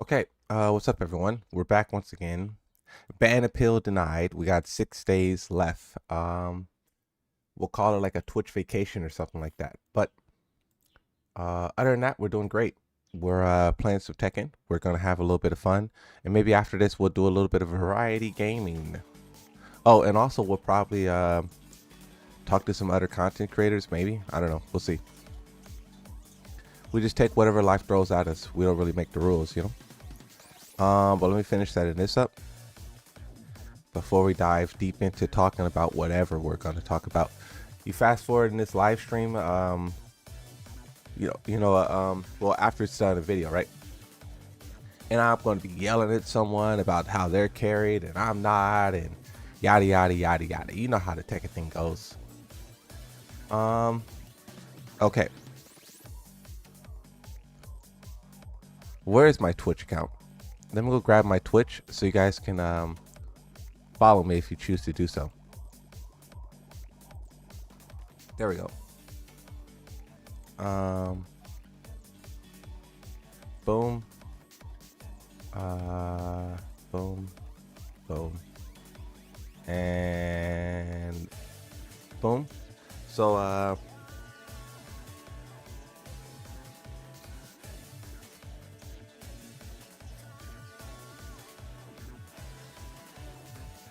Okay, what's up, everyone? We're back once again. Ban appeal denied. We got 6 days left. We'll call it like a Twitch vacation or something like that. But other than that, we're doing great. We're playing some Tekken. We're gonna have a little bit of fun, and maybe after this, we'll do a little bit of variety gaming. Oh, and also we'll probably talk to some other content creators. Maybe, I don't know. We'll see. We just take whatever life throws at us. We don't really make the rules, you know. But let me finish setting this up before we dive deep into talking about whatever we're going to talk about. You fast forward in this live stream, well, after it's done a video, right? And I'm going to be yelling at someone about how they're carried and I'm not, and yada yada yada yada. You know how the Tekken thing goes. Okay. Where's my Twitch account? Let me go grab my Twitch so you guys can follow me if you choose to do so. There we go. Boom. Boom. Boom. And boom. So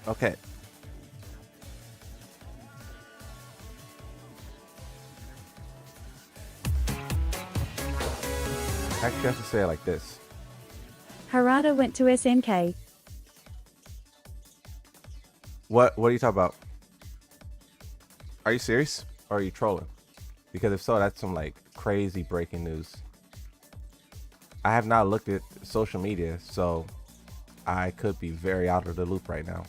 okay. Actually, I have to say it like this. Harada went to SNK. What are you talking about? Are you serious? Or are you trolling? Because if so, that's some like crazy breaking news. I have not looked at social media, so I could be very out of the loop right now.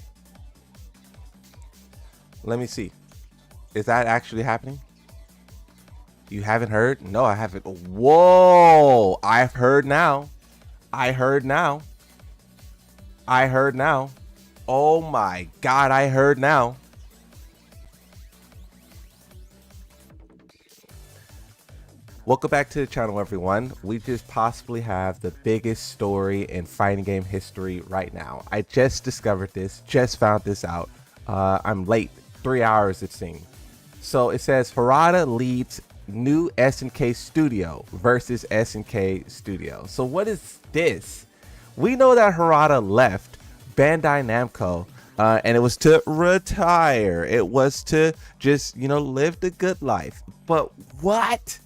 Let me see. Is that actually happening? You haven't heard? No, I haven't. Whoa! I've heard now. I heard now. I heard now. Oh my God, I heard now. Welcome back to the channel, everyone. We just possibly have the biggest story in fighting game history right now. I just discovered this, just found this out. I'm late, 3 hours it seems. So it says Harada leads new SNK Studio versus SNK Studio. So what is this? We know that Harada left Bandai Namco and it was to retire. It was to just, live the good life. But what?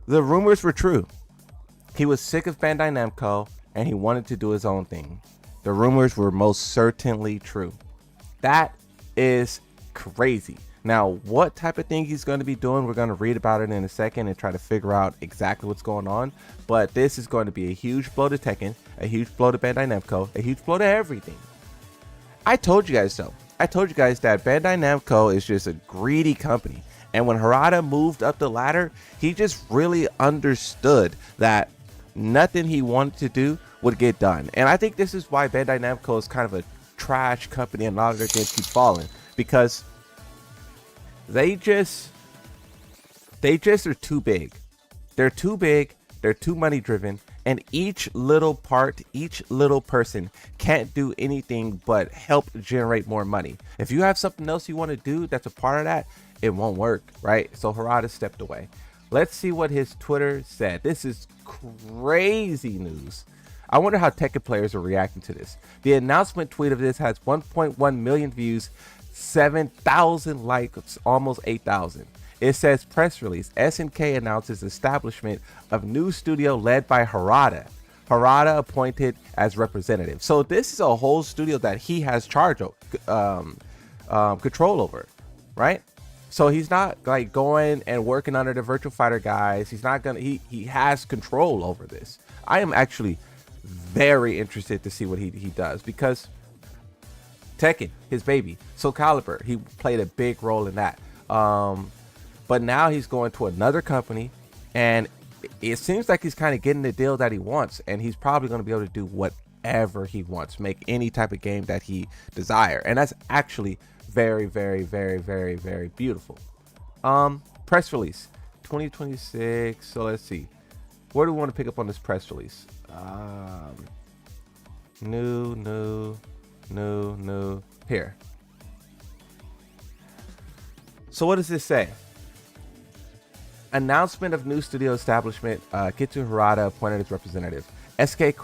The rumors were true. He was sick of Bandai Namco and he wanted to do his own thing. The rumors were most certainly true. That is crazy. Now, what type of thing he's going to be doing, we're going to read about it in a second and try to figure out exactly what's going on. But this is going to be a huge blow to Tekken, a huge blow to Bandai Namco, a huge blow to everything. I told you guys so. I told you guys that Bandai Namco is just a greedy company. And when Harada moved up the ladder, he just really understood that nothing he wanted to do would get done. And I think this is why Bandai Namco is kind of a trash company and a lot of their games keep falling, because they just are too big. They're too big, they're too money driven, and each little part, each little person can't do anything but help generate more money. If you have something else you want to do that's a part of that, it won't work, right? So Harada stepped away. Let's see what his Twitter said. This is crazy news. I wonder how Tekken players are reacting to this. The announcement tweet of this has 1.1 million views, 7,000 likes, almost 8,000. It says press release. SNK announces establishment of new studio led by Harada. Harada appointed as representative. So this is a whole studio that he has charge of, control over, right? So he's not like going and working under the Virtual Fighter guys. He's not gonna. He has control over this. I am actually very interested to see what he does, because Tekken, his baby, Soul Calibur, he played a big role in that. But now he's going to another company, and it seems like he's kind of getting the deal that he wants, and he's probably going to be able to do whatever he wants, make any type of game that he desire, and that's actually very, very, very, very, very beautiful. Press release 2026. So let's see, where do we want to pick up on this press release? New. Here. So what does this say? Announcement of new studio establishment. Kitsu Harada appointed as representative. SK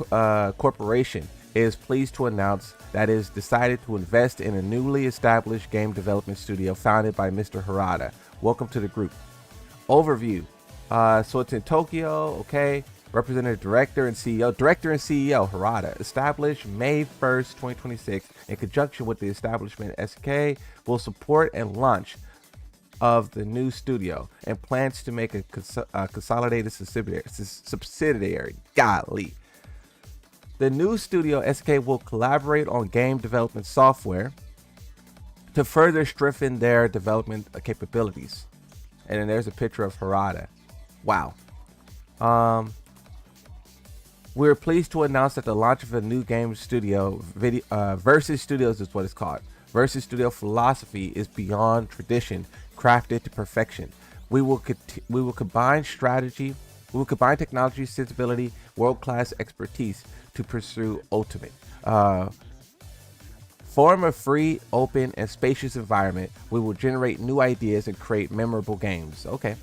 Corporation is pleased to announce that it has decided to invest in a newly established game development studio founded by Mr. Harada. Welcome to the group. Overview. So it's in Tokyo, okay. Representative Director and CEO. Director and CEO Harada. Established May 1st, 2026. In conjunction with the establishment, SK will support and launch of the new studio and plans to make a consolidated subsidiary. Golly. The new studio, SK, will collaborate on game development software to further strengthen their development capabilities. And then there's a picture of Harada. Wow. We're pleased to announce that the launch of a new game studio, Versus Studios is what it's called. Versus Studio philosophy is beyond tradition, crafted to perfection. We will combine strategy, technology, sensibility, world-class expertise to pursue ultimate. Form a free, open, and spacious environment. We will generate new ideas and create memorable games. Okay.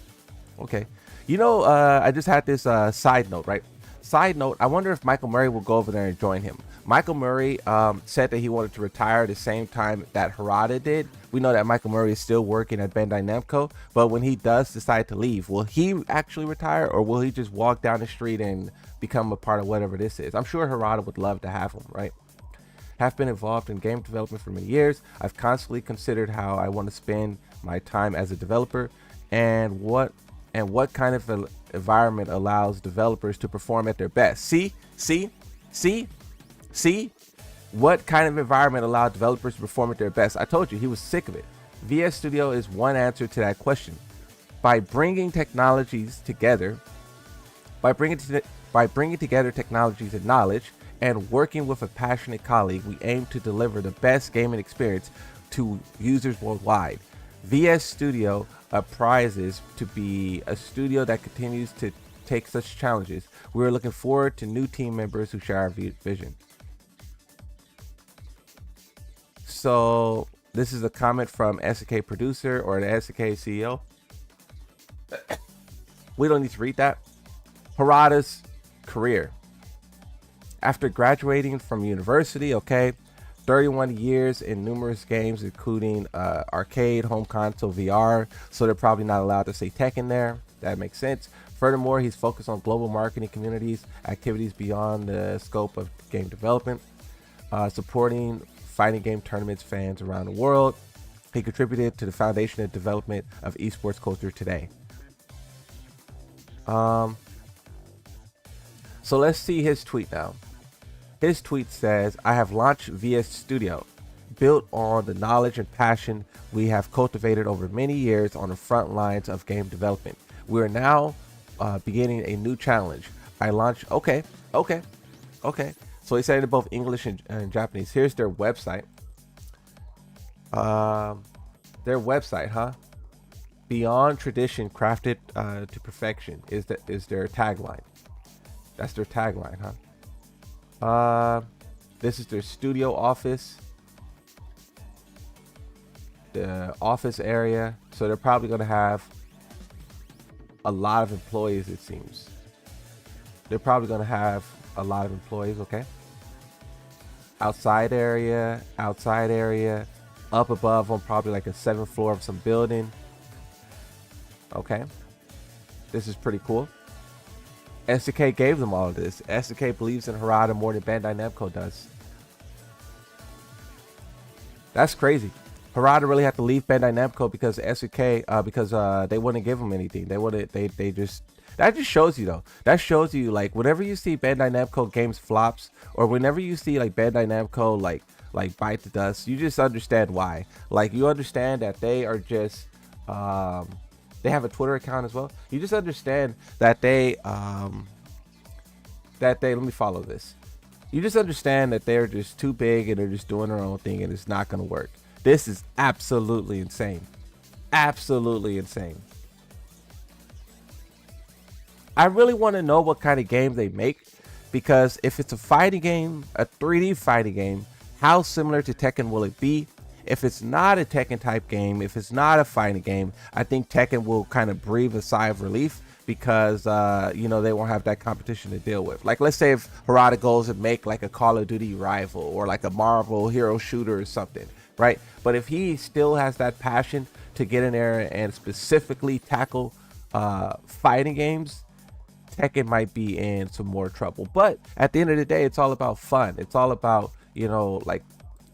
You know, I just had this side note, right? Side note, I wonder if Michael Murray will go over there and join him. Michael Murray said that he wanted to retire the same time that Harada did. We know that Michael Murray is still working at Bandai Namco, but when he does decide to leave, will he actually retire, or will he just walk down the street and become a part of whatever this is? I'm sure Harada would love to have him, right? Have been involved in game development for many years. I've constantly considered how I want to spend my time as a developer and what kind of environment allows developers to perform at their best. See? What kind of environment allows developers to perform at their best? I told you, he was sick of it. VS Studio is one answer to that question. By bringing technologies together, technologies and knowledge, and working with a passionate colleague, we aim to deliver the best gaming experience to users worldwide. VS Studio prizes to be a studio that continues to take such challenges. We're looking forward to new team members who share our vision. So this is a comment from SNK producer or the SNK CEO. We don't need to read that. Harada's career. After graduating from university, 31 years in numerous games, including arcade, home console, VR. So they're probably not allowed to say Tekken there. That makes sense. Furthermore, he's focused on global marketing communities, activities beyond the scope of game development, supporting fighting game tournaments, fans around the world. He contributed to the foundation and development of esports culture today. So let's see his tweet now. His tweet says, I have launched VS Studio, built on the knowledge and passion we have cultivated over many years on the front lines of game development. We are now beginning a new challenge. I launched, okay. So he said it in both English and Japanese. Here's their website. Beyond tradition, crafted to perfection is their tagline. That's their tagline, This is their studio office, the office area. So they're probably going to have a lot of employees, it seems. They're probably going to have a lot of employees, okay? Outside area, up above on probably like a 7th floor of some building. Okay. This is pretty cool. SNK gave them all of this. SNK believes in Harada more than Bandai Namco does. That's crazy. Harada really had to leave Bandai Namco because SNK, because they wouldn't give him anything. They just, that just shows you though. That shows you, like, whenever you see Bandai Namco games flops, or whenever you see like Bandai Namco like bite the dust, you just understand why. Like, you understand that they are just, they have a Twitter account as well. You just understand that they let me follow this. You just understand that they're just too big and they're just doing their own thing and it's not going to work. This is absolutely insane. Absolutely insane. I really want to know what kind of game they make, Because if it's a fighting game, a 3D fighting game, how similar to Tekken will it be? If it's not a Tekken type game, if it's not a fighting game, I think Tekken will kind of breathe a sigh of relief because, you know, they won't have that competition to deal with. Like, let's say if Harada goes and make like a Call of Duty rival or like a Marvel hero shooter or something, right? But if he still has that passion to get in there and specifically tackle fighting games, Tekken might be in some more trouble. But at the end of the day, it's all about fun. It's all about, you know, like,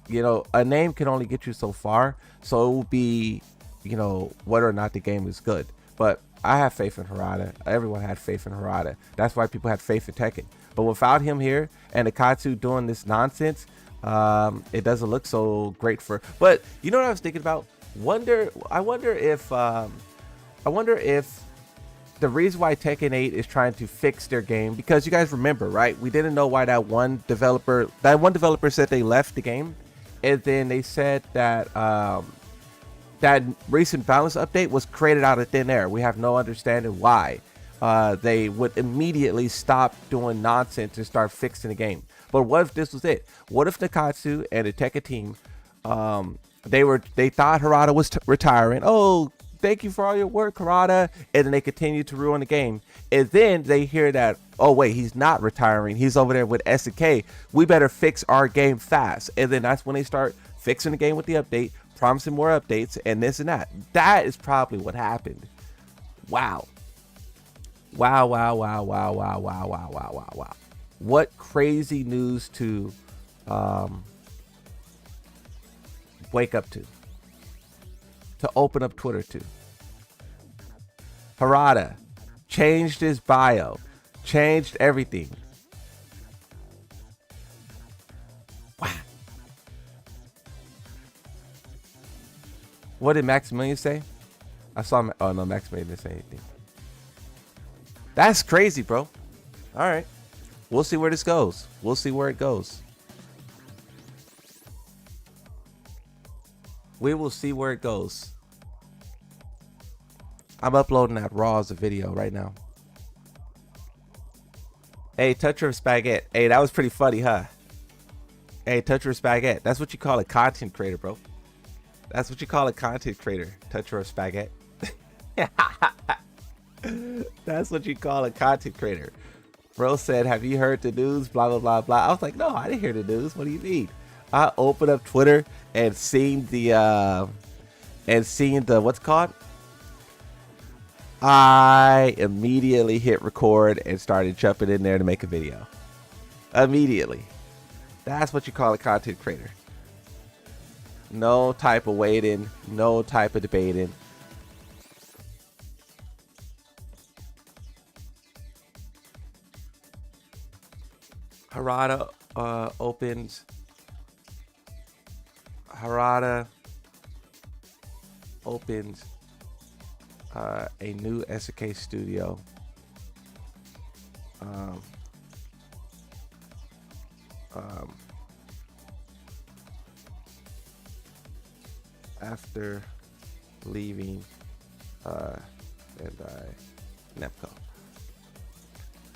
you know, a name can only get you so far. So it will be, you know, whether or not the game is good. But I have faith in Harada. Everyone had faith in Harada. That's why people had faith in Tekken. But without him here and Akatsu doing this nonsense, it doesn't look so great for. But you know what I was thinking about? I wonder if the reason why Tekken 8 is trying to fix their game, because you guys remember, right? We didn't know why that one developer said they left the game, and then they said that that recent balance update was created out of thin air. We have no understanding why. They would immediately stop doing nonsense and start fixing the game. But what if this was it? What if Nakatsu and the Tekken team, they thought Harada was retiring? Oh, thank you for all your work, Harada. And then they continue to ruin the game. And then they hear that, oh wait, he's not retiring. He's over there with SNK. We better fix our game fast. And then that's when they start fixing the game with the update, promising more updates and this and that. That is probably what happened. Wow. Wow, wow, wow, wow, wow, wow, wow, wow, wow, wow. What crazy news to wake up to open up Twitter to. Harada changed his bio, changed everything. Wow. What did Maximilian say? I saw, oh no, Maximilian didn't say anything. That's crazy, bro. All right. We'll see where this goes. We'll see where it goes. We will see where it goes. I'm uploading that raw as a video right now. Hey, Toucher of Spaghetti. Hey, that was pretty funny, huh? Hey, Toucher of Spaghetti. That's what you call a content creator, bro. That's what you call a content creator. Toucher of Spaghetti. That's what you call a content creator. Bro said, have you heard the news? Blah, blah, blah, blah. I was like, no, I didn't hear the news. What do you mean? I opened up Twitter and seen the what's it called? I immediately hit record and started jumping in there to make a video. Immediately. That's what you call a content creator. No type of waiting, no type of debating. Harada opens. Harada opens a new SNK Studio. After leaving Bandai Namco.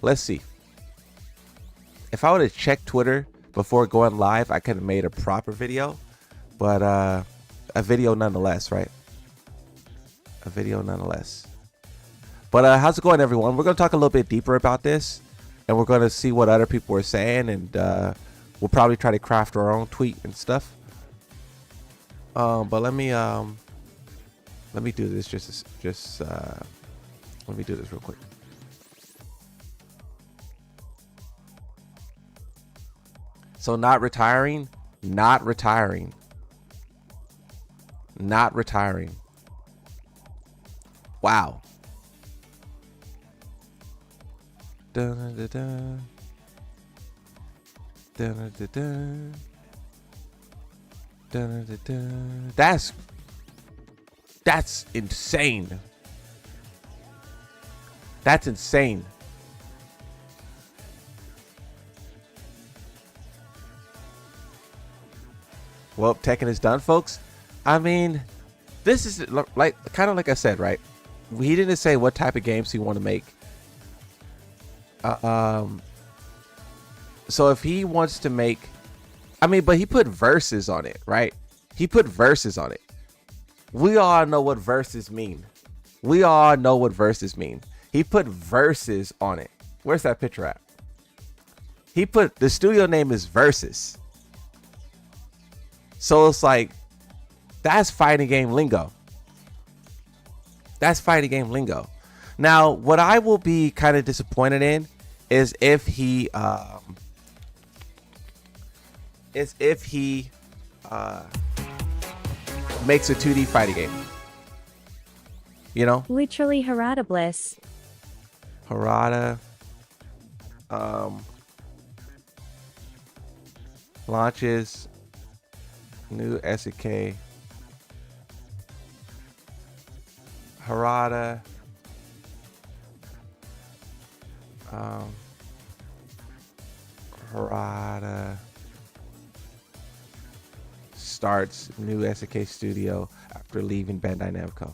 Let's see. If I would have checked Twitter before going live, I could have made a proper video. But a video nonetheless, right? A video nonetheless. But how's it going, everyone? We're going to talk a little bit deeper about this. And we're going to see what other people are saying. And we'll probably try to craft our own tweet and stuff. But let me do this let me do this real quick. So not retiring. Wow. Dun, dun, dun. Dun, dun, dun. Dun, dun, dun. That's insane. That's insane. Well, Tekken is done, folks. I mean, this is like kind of like I said, right? He didn't say what type of games he want to make. So if he wants to make, I mean, but he put verses on it, right? He put verses on it. We all know what verses mean. We all know what verses mean. He put verses on it. Where's that picture at? He put, the studio name is Versus. So it's like, that's fighting game lingo. That's fighting game lingo. Now, what I will be kind of disappointed in is if he makes a 2D fighting game. You know? Literally Harada bliss. Harada launches new SNK. Harada Harada starts new SNK Studio after leaving Bandai Namco.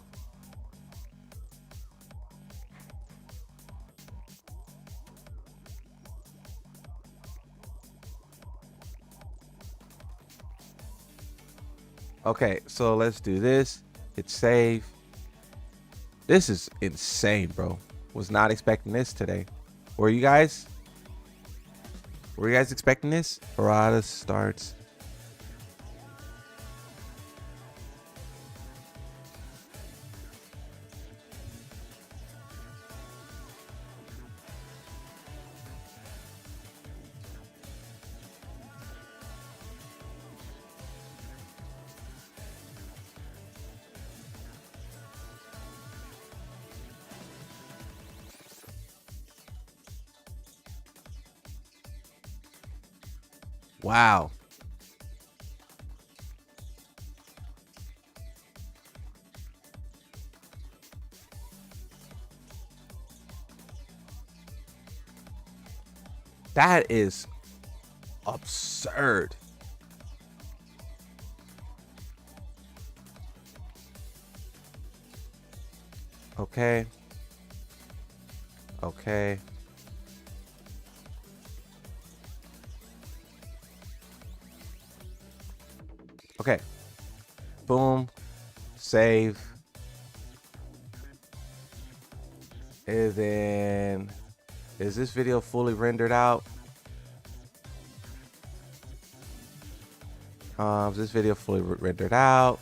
Okay, so let's do this. Hit save. This is insane, bro. Was not expecting this today. Were you guys? Were you guys expecting this? Harada starts. Wow. That is absurd. Okay. Okay. Okay. Boom. Save. And then, is this video fully rendered out? Is this video fully rendered out?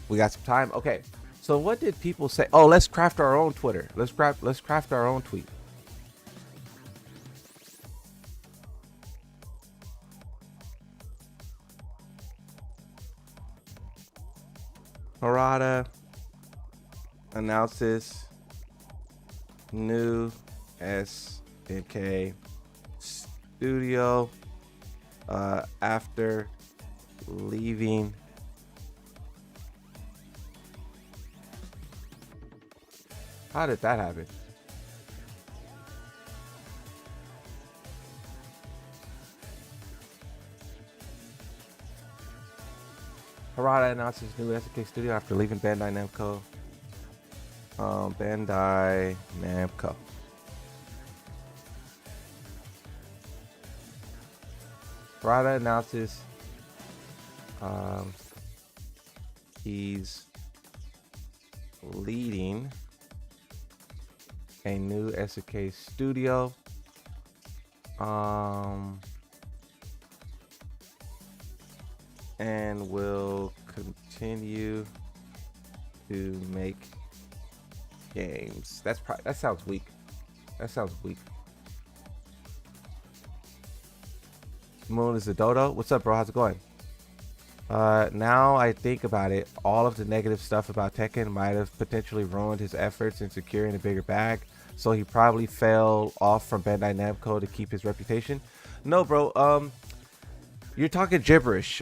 We got some time. Okay. So what did people say? Oh, let's craft our own Twitter. Let's craft our own tweet. Harada announces new SNK Studio after leaving How did that happen? Harada announces new SNK Studio after leaving Bandai Namco. Bandai Namco. Harada announces he's leading a new SNK Studio. And will continue to make games. That sounds weak. That sounds weak. Moon is a dodo. What's up, bro? How's it going? Now I think about it, all of the negative stuff about Tekken might have potentially ruined his efforts in securing a bigger bag, so he probably fell off from Bandai Namco to keep his reputation. No, bro. You're talking gibberish.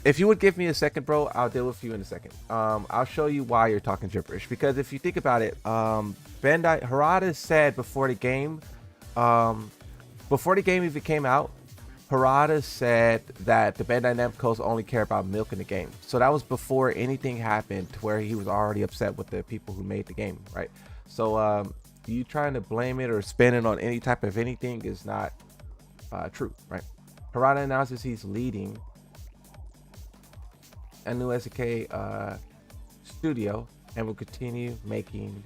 If you would give me a second, bro, I'll deal with you in a second. I'll show you why you're talking gibberish. Because if you think about it, Harada said before the game even came out, Harada said that the Bandai Namco's only care about milking the game. So that was before anything happened to where he was already upset with the people who made the game, right? So you trying to blame it or spin it on any type of anything is not true, right? Harada announces he's leading a new SNK studio and will continue making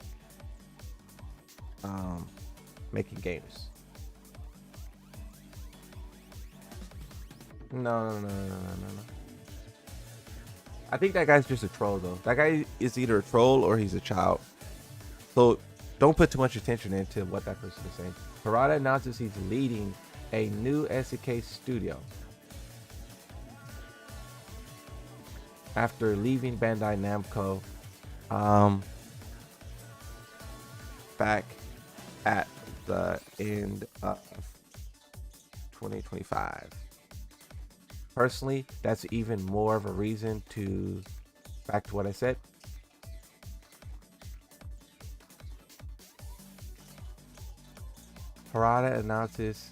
games. No. I think that guy's just a troll though. That guy is either a troll or he's a child. So don't put too much attention into what that person is saying. Harada announces he's leading a new SNK studio after leaving Bandai Namco back at the end of 2025. Personally, that's even more of a reason to, back to what I said, Harada announced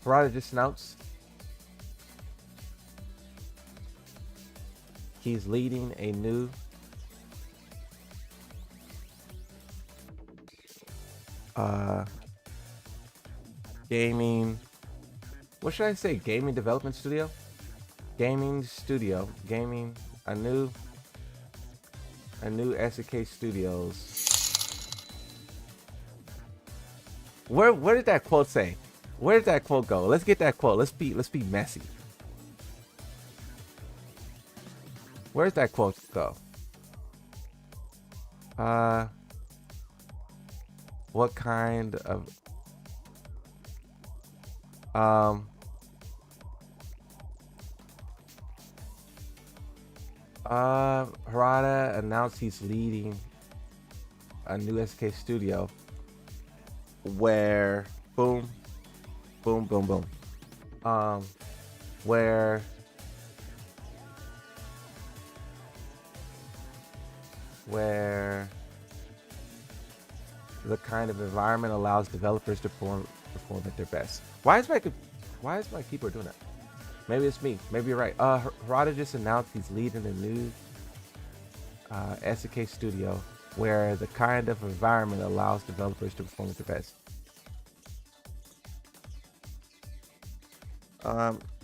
Harada just announced he's leading a new gaming, what should I say, gaming development studio, a new SNK Studios. Where did that quote say? Where did that quote go? Let's get that quote. Let's be messy. Where's that quote go? What kind of Harada announced he's leading a new SNK studio where boom where the kind of environment allows developers to perform at their best. Why is my keyboard doing that? Maybe it's me. Maybe you're right. Harada just announced he's leading a new SNK studio where the kind of environment allows developers to perform at their best.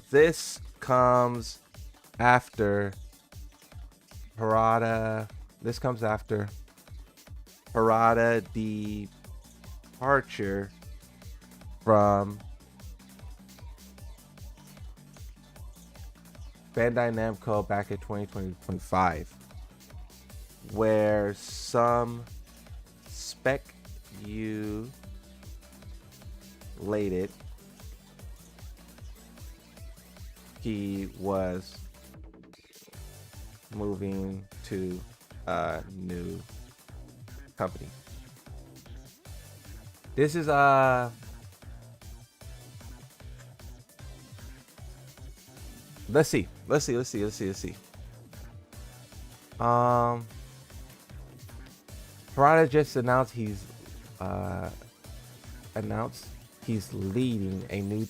This comes after Harada departure from Bandai Namco back in 2025, where some speculated he was moving to a new company. This is let's see. Harada just announced he's leading a new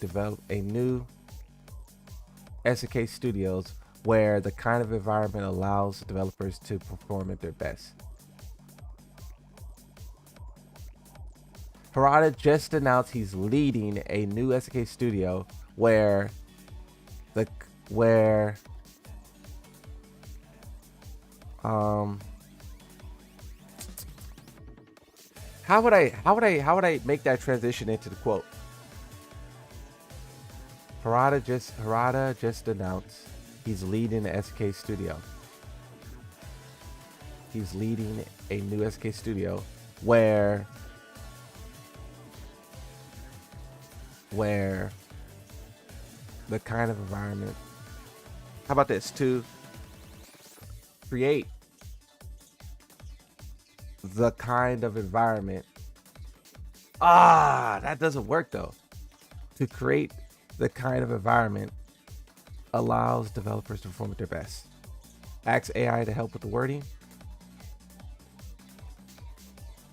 SNK Studios where the kind of environment allows developers to perform at their best. Harada just announced he's leading a new SNK studio where how would I make that transition into the quote? Harada just announced he's leading the SNK studio. He's leading a new SNK studio where the kind of environment, how about this, to create the kind of environment, that doesn't work though. To create the kind of environment allows developers to perform at their best. Ask AI to help with the wording.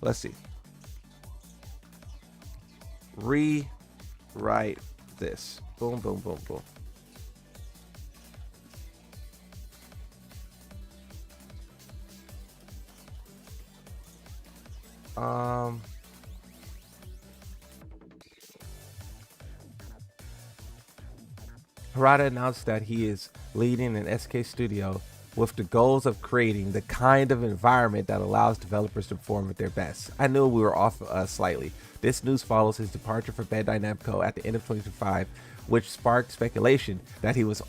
Let's see. Rewrite this. Boom, boom, boom, boom. Harada announced that he is leading an SNK Studio with the goals of creating the kind of environment that allows developers to perform at their best. I knew we were off slightly. This news follows his departure from Bandai Namco at the end of 2025, which sparked speculation that he was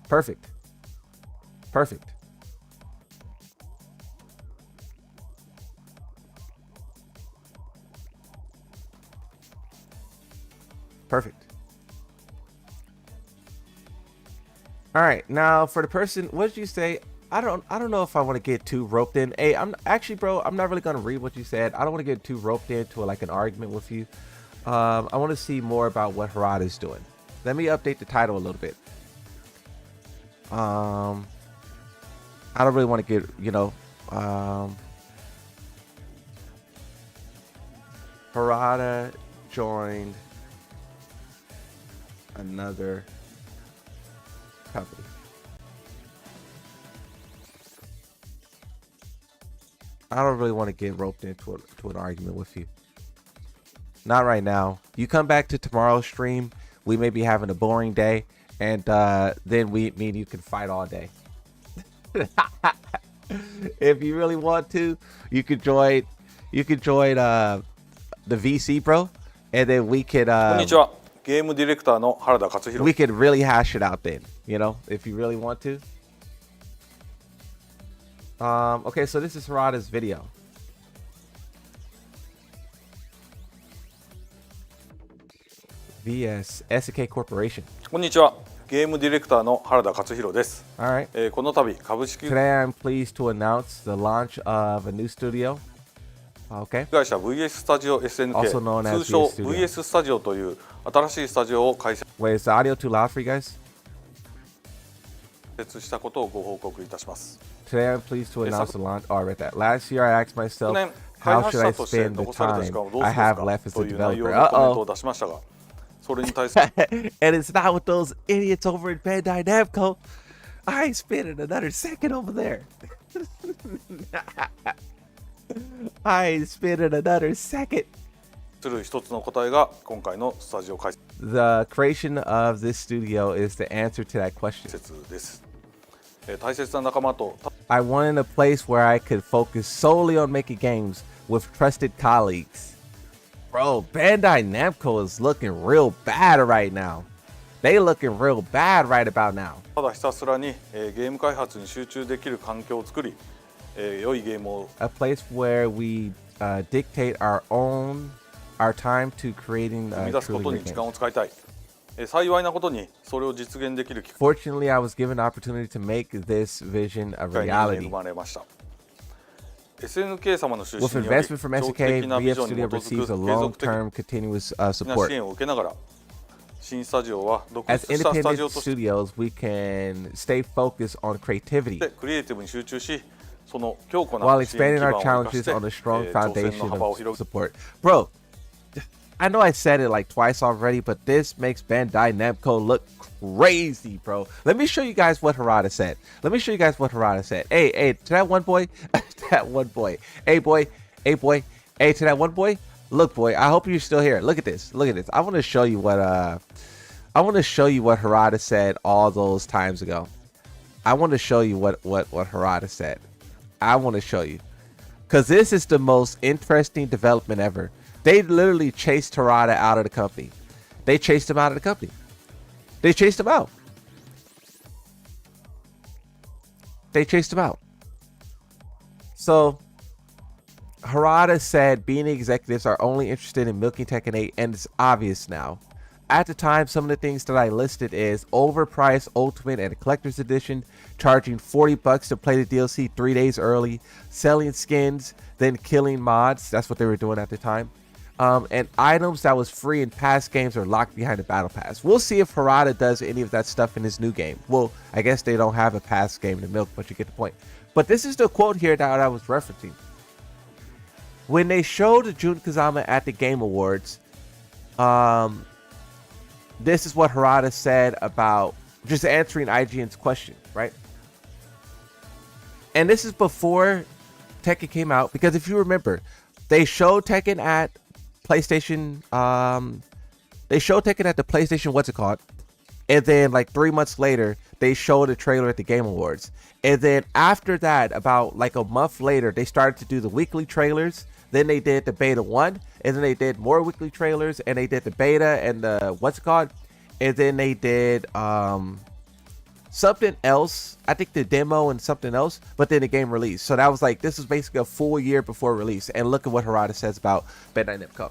perfect. Perfect. Perfect. All right, now for the person, what did you say? I don't know if I want to get too roped in. Hey, I'm actually, bro, I'm not really gonna read what you said. I don't want to get too roped into like an argument with you. I want to see more about what Harada is doing. Let me update the title a little bit. I don't really want to get, Harada joined another company. I don't really want to get roped into an argument with you. Not right now. You come back to tomorrow's stream, we may be having a boring day, and then me and you can fight all day. If you really want to, you could join the VC, bro, and then we could こんにちは。ゲームディレクターの原田勝弘。 we could really hash it out then, if you really want to. Okay, so this is Harada's video. VS SNK Corporation. こんにちは。ゲームディレクターの原田勝弘です。 All right. この度株式 Today I'm pleased to announce the launch of a new studio. Okay. 会社 VS スタジオ SNK Also known as 通称 VS Studio. VS スタジオという新しいスタジオを開 Wait, is the audio too loud for you guys? 設したことをご報告いたします。 Today I'm pleased to announce the launch. Oh, I read that. Last year I asked myself, 去年 how 開発 should I 者として spend the 残された時 time 間をどう I 過ご have す left か as と a いう内容 developer? のコメントを Uh-oh. 出しましたが、それに対する And it's not with those idiots over at Bandai Namco. I ain't spending another second over there. I ain't spending another second. する一つの答えが今回のスタジオ開 The creation of this studio is the answer to that question. 設です。大切な仲間と I wanted a place where I could focus solely on making games with trusted colleagues. Bro, Bandai Namco is looking real bad right now. They looking real bad right about now. ただひたすらに、ゲーム開発に集中できる環境を作り、良いゲームを A place where we dictate our time to creating 生み出すこ truly と great に時間 games. を使いたい。幸いなことにそれを実現できる機 Fortunately, I was given the opportunity to make this vision a 会に reality. 生まれました。SNK 様の出 With 資により investment from 長期 SNK, 的なビ VF ジョンに Studio 基づく receives a 継続的 long-term continuous な support. 支援を受けながら、新スタジオは独 As 立したスタジ independent オとして studios, we can stay focused on creativity クリエイティブに集中し、その強固 while な支援 expanding 基盤 our を生か challenges して、 on a strong 挑戦 foundation の幅を of 広げ support. Bro, I know I said it like twice already, but this makes Bandai Namco look crazy, bro. Let me show you guys what Harada said. Hey, to that one boy, Hey, boy. Hey, to that one boy. Look, boy, I hope you're still here. Look at this. I want to show you what Harada said all those times ago. I want to show you what Harada said. I want to show you. Because this is the most interesting development ever. They literally chased Harada out of the company. They chased him out. So Harada said being executives are only interested in milking Tekken 8, and it's obvious now. At the time, some of the things that I listed is overpriced Ultimate and Collector's Edition, charging $40 to play the DLC 3 days early, selling skins, then killing mods. That's what they were doing at the time. and items that was free in past games are locked behind the battle pass. We'll see if Harada does any of that stuff in his new game. Well, I guess they don't have a past game to milk, but you get the point. But this is the quote here that I was referencing. When they showed Jun Kazama at the Game Awards, this is what Harada said about just answering IGN's question, right? And this is before Tekken came out, because if you remember, they showed Tekken at PlayStation. They showed Tekken at the PlayStation, what's it called? And then like 3 months later, they showed a trailer at the Game Awards. And then after that, about like a month later, they started to do the weekly trailers. Then they did the beta 1, and then they did more weekly trailers, and they did the beta and the what's it called? And then they did something else. I think the demo and something else, but then the game released. So that was like, this was basically a full year before release. And look at what Harada says about Bandai Namco.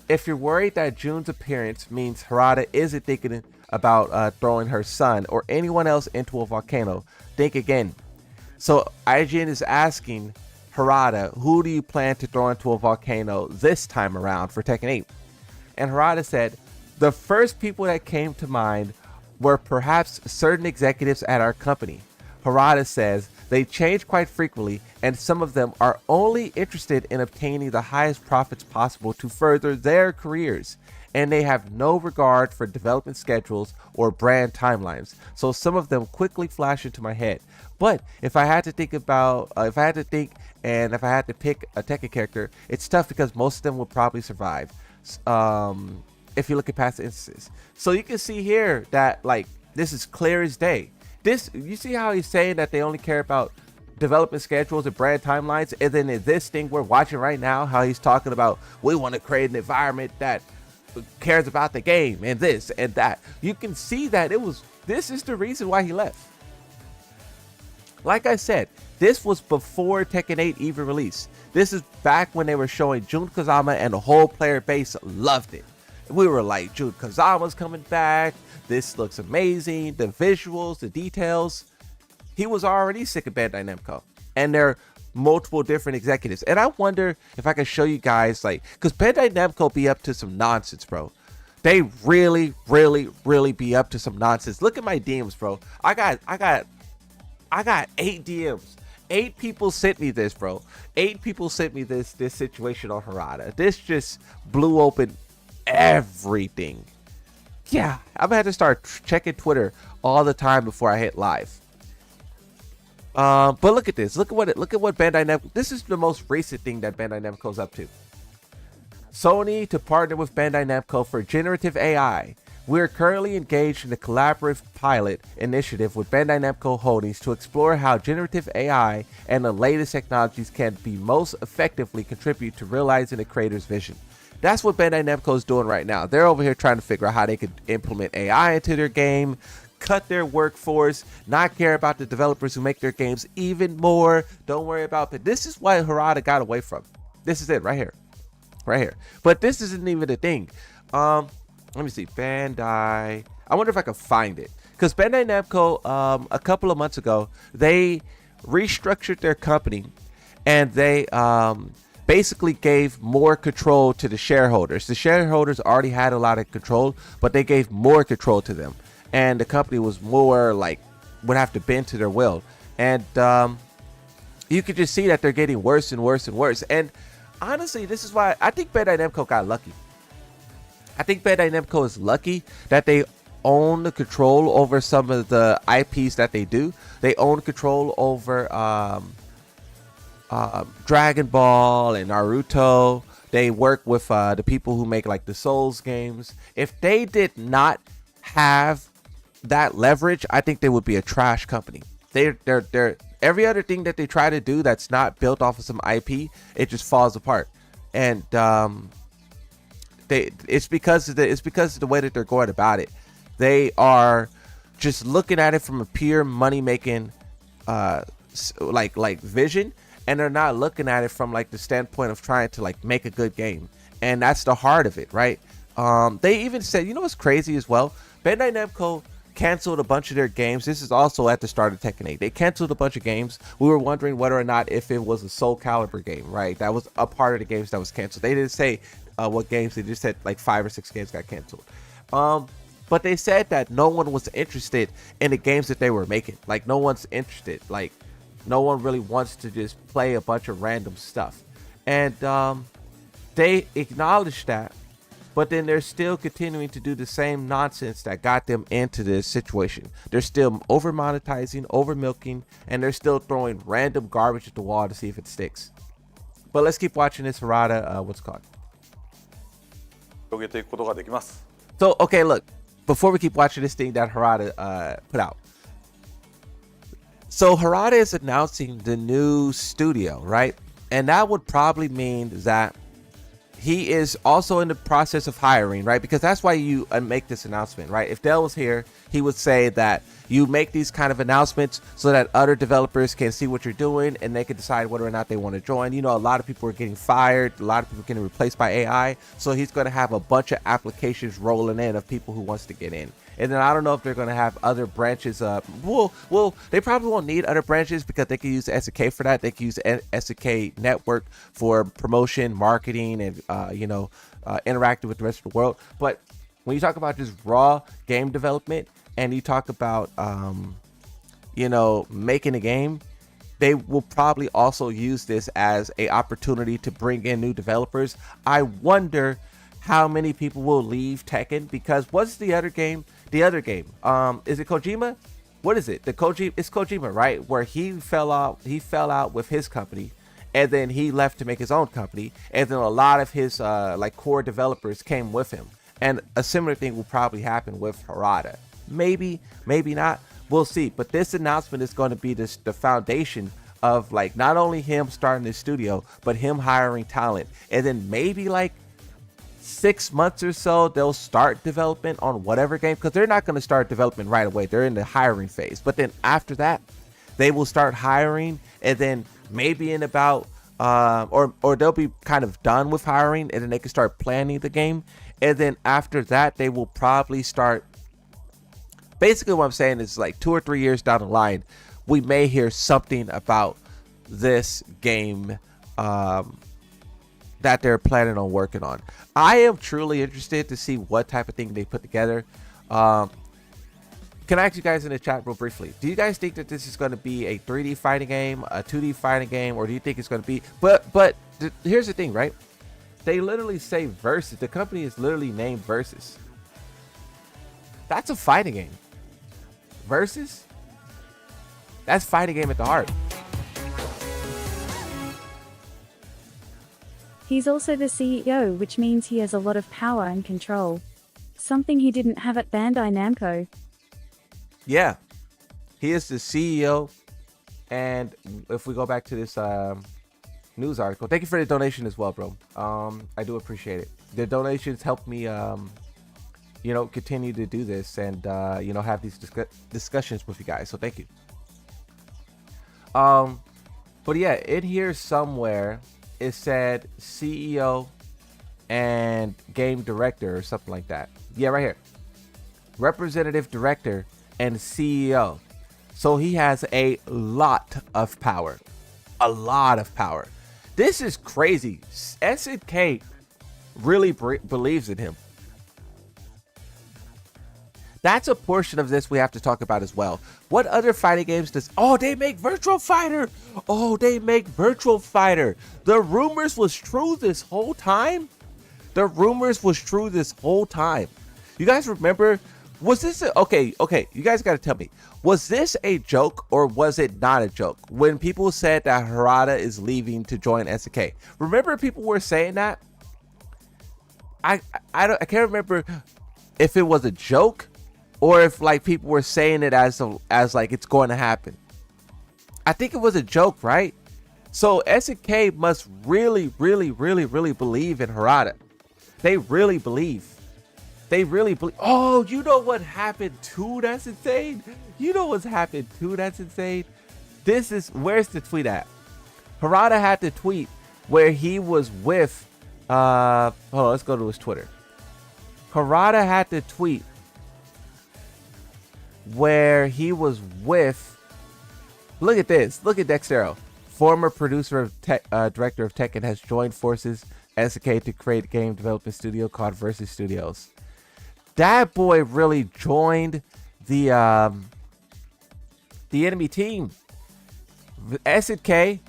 If you're worried that Jun's appearance means Harada isn't thinking about throwing her son or anyone else into a volcano, think again. So IGN is asking Harada, who do you plan to throw into a volcano this time around for Tekken 8? And Harada said, the first people that came to mind were perhaps certain executives at our company. Harada says they change quite frequently, and some of them are only interested in obtaining the highest profits possible to further their careers, and they have no regard for development schedules or brand timelines. So some of them quickly flash into my head. But if I had to think and if I had to pick a Tekken character, it's tough because most of them will probably survive. If you look at past instances. So you can see here that like this is clear as day. This, you see how he's saying that they only care about development schedules and brand timelines, and then in this thing we're watching right now, how he's talking about we want to create an environment that cares about the game and this and that. You can see that this is the reason why he left. Like I said, this was before Tekken 8 even released. This is back when they were showing Jun Kazama, and the whole player base loved it. We were like, Jun Kazama's coming back. This looks amazing. The visuals, the details. He was already sick of Bandai Namco. And there are multiple different executives. And I wonder if I can show you guys, like, because Bandai Namco be up to some nonsense, bro. They really, really, really be up to some nonsense. Look at my DMs, bro. I got 8 DMs. 8 people sent me this, bro. 8 people sent me this situation on Harada. This just blew open everything. Yeah, I'm gonna have to start checking Twitter all the time before I hit live. But look at this. Look at what Bandai Namco. This is the most recent thing that Bandai Namco's up to. Sony to partner with Bandai Namco for generative AI. We are currently engaged in a collaborative pilot initiative with Bandai Namco Holdings to explore how generative AI and the latest technologies can be most effectively contribute to realizing the creator's vision. That's what Bandai Namco is doing right now. They're over here trying to figure out how they could implement AI into their game, cut their workforce, not care about the developers who make their games even more. Don't worry about that. This is what Harada got away from. This is it right here. Right here. But this isn't even the thing. Let me see. Bandai. I wonder if I can find it. Because Bandai Namco, a couple of months ago, they restructured their company, and they basically gave more control to the shareholders. The shareholders already had a lot of control, but they gave more control to them. And the company was more like, would have to bend to their will. And you could just see that they're getting worse and worse and worse. And honestly, this is why I think Bandai Namco got lucky. I think Bandai Namco is lucky that they own the control over some of the IPs that they do. They own control over Dragon Ball and Naruto. They work with the people who make like the Souls games. If they did not have that leverage, I think they would be a trash company. They're every other thing that they try to do that's not built off of some IP, it just falls apart. And it's because of the way that they're going about it. They are just looking at it from a pure money making like vision, and they're not looking at it from like the standpoint of trying to like make a good game. And that's the heart of it, right? They even said, you know what's crazy as well? Bandai Namco canceled a bunch of their games. This is also at the start of Tekken 8. They canceled a bunch of games. We were wondering whether or not if it was a Soul Calibur game, right? That was a part of the games that was canceled. They didn't say what games. They just said like 5 or 6 games got canceled. But they said that no one was interested in the games that they were making. Like, no one's interested. Like, no one really wants to just play a bunch of random stuff. And they acknowledged that, but then they're still continuing to do the same nonsense that got them into this situation. They're still over monetizing, over milking, and they're still throwing random garbage at the wall to see if it sticks. But let's keep watching this Harada, what's it called? 広げていくことができます。 So, okay, look, before we keep watching this thing that Harada put out. So Harada is announcing the new studio, right? And that would probably mean that he is also in the process of hiring, right? Because that's why you make this announcement, right? If Dell was here, he would say that you make these kind of announcements so that other developers can see what you're doing and they can decide whether or not they want to join. You know, a lot of people are getting fired. A lot of people are getting replaced by AI. So he's going to have a bunch of applications rolling in of people who wants to get in. And then I don't know if they're going to have other branches. Well, they probably won't need other branches because they can use the SNK for that. They can use the SNK network for promotion, marketing, and, interacting with the rest of the world. But when you talk about just raw game development and you talk about, making a game, they will probably also use this as a opportunity to bring in new developers. I wonder how many people will leave Tekken, because what's the other game? The other game, is it Kojima? What is it? It's Kojima, right? Where he fell out with his company, and then he left to make his own company, and then a lot of his core developers came with him. And a similar thing will probably happen with Harada. Maybe, maybe not. We'll see. But this announcement is going to be the foundation of not only him starting his studio, but him hiring talent, and then maybe 6 months or so they'll start development on whatever game, because they're not going to start development right away. They're in the hiring phase, but then after that they will start hiring, and then maybe in about or they'll be kind of done with hiring, and then they can start planning the game, and then after that they will probably start. Basically what I'm saying is 2 or 3 years down the line we may hear something about this game that they're planning on working on. I am truly interested to see what type of thing they put together. Can I ask you guys in the chat real briefly, do you guys think that this is going to be a 3D fighting game, a 2D fighting game, or do you think it's going to be, but here's the thing, right? They literally say Versus. The company is literally named Versus. That's a fighting game. Versus? That's fighting game at the heart. He's also the CEO, which means he has a lot of power and control. Something he didn't have at Bandai Namco. Yeah, he is the CEO. And if we go back to this news article, thank you for the donation as well, bro. I do appreciate it. The donations help me, continue to do this and, have these discussions with you guys. So thank you. But yeah, in here somewhere, it said CEO and game director or something like that. Yeah, right here. Representative director and CEO. So he has a lot of power. A lot of power. This is crazy. SNK really believes in him. That's a portion of this we have to talk about as well. What other fighting games does... Oh, they make Virtual Fighter. Oh, they make Virtual Fighter. The rumors was true this whole time. The rumors was true this whole time. You guys remember... Was this... Okay. You guys got to tell me. Was this a joke or was it not a joke? When people said that Harada is leaving to join SNK. Remember people were saying that? I can't remember if it was a joke, or if people were saying it as it's going to happen. I think it was a joke, right? So SNK must really, really, really, really believe in Harada. They really believe. They really believe. Oh, you know what happened too? That's insane. You know what's happened too? That's insane. Where's the tweet at? Harada had the tweet where he was with, hold on, let's go to his Twitter. Harada had the tweet where he was with, look at this, look at Dexero, former producer of director of Tekken, has joined forces SNK to create a game development studio called Versus Studios. That boy really joined the enemy team. SNK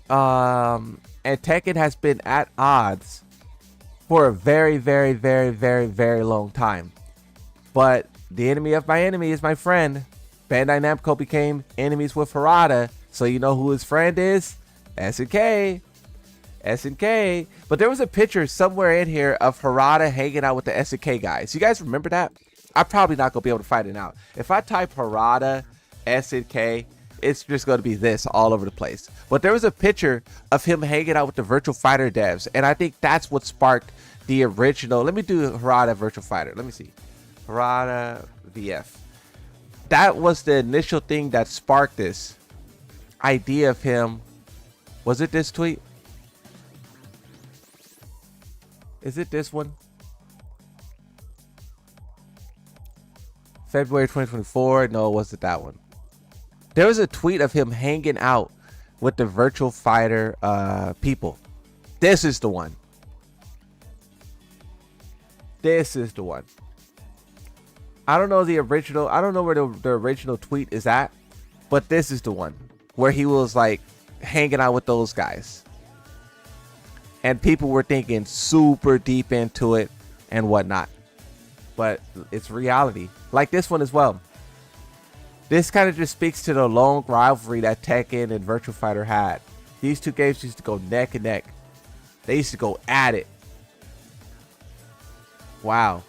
and Tekken has been at odds for a very, very, very, very, very long time. But the enemy of my enemy is my friend. Bandai Namco became enemies with Harada. So you know who his friend is? SNK. SNK. But there was a picture somewhere in here of Harada hanging out with the SNK guys. You guys remember that? I'm probably not going to be able to find it out. If I type Harada SNK, it's just going to be this all over the place. But there was a picture of him hanging out with the Virtual Fighter devs. And I think that's what sparked the original. Let me do Harada Virtual Fighter. Let me see. Harada VF. That was the initial thing that sparked this idea of him. Was it this tweet? Is it this one? February 2024. No, it wasn't that one. There was a tweet of him hanging out with the Virtual Fighter people. This is the one. This is the one. I don't know the original. I don't know where the original tweet is at, but this is the one where he was like hanging out with those guys. And people were thinking super deep into it and whatnot. But it's reality. Like this one as well. This kind of just speaks to the long rivalry that Tekken and Virtua Fighter had. These two games used to go neck and neck. They used to go at it. Wow.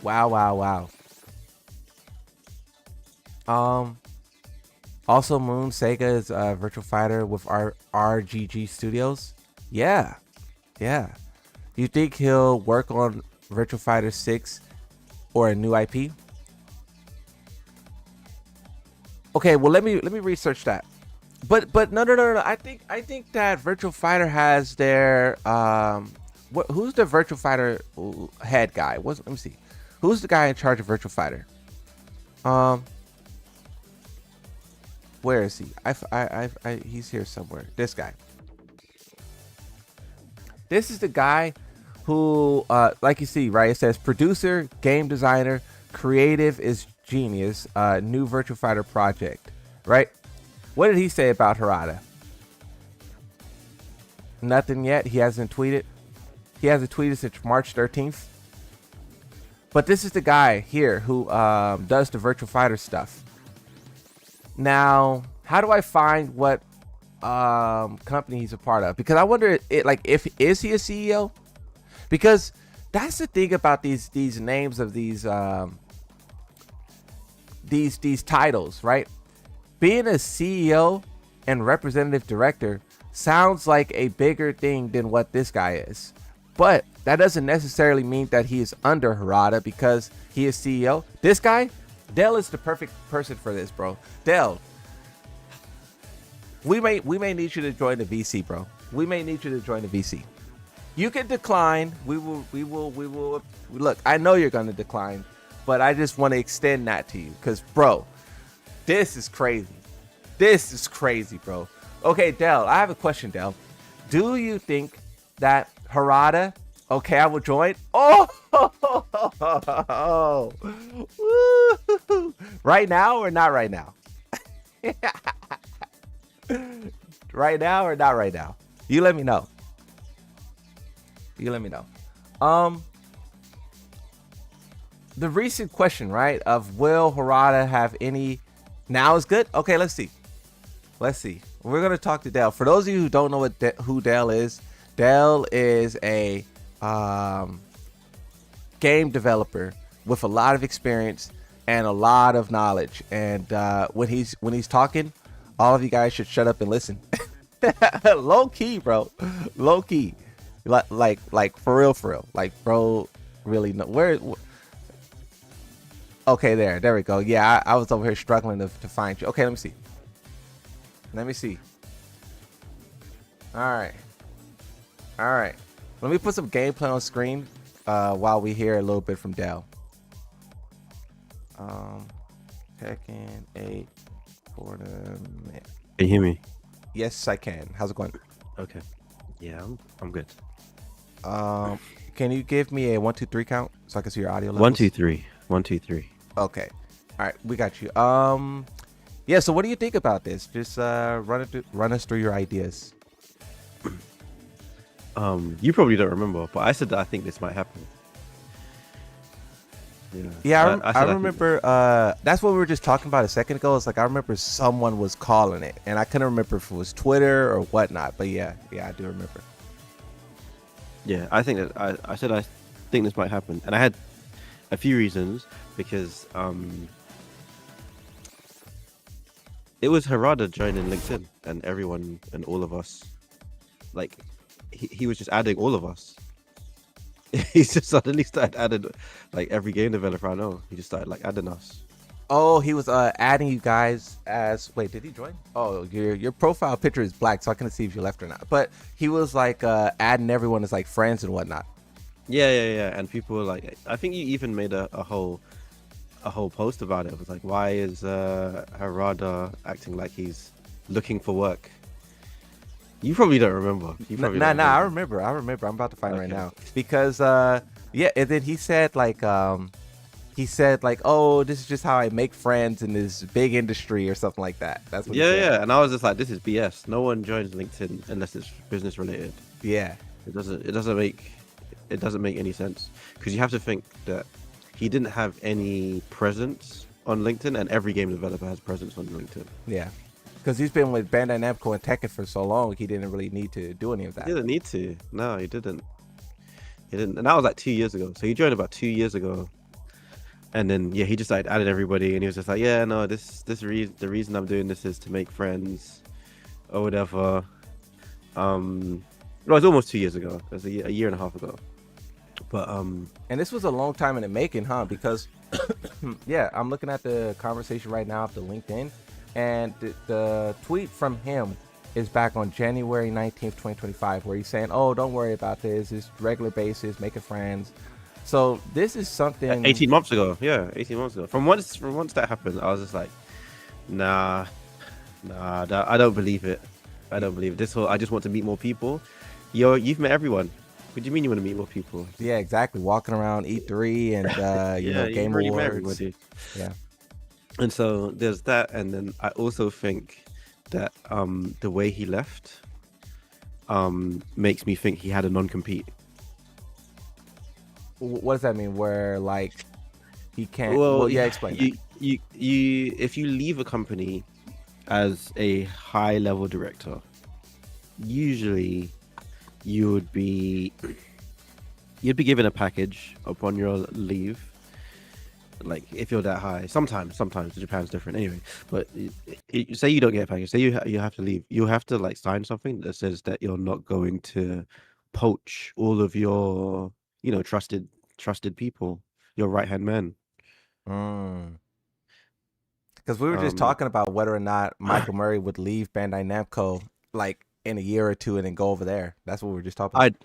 Wow, wow, wow. Also Moon Sega's Virtual Fighter with RGG Studios. Yeah. Yeah. Do you think he'll work on Virtual Fighter 6 or a new IP? Okay, well let me research that. But no. I think that Virtual Fighter has their who's the Virtual Fighter head guy? Let me see. Who's the guy in charge of Virtual Fighter? Where is he? He's here somewhere. This guy. This is the guy who, like you see, right? It says producer, game designer, creative is genius. New Virtual Fighter project, right? What did he say about Harada? Nothing yet. He hasn't tweeted. He hasn't tweeted since March 13th. But this is the guy here who does the Virtual Fighter stuff. Now, how do I find what company he's a part of? Because I wonder, is he a CEO? Because that's the thing about these names of these titles, right? Being a CEO and representative director sounds like a bigger thing than what this guy is. But that doesn't necessarily mean that he is under Harada because he is CEO. This guy, Dell, is the perfect person for this, bro. Dell, we may need you to join the VC, bro. We may need you to join the VC. You can decline. We will. Look, I know you're gonna decline, but I just want to extend that to you because, bro, this is crazy. This is crazy, bro. Okay, Dell, I have a question, Dell. Do you think that Harada, okay, I will join. Oh, right now or not right now? Right now or not right now? You let me know. You let me know. The recent question, right, of will Harada have any? Now is good. Okay, let's see. Let's see. We're gonna talk to Dell. For those of you who don't know who Dell is a game developer with a lot of experience and a lot of knowledge. And when he's talking, all of you guys should shut up and listen. Low key, bro. Low key. Like for real. Like, bro, really know where. Okay, there we go. Yeah, I was over here struggling to find you. Okay, let me see. All right. Let me put some gameplay on screen while we hear a little bit from Dell. Tekken 8 tournament. Can you hear me? Yes, I can. How's it going? Okay. Yeah, I'm good. Can you give me a 1, 2, 3 count so I can see your audio levels? 1, 2, 3. 1, 2, 3. Okay. All right, we got you. Yeah. So, what do you think about this? Just run us through your ideas. You probably don't remember, but I said that I think this might happen. Yeah, I remember. That's what we were just talking about a second ago. It's like I remember someone was calling it, and I couldn't remember if it was Twitter or whatnot. But yeah, I do remember. Yeah, I think that I said I think this might happen, and I had a few reasons because it was Harada joining LinkedIn, and everyone and all of us, like he was just adding all of us. He just suddenly started adding like every game developer I know. He just started like adding us. Oh, he was adding you guys as. Wait, did he join? Oh, your profile picture is black, so I couldn't see if you left or not. But he was like adding everyone as like friends and whatnot. Yeah. And people were like, I think you even made a whole post about it. It was like, why is Harada acting like he's looking for work? You probably don't remember. Nah, I remember. I'm about to find it right now because yeah, and then he said like oh, this is just how I make friends in this big industry or something like that. That's what he said. Yeah. And I was just like, this is BS. No one joins LinkedIn unless it's business related. Yeah, it doesn't make any sense because you have to think that he didn't have any presence on LinkedIn, and every game developer has presence on LinkedIn. Yeah. Because he's been with Bandai Namco and Tekken for so long, he didn't really need to do any of that. He didn't need to. No, he didn't. And that was like 2 years ago. So he joined about 2 years ago. And then, yeah, he just like added everybody. And he was just like, yeah, no, the reason I'm doing this is to make friends or whatever. It was almost 2 years ago. It was a year and a half ago. But and this was a long time in the making, huh? Because yeah, I'm looking at the conversation right now of the LinkedIn. And the tweet from him is back on January 19th, 2025, where he's saying, oh, don't worry about this. It's regular basis, making friends. So this is something 18 months ago. Yeah, 18 months ago. From once that happened, I was just like, nah, I don't believe it. I don't believe it. This whole, I just want to meet more people. You've met everyone. What do you mean you want to meet more people? Yeah, exactly. Walking around E3 and you know, Game Awards. Yeah. And so there's that, and then I also think that the way he left makes me think he had a non-compete. What does that mean? Where like he can't? Well, yeah, explain. You if you leave a company as a high-level director, usually you'd be given a package upon your leave. Like if you're that high, sometimes Japan's different anyway. But say you don't get a package, say you have to leave, you have to like sign something that says that you're not going to poach all of your trusted people, your right hand man. Because we were just talking about whether or not Michael Murray would leave Bandai Namco like in a year or two and then go over there. That's what we were just talking about.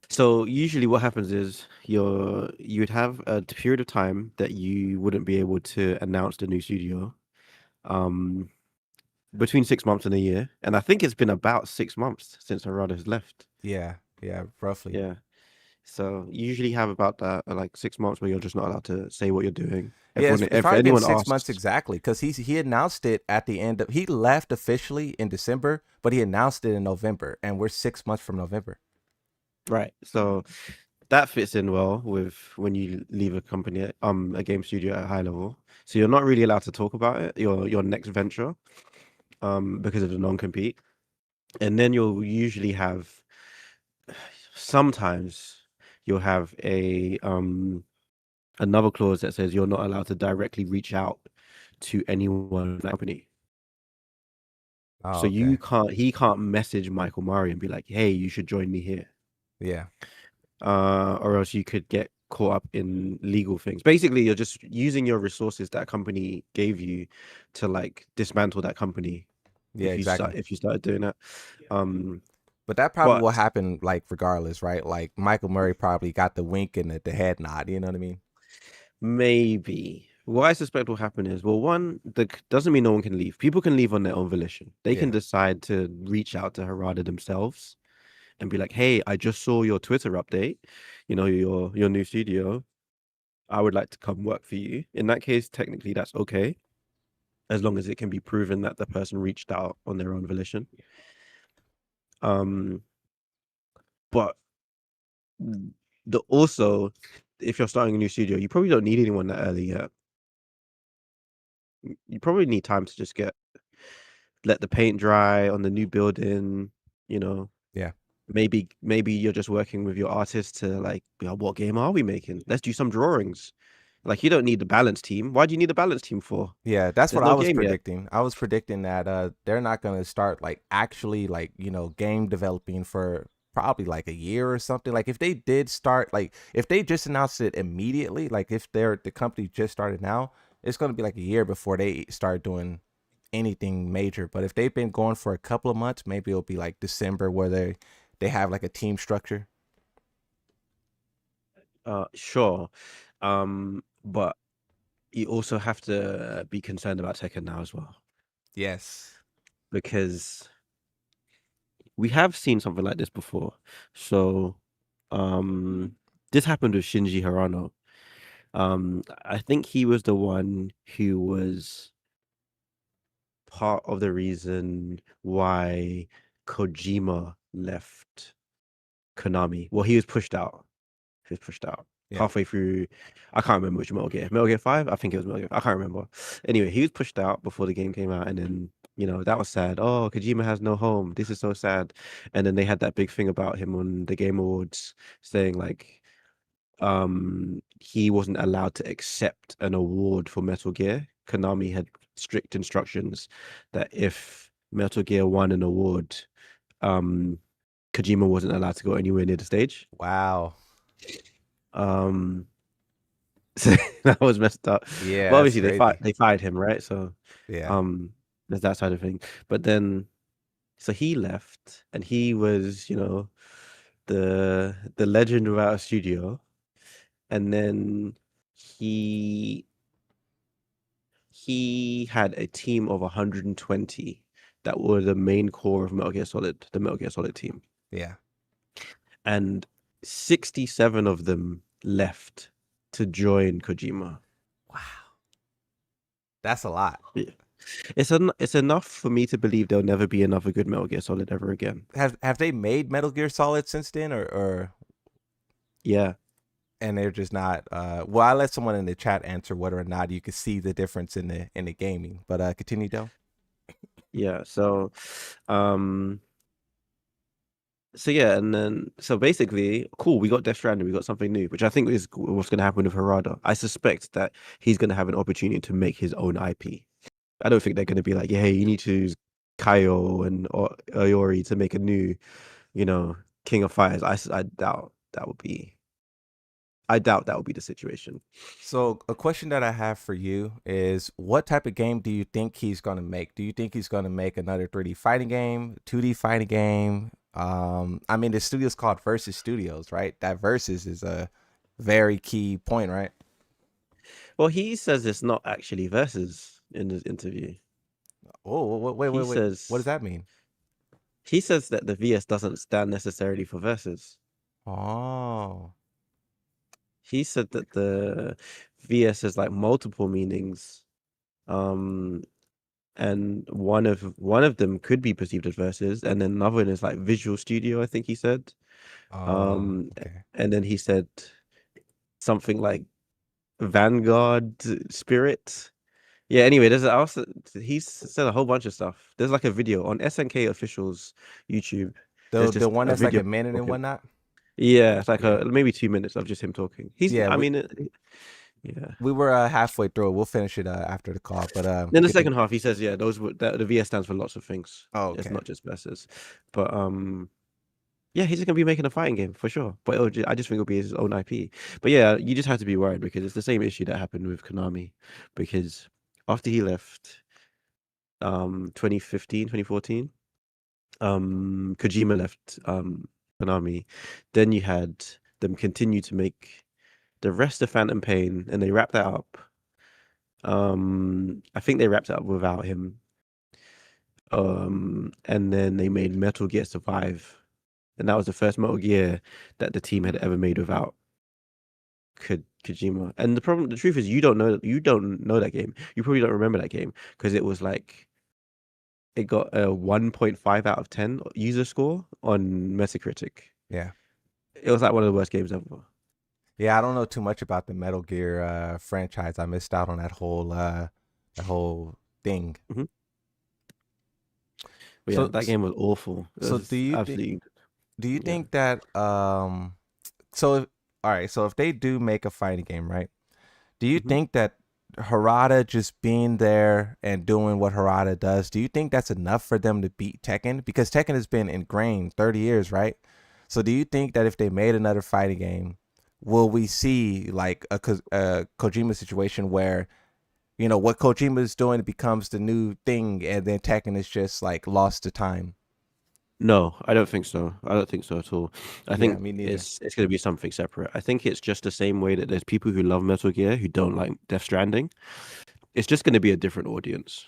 So usually what happens is you'd have a period of time that you wouldn't be able to announce the new studio, between 6 months and a year. And I think it's been about 6 months since Harada has left. Yeah, roughly. Yeah. So you usually have about like 6 months where you're just not allowed to say what you're doing. It's probably been 6 months exactly, because he announced it at the end of, he left officially in December, but he announced it in November, and we're 6 months from November. Right. So that fits in well with when you leave a company, a game studio at a high level. So you're not really allowed to talk about it, your next venture, because of the non-compete. And then you'll usually have, sometimes you'll have another clause that says you're not allowed to directly reach out to anyone in the company. Oh, so okay. he can't message Michael Murray and be like, hey, you should join me here. Yeah. Or else you could get caught up in legal things. Basically, you're just using your resources that company gave you to like dismantle that company. Yeah, exactly. If you started doing that. But that probably will happen like regardless, right? Like Michael Murray probably got the wink and the head nod, you know what I mean? Maybe. What I suspect will happen is, well, one, doesn't mean no one can leave. People can leave on their own volition. They can Yeah. decide to reach out to Harada themselves and be like, "Hey, I just saw your Twitter update. Your new studio. I would like to come work for you." In that case, technically, that's okay, as long as it can be proven that the person reached out on their own volition. Um, but also, if you're starting a new studio, you probably don't need anyone that early yet. You probably need time to just let the paint dry on the new building. You know, Yeah. maybe you're just working with your artist to like, what game are we making? Let's do some drawings. Like, you don't need the balance team. Why do you need the balance team for? Yeah, that's There's what I no was game yet. predicting. I was predicting that they're not going to start like actually like, game developing for probably like a year or something. Like if they did start, like if they just announced it immediately, like if the company just started now, it's going to be like a year before they start doing anything major. But if they've been going for a couple of months, maybe it'll be like December where they have like a team structure. Sure. But you also have to be concerned about Tekken now as well, Yes. because we have seen something like this before. So, this happened with Shinji Harano. I think he was the one who was part of the reason why Kojima left Konami. Well, he was pushed out. He was pushed out Yeah. halfway through. I can't remember which Metal Gear. Metal Gear 5? I think it was Metal Gear. I can't remember. Anyway, he was pushed out before the game came out, and then that was sad. Oh, Kojima has no home. This is so sad. And then they had that big thing about him on the Game Awards saying like he wasn't allowed to accept an award for Metal Gear. Konami had strict instructions that if Metal Gear won an award, Kojima wasn't allowed to go anywhere near the stage. Wow. Um, so that was messed up. Yeah, But that's obviously crazy. they fired him, right? So Yeah. um, there's that side of thing. But then, so he left, and he was, the legend without a studio, and then he he had a team of 120 that were the main core of Metal Gear Solid, the Metal Gear Solid team, Yeah. and 67 of them left to join Kojima. Wow. That's a lot. Yeah. It's enough for me to believe there'll never be another good Metal Gear Solid ever again. Have they made Metal Gear Solid since then, or Yeah. and they're just not? Well, I'll let someone in the chat answer whether or not you can see the difference in the gaming. But continue, Del. Yeah. So yeah, and then so basically, cool. We got Death Stranding. We got something new, which I think is what's going to happen with Harada. I suspect that he's going to have an opportunity to make his own IP. I don't think they're going to be like, yeah, hey, you need to use Kaio and Iori to make a new, King of Fighters. I doubt that would be. I doubt that would be the situation. So a question that I have for you is, what type of game do you think he's going to make? Do you think he's going to make another 3D fighting game, 2D fighting game? I mean, the studio's called Versus Studios, right? That Versus is a very key point, right? Well, he says it's not actually versus in his interview. Oh, wait, He wait, wait. What does says that mean? he says that the VS doesn't stand necessarily for versus. Oh, He said that the VS has like multiple meanings. And one of them could be perceived as versus, and then another one is like Visual Studio, I think he said. oh, Um, okay. and then he said something like Vanguard Spirit. Yeah, anyway, he's said a whole bunch of stuff. There's like a video on SNK official's YouTube. There's The just one a that's like video a minute and talking. whatnot. Yeah, it's like Yeah, maybe 2 minutes of just him talking. yeah. I mean, yeah. We were halfway through. We'll finish it after the call. But Then the second continue. half, he says, yeah, the VS stands for lots of things. Oh, It's okay. not just versus. But yeah, he's just gonna be making a fighting game for sure. But I just think it'll be his own IP. But yeah, you just have to be worried because it's the same issue that happened with Konami. Because after he left, 2015, 2014, Kojima left Konami. Then you had them continue to make the rest of Phantom Pain, and they wrapped that up. I think they wrapped it up without him. And then they made Metal Gear Survive, and that was the first Metal Gear that the team had ever made without Kojima. And the truth is, you don't know that game. You probably don't remember that game because it was like it got a 1.5 out of 10 user score on Metacritic. Yeah. It was like one of the worst games ever. Yeah, I don't know too much about the Metal Gear franchise. I missed out on that whole thing. Mhm. But yeah, So that game was awful. It so was absolutely. do you Yeah. think that all right, so if they do make a fighting game, right? Do you Mhm. think that Harada just being there and doing what Harada does, do you think that's enough for them to beat Tekken? Because Tekken has been ingrained 30 years, right? So do you think that if they made another fighting game, will we see like a Kojima situation where, you know, what Kojima is doing becomes the new thing and then Tekken is just like lost to time? No, I don't think so. I don't think so at all. I Yeah, think me neither. it's going to be something separate. I think it's just the same way that there's people who love Metal Gear who don't like Death Stranding. It's just going to be a different audience.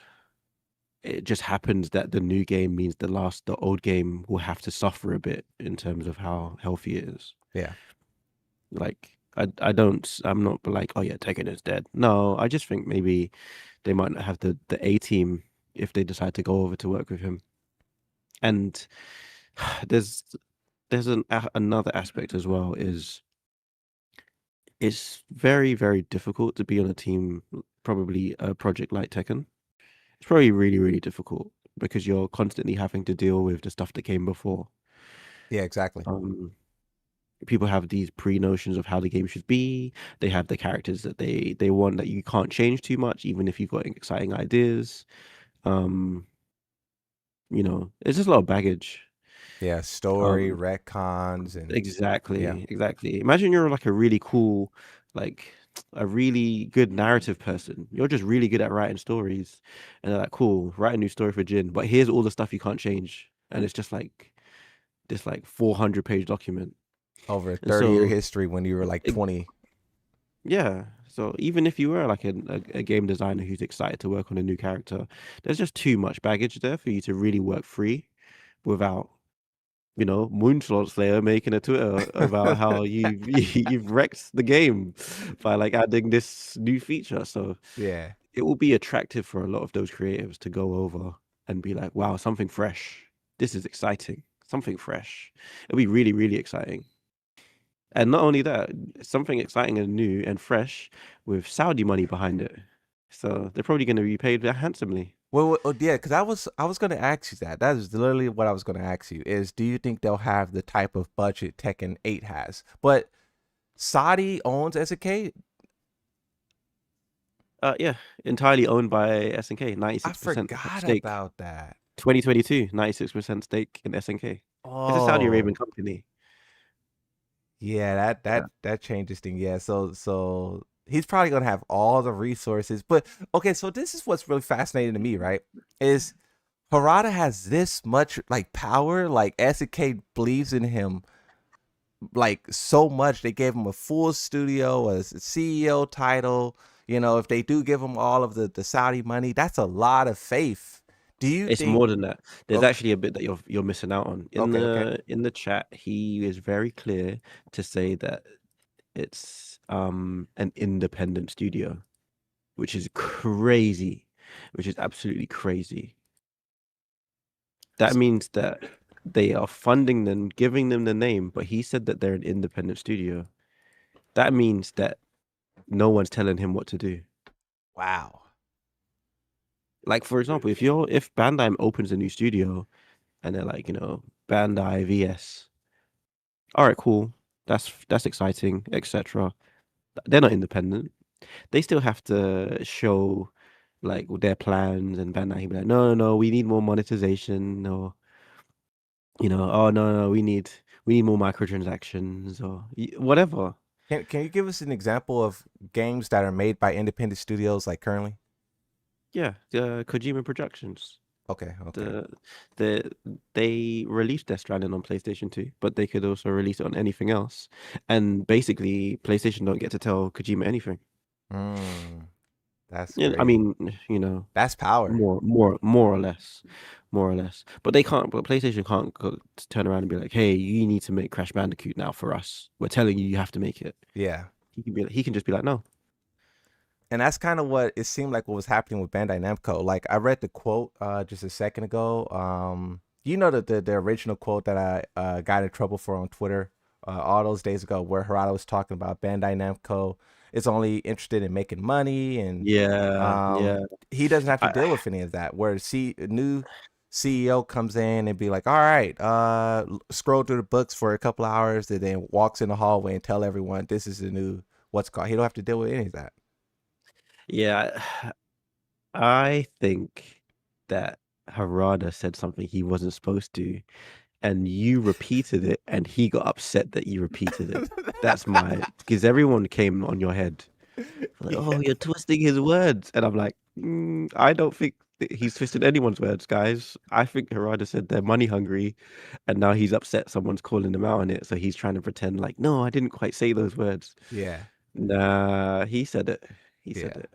It just happens that the new game means the old game will have to suffer a bit in terms of how healthy it is. Yeah. Like I'm not like, oh yeah, Tekken is dead. No, I just think maybe they might not have the A team if they decide to go over to work with him. And there's another aspect as well is it's very, very difficult to be on a team, probably a project like Tekken. It's probably really, really difficult because you're constantly having to deal with the stuff that came before. Yeah, exactly. Um, People have these pre-notions of how the game should be. They have the characters that they want that you can't change too much, even if you've got exciting ideas. Um, it's just a lot of baggage. Yeah, story, Um, retcons, and yeah. exactly. Imagine you're like a really cool, like a really good narrative person. You're just really good at writing stories, and they're like, cool, write a new story for Jin, but here's all the stuff you can't change, and it's just like this like 400-page document. Over a And 30-year so, history when you were like it, 20. yeah. So even if you were like a game designer who's excited to work on a new character, there's just too much baggage there for you to really work free without Moonslot Slayer making a Twitter about how you've wrecked the game by like adding this new feature. So Yeah. it will be attractive for a lot of those creatives to go over and be like, wow, something fresh. This is exciting. Something fresh. It'll be really, really exciting. And not only that, something exciting and new and fresh with Saudi money behind it. So they're probably going to be paid handsomely. Well, yeah, because I was gonna ask you that. That is literally what I was gonna ask you. Is do you think they'll have the type of budget Tekken 8 has? But Saudi owns SNK. Yeah, entirely owned by SNK, I 96% forgot stake. about that. 2022, 96% stake in SNK. It's a Saudi Arabian Oh, company. yeah, Yeah. that changes things. Yeah, so he's probably gonna have all the resources. But okay, so this is what's really fascinating to me, right? Is Harada has this much like power, like SNK believes in him like so much. They gave him a full studio, a CEO title. You know, if they do give him all of the Saudi money, that's a lot of faith. Do you It's think? more than that. There's Okay, actually a bit that you're missing out on. In okay. the chat, he is very clear to say that it's an independent studio, which is crazy, which is absolutely crazy. That means that they are funding them, giving them the name, but he said that they're an independent studio. That means that no one's telling him what to do. Wow. Like for example, if Bandai opens a new studio and they're like, Bandai VS, all right, cool, that's exciting, etc. They're not independent. They still have to show like their plans, and Bandai be like, no, no, no, we need more monetization, or oh no, no, we need more microtransactions, or whatever. Can you give us an example of games that are made by independent studios like currently? Yeah, the Kojima Productions. Okay, okay. The they released Death Stranding on PlayStation 2, but they could also release it on anything else. And basically, PlayStation don't get to tell Kojima anything. Mm, That's Yeah, I crazy. mean, you know, That's power. more or less, more or less. But they can't. But PlayStation can't turn around and be like, "Hey, you need to make Crash Bandicoot now for us. We're telling you, you have to make it." Yeah. He can just be like, "No." And that's kind of what it seemed like what was happening with Bandai Namco. Like I read the quote just a second ago. You know the original quote that I got in trouble for on Twitter all those days ago, where Harada was talking about Bandai Namco is only interested in making money, and Yeah, yeah. he doesn't have to I, deal with any of that. Where a new CEO comes in and be like, "All right, scroll through the books for a couple hours," and then walks in the hallway and tell everyone this is the new what's called. He don't have to deal with any of that. yeah. I think that Harada said something he wasn't supposed to, and you repeated it, and he got upset that you repeated it. That's my because everyone came on your head like, "Oh, Yeah. you're twisting his words," and I'm like, I don't think that he's twisted anyone's words, guys. I think Harada said they're money hungry, and now he's upset someone's calling him out on it, so he's trying to pretend like, no, I didn't quite say those words. Yeah. Nah, he said it. He said Yeah. it.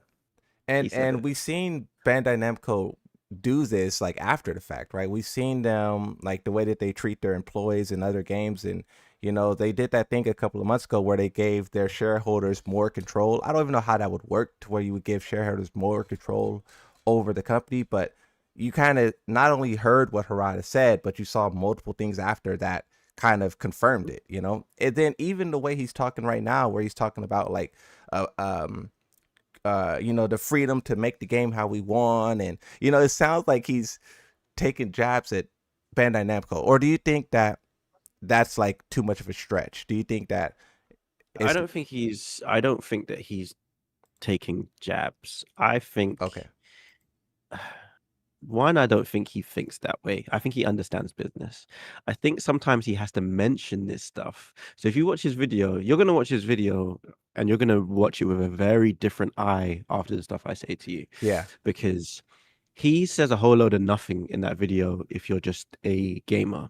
He said And it. we've seen Bandai Namco do this like after the fact, right? We've seen them like the way that they treat their employees in other games, and they did that thing a couple of months ago where they gave their shareholders more control. I don't even know how that would work to where you would give shareholders more control over the company, but you kind of not only heard what Harada said, but you saw multiple things after that kind of confirmed it. And then even the way he's talking right now, where he's talking about like uh, um the freedom to make the game how we want, and it sounds like he's taking jabs at Bandai Namco. Or do you think that that's like too much of a stretch? Do you think that I it's don't think I don't think that he's taking jabs. I think okay? one, I don't think he thinks that way. I think he understands business. I think sometimes he has to mention this stuff. So if you watch his video, you're gonna watch his video and you're gonna watch it with a very different eye after the stuff I say to you. Yeah. Because he says a whole load of nothing in that video if you're just a gamer.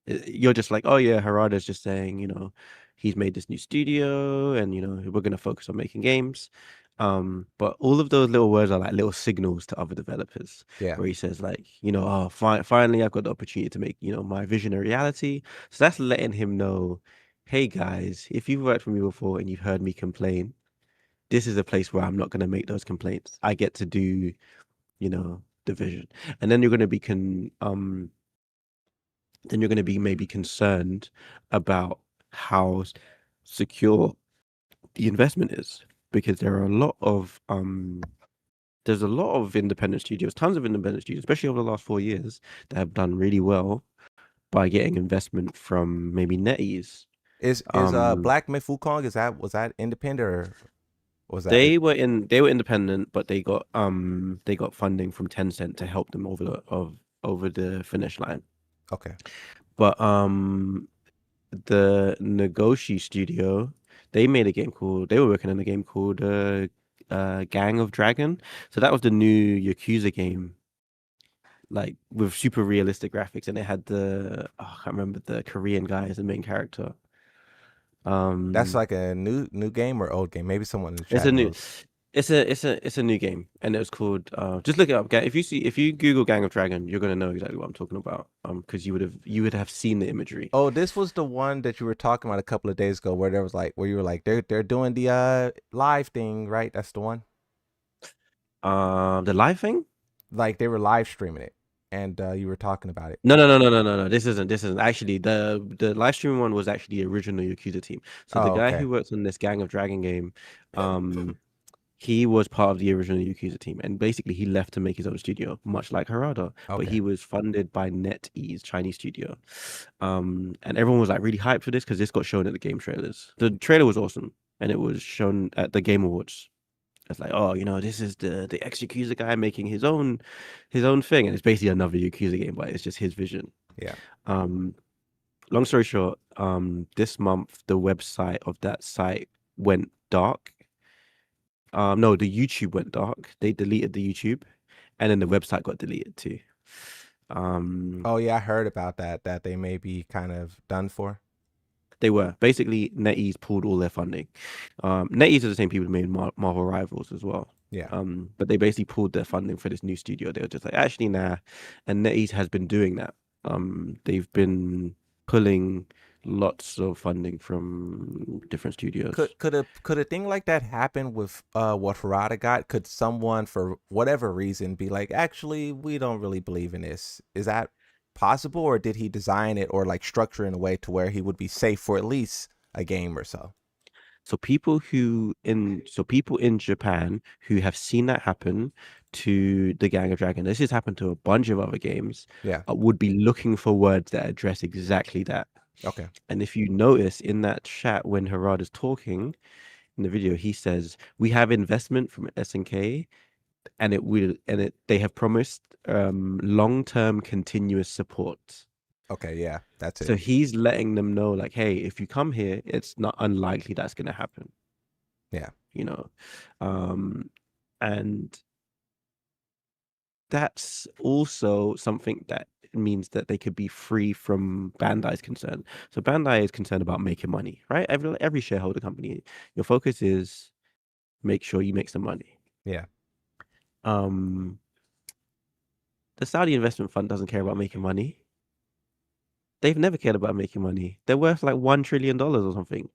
You're just like, oh yeah, Harada's just saying, he's made this new studio and we're gonna focus on making games. But all of those little words are like little signals to other developers Yeah. where he says like, oh, finally I've got the opportunity to make, my vision a reality. So that's letting him know, hey guys, if you've worked for me before and you've heard me complain, this is a place where I'm not gonna make those complaints. I get to do, the vision. And then you're gonna be then you're going to be maybe concerned about how secure the investment is, because there are a lot of there's a lot of independent studios, tons of independent studios, especially over the last 4 years, that have done really well by getting investment from maybe NetEase. Is Um, Black Myth Wukong, was that independent, or was that they were independent, but they got funding from Tencent to help them over the finish line. okay? But the Nagoshi studio, they were working on a game called Gang of Dragon. So that was the new Yakuza game, like with super realistic graphics, and it had I can't remember the Korean guy as the main character. That's Um, like a new game or old game? Maybe someone in the it's chat a new, knows. it's a new game, and it was called. Just look it up. If you Google Gang of Dragon, you're gonna know exactly what I'm talking about. Because you would have seen the imagery. Oh, this was the one that you were talking about a couple of days ago, where there was like where you were like they're doing the live thing, right? That's the one. The live thing. Like they were live streaming it, and you were talking about it. No. This isn't actually the live streaming one was actually the original Yakuza team. So the Oh, guy okay. who works on this Gang of Dragon game, he was part of the original Yakuza team, and basically he left to make his own studio, much like Harada. But Okay. he was funded by NetEase, Chinese studio. And everyone was like really hyped for this because this got shown at the game trailers. The trailer was awesome, and it was shown at the Game Awards. It's like, oh, this is the ex Yakuza guy making his own thing, and it's basically another Yakuza game, but it's just his vision. Yeah. Um, long story short, this month the website of that site went dark. No, the YouTube went dark. They deleted the YouTube, and then the website got deleted too. Oh yeah, I heard about that. That they may be kind of done for. They were basically NetEase pulled all their funding. NetEase are the same people who made Marvel Rivals as well. Yeah. But they basically pulled their funding for this new studio. They were just like, actually, nah. And NetEase has been doing that. They've been pulling lots of funding from different studios. Could a thing like that happen with what Harada got? Could someone for whatever reason be like, actually, we don't really believe in this? Is that possible, or did he design it or like structure in a way to where he would be safe for at least a game or so? So people in Japan who have seen that happen to the Gang of Dragon, this has happened to a bunch of other games, Yeah. would be looking for words that address exactly that. Okay. And if you notice in that chat when Harada's talking in the video, he says, "We have investment from SNK, and they have promised long-term continuous support." Okay. Yeah. That's So it. he's letting them know, like, hey, if you come here, it's not unlikely that's going to happen, Yeah. you know. And that's also something that means that they could be free from Bandai's concern. So Bandai is concerned about making money, right? Every shareholder company, your focus is make sure you make some money. Yeah. Um, the Saudi investment fund doesn't care about making money. They've never cared about making money. They're worth like $1 trillion or something.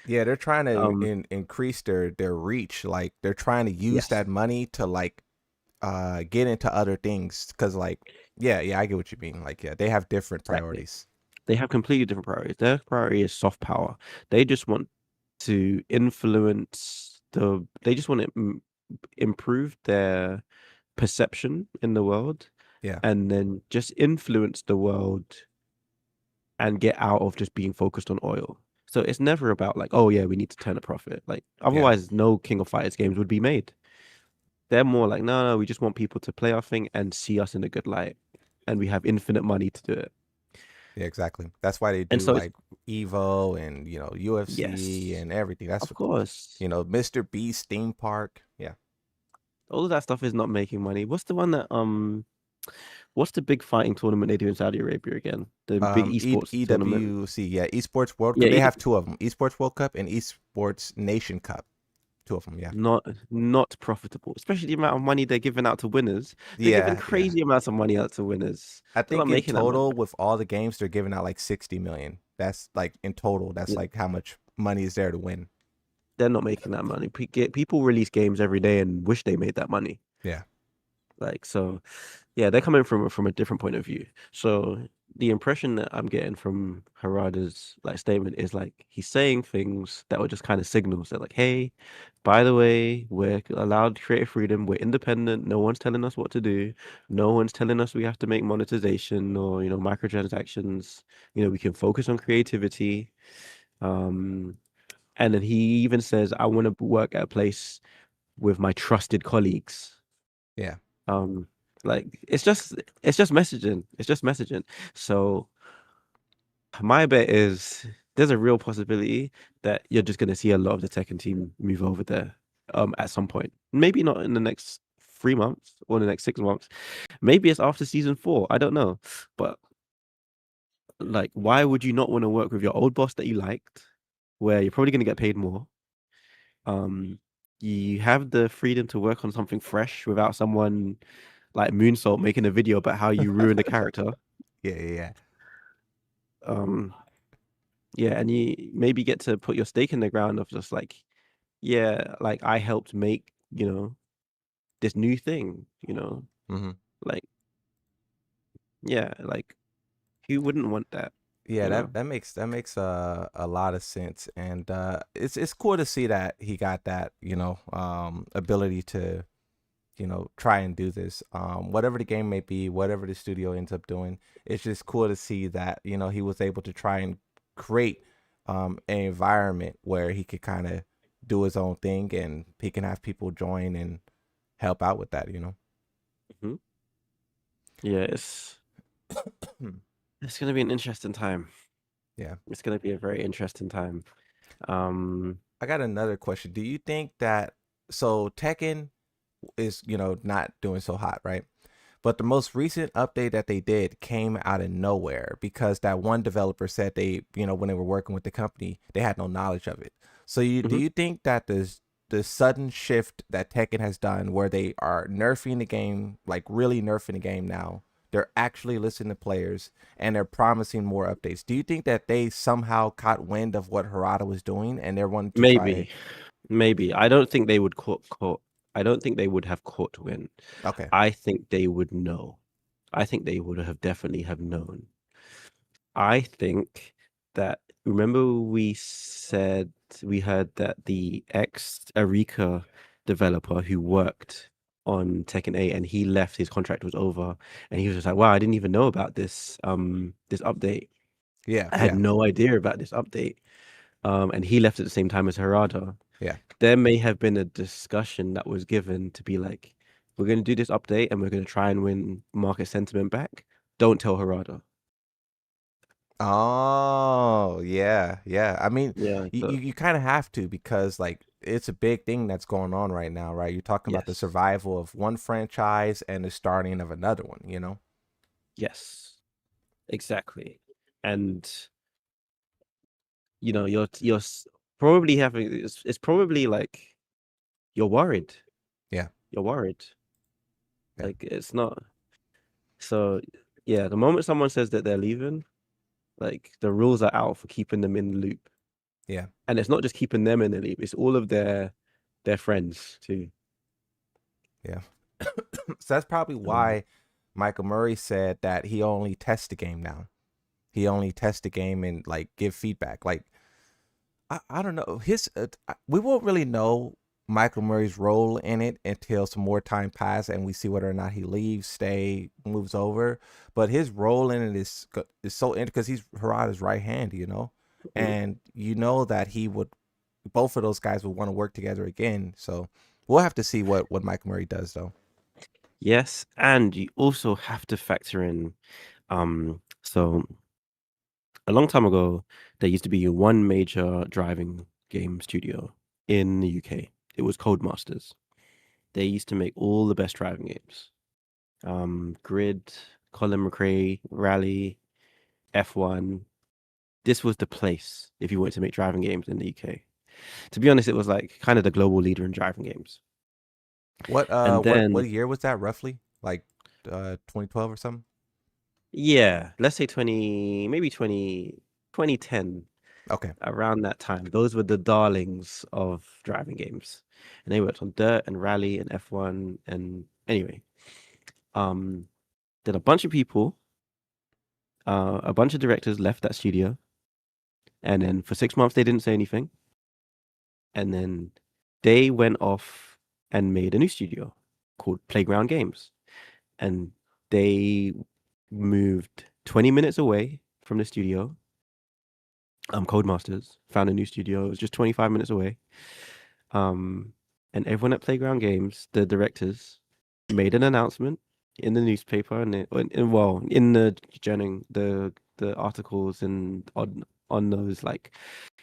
Yeah, they're trying to Um, increase their reach. Like they're trying to use yes, that money to like get into other things because like yeah, I get what you mean. Like yeah, they have different exactly. priorities. They have completely different priorities. Their priority is soft power. They just want to influence they just want to improve their perception in the world, Yeah. and then just influence the world and get out of just being focused on oil. So it's never about like, oh yeah, we need to turn a profit. Like Yeah. otherwise no King of Fighters games would be made. They're more like, no, we just want people to play our thing and see us in a good light. And we have infinite money to do it. Yeah, exactly. That's why they And do so it's like Evo and UFC yes, and everything. That's of course. Mr. Beast theme park. Yeah. All of that stuff is not making money. What's the one that what's the big fighting tournament they do in Saudi Arabia again? The big esports tournament. EWC, yeah, Esports World Yeah, Cup. They have two of them: Esports World Cup and Esports Nation Cup. Two of them, yeah. not profitable, especially the amount of money they're giving out to winners. They're giving Yeah, yeah. crazy amounts of money out to winners. I They're not think in making that much. total with all the games they're giving out like 60 million. That's like in total. That's Yeah, like how much money is there to win. they're not making that money. People release games every day and wish they made that money. Yeah. Like so, yeah, they're coming from a different point of view. So the impression that I'm getting from Harada's like statement is like he's saying things that were just kind of signals that like, hey, by the way, we're allowed creative freedom, we're independent, no one's telling us what to do, no one's telling us we have to make monetization or microtransactions, we can focus on creativity. Um, and then he even says, I want to work at a place with my trusted colleagues. Yeah. Um, like it's just messaging. It's just messaging. So my bet is there's a real possibility that you're just gonna see a lot of the Tekken team move over there at some point. Maybe not in the next 3 months or the next 6 months. Maybe it's after season 4. I don't know. But like why would you not want to work with your old boss that you liked, where you're probably gonna get paid more? Um you have the freedom to work on something fresh without someone like Moonsault making a video about how you ruined a character. Yeah, yeah, Um, yeah, and you maybe get to put your stake in the ground of just like, yeah, like I helped make, this new thing, yeah. like, yeah, like who wouldn't want that, Yeah, you know? that makes a lot of sense, and it's cool to see that he got that ability to try and do this. Whatever the game may be, whatever the studio ends up doing, it's just cool to see that he was able to try and create an environment where he could kind of do his own thing, and he can have people join and help out with that. Mhm. Yeah, it's gonna be an interesting time. Yeah. It's gonna be a very interesting time. Um, I got another question. Do you think that Tekken is not doing so hot, right? But the most recent update that they did came out of nowhere because that one developer said they, when they were working with the company, they had no knowledge of it. So do Hmm. you think that the sudden shift that Tekken has done, where they are nerfing the game, like really nerfing the game now, they're actually listening to players and they're promising more updates. Do you think that they somehow caught wind of what Harada was doing and they're wanting to try? Maybe. I don't think they would caught. I don't think they would have caught wind. Okay. I think they would know. I think they would have definitely have known. I think that remember we said we heard that the ex Arika developer who worked on Tekken 8 and he left, his contract was over, and he was just like, wow, I didn't even know about this update. Yeah. I had Yeah. no idea about this update. And he left at the same time as Harada. Yeah. There may have been a discussion that was given to be like, we're going to do this update and we're going to try and win market sentiment back. Don't tell Harada. Oh, yeah, yeah. I mean, Yeah. you kind of have to because like it's a big thing that's going on right now, right? You're talking about the Yes. survival of one franchise and the starting of another one, you know? Yes. Exactly. And probably having it's probably like you're worried. Yeah, You're worried. yeah, Like it's not so yeah, the moment someone says that they're leaving, like the rules are out for keeping them in the loop. yeah, And it's not just keeping them in the loop, it's all of their friends too. yeah. So that's probably Um, why Michael Murray said that he only tests the game now. He only tests the game and like give feedback. Like I don't know. We won't really know Michael Murray's role in it until some more time passes and we see whether or not he leaves, stay, moves over. But his role in it is so interesting because he's Harada's right hand, mhm. and that he would both of those guys would want to work together again. So we'll have to see what Michael Murray does though. Yes, and you also have to factor in so a long time ago there used to be one major driving game studio in the UK. It was Codemasters. They used to make all the best driving games. Grid, Colin McRae, Rally, F1. This was the place if you wanted to make driving games in the UK. To be honest, it was like kind of the global leader in driving games. And What then, year was that roughly? Like 2012 or something? yeah, let's say 2010, Okay. around that time. Those were the darlings of driving games. And they worked on Dirt and Rally and F1. And anyway, um, then a bunch of directors left that studio. And then for 6 months, they didn't say anything. And then they went off and made a new studio called Playground Games. And they moved 20 minutes away from the studio. Codemasters found a new studio. It was just 25 minutes away. Um, and everyone at Playground Games, the directors, made an announcement in the newspaper in the the articles and on those like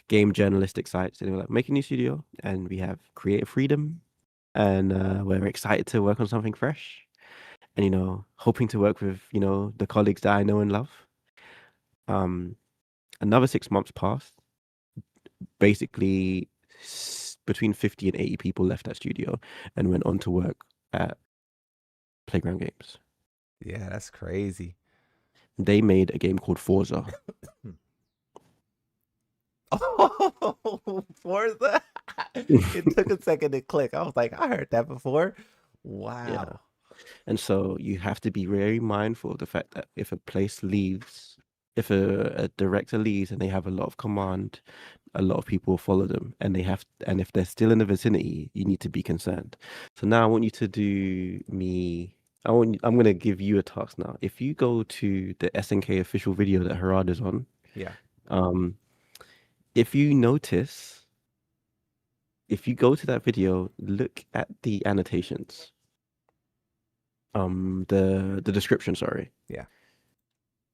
game journalistic sites. And they were like, make a new studio, and we have creative freedom, and we're excited to work on something fresh, and hoping to work with the colleagues that I know and love. Um, Another 6 months passed. Basically, between 50 and 80 people left that studio and went on to work at Playground Games. Yeah, that's crazy. They made a game called Forza. Oh, Forza. It took a second to click. I was like, I heard that before. Yeah. Wow. And so you have to be very mindful of the fact that if if a director leaves and they have a lot of command, a lot of people follow them, and if they're still in the vicinity, you need to be concerned. So now I want you to I'm going to give you a task now. If you go to the SNK official video that Harada's on, Yeah. um, if you notice, if you go to that video, look at the annotations, the description, sorry. Yeah.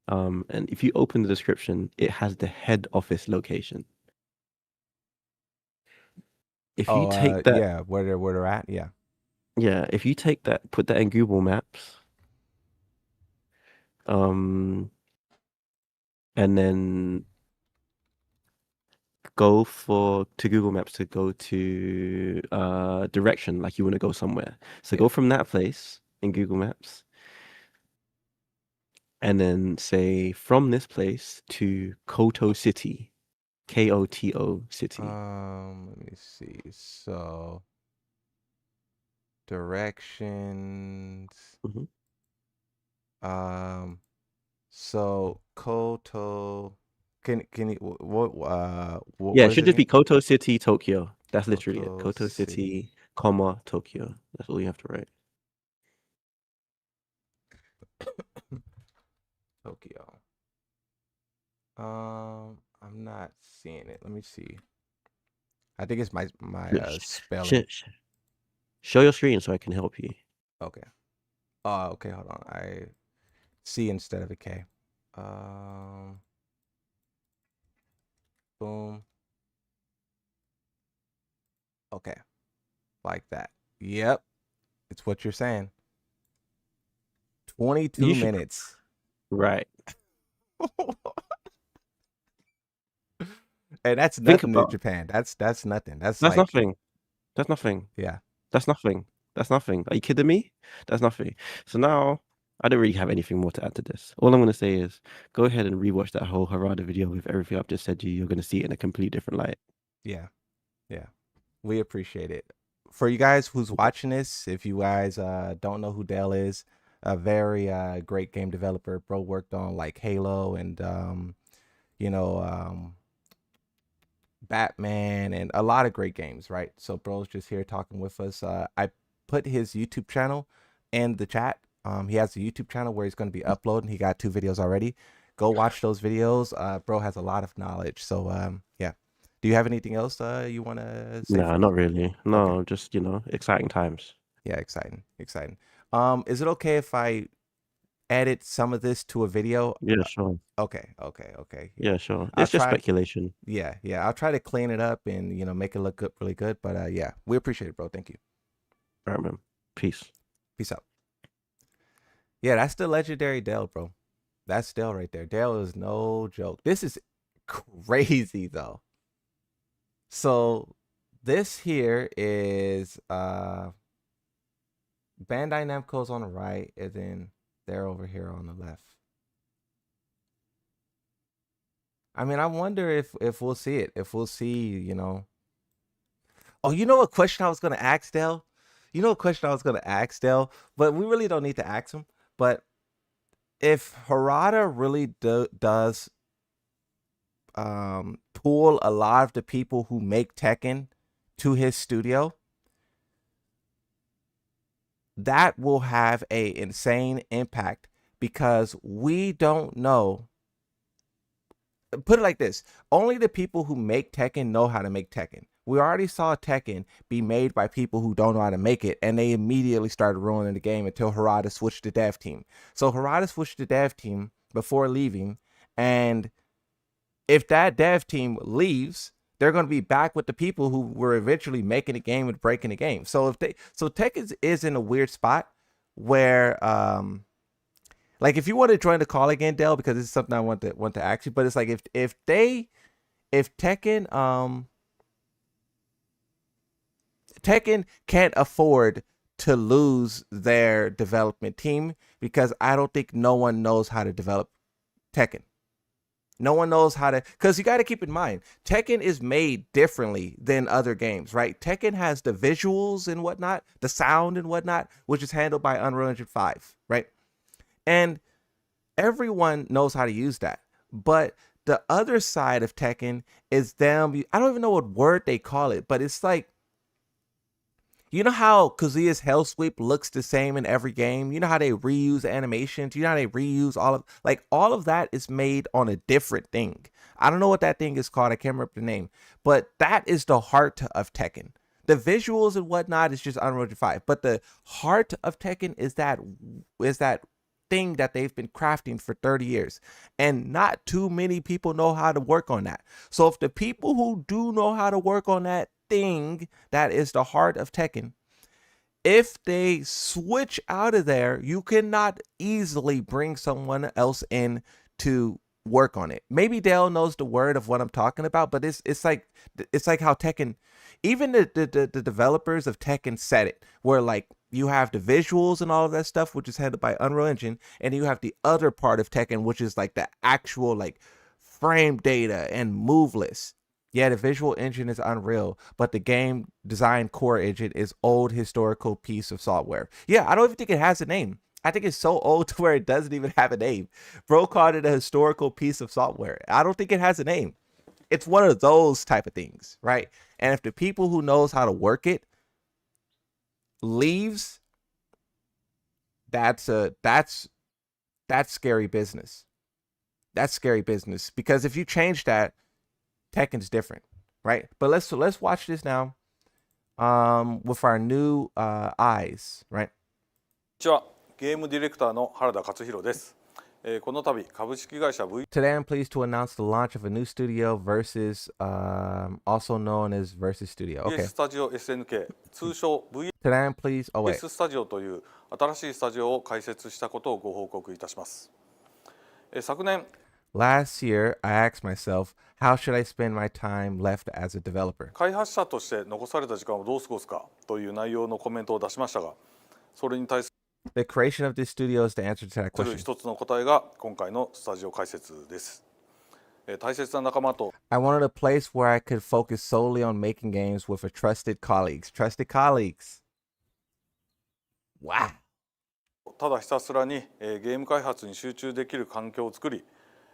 And if you open the description, it has the head office location. If you Oh, take that, yeah. Where they're at. Yeah. yeah, if you take that, put that in Google Maps, and then go to Google Maps to go to direction, like you want to go somewhere. So Yeah. go from that place in Google Maps, and then say from this place to Koto City, Koto City. Let me see. So directions. Mhm. So Koto. Can you what Yeah, it what is should it just be again? Koto City, Tokyo. That's literally it. Koto Koto City, City, comma, Tokyo. That's all you have to write. Tokyo. I'm not seeing it. Let me see. I think it's my spelling. Show your screen so I can help you. Okay. Okay, hold on. I C instead of a K. Um, boom. Okay, like that. Yep, it's what you're saying. 22 You should minutes. right. And that's Think nothing in about Japan. That's nothing. That's that's like, nothing. That's nothing. yeah, That's nothing. That's nothing. Are you kidding me? That's nothing. So now I don't really have anything more to add to this. All I'm gonna say is go ahead and rewatch that whole Harada video with everything I've just said to you. You're gonna see it in a complete different light. yeah, yeah. We appreciate it. For you guys who's watching this, if you guys don't know who Dell is, a very great game developer. Bro worked on like Halo and you know, Batman and a lot of great games, right? So bro's just here talking with us. I put his YouTube channel in the chat. He has a YouTube channel where he's going to be uploading. He got 2 videos already. Go watch those videos. Bro has a lot of knowledge. So yeah. Do you have anything else you want to say Nah, for me? not really. Okay. No, just exciting times. Yeah, exciting, exciting. Is it okay if I edit some of this to a video? Yeah, sure. Okay, okay, okay. Yeah, Yeah, sure. I'll It's just try. speculation. Yeah, yeah. I'll try to clean it up and make it look good, really good. But yeah, we appreciate it, bro. Thank you. All right, man. Peace. Peace out. Yeah, that's the legendary Dell, bro. That's Dell right there. Dell is no joke. This is crazy though. So this here is Bandai Namco's on the right, and then they're over here on the left. I mean, I wonder if we'll see it. If we'll see, Oh, you know what question I was gonna ask Dell? You know what question I was gonna ask Dell? But we really don't need to ask him. But if Harada really does pull a lot of the people who make Tekken to his studio, that will have a insane impact because we don't know. Put it like this: only the people who make Tekken know how to make Tekken. We already saw Tekken be made by people who don't know how to make it, and they immediately started ruining the game until Harada switched the dev team. So Harada switched the dev team before leaving, and if that dev team leaves, they're going to be back with the people who were eventually making the game and breaking the game. So Tekken is in a weird spot where like if you want to join the call again, Dell, because this is something I want to ask you, but it's like if Tekken Tekken can't afford to lose their development team because I don't think no one knows how to develop Tekken. No one knows how to, because you got to keep in mind, Tekken is made differently than other games, right? Tekken has the visuals and whatnot, the sound and whatnot, which is handled by Unreal Engine 5, right? And everyone knows how to use that. But the other side of Tekken is them, I don't even know what word they call it, but it's like, you know how Kazuya's Hell Sweep looks the same in every game? You know how they reuse animations? You know how they reuse all of that is made on a different thing. I don't know what that thing is called. I can't remember the name. But that is the heart of Tekken. The visuals and whatnot is just Unreal Engine 5. But the heart of Tekken is that thing that they've been crafting for 30 years. And not too many people know how to work on that. So if the people who do know how to work on that thing that is the heart of Tekken, if they switch out of there, you cannot easily bring someone else in to work on it. Maybe Dell knows the word of what I'm talking about, but it's like how Tekken, even the developers of Tekken said it, where like you have the visuals and all of that stuff, which is handled by Unreal Engine, and you have the other part of Tekken, which is like the actual like frame data and move list. Yeah, the visual engine is Unreal, but the game design core engine is old historical piece of software. Yeah, I don't even think it has a name. I think it's so old to where it doesn't even have a name. Bro called it a historical piece of software. I don't think it has a name. It's one of those type of things, right? And if the people who knows how to work it leaves, that's scary business. That's scary business, because if you change that, Tekken's different, right? But let's watch this now with our new eyes, right? こんにちは、ゲームディレクターの原田勝弘です。この度株式会社 V Today I'm pleased to announce the launch of a new studio, Versus, also known as Versus Studio. Okay. スタジオ SNK 通称 VS Today I'm pleased. Oh wait. スタジオという新しいスタジオを開設したことをご報告いたします。昨年 Last year, I asked myself, how should I spend my time left as a developer? 開発者として残された時間をどう過ごすかという内容のコメントを出しましたが、それに対す The creation of this studio is the answer to that る question. 一つの答えが今回のスタジオ開設です。大切な仲間と I wanted a place where I could focus solely on making games with a trusted colleagues. Trusted colleagues. Wow. ただひたすらにゲーム開発に集中できる環境を作り、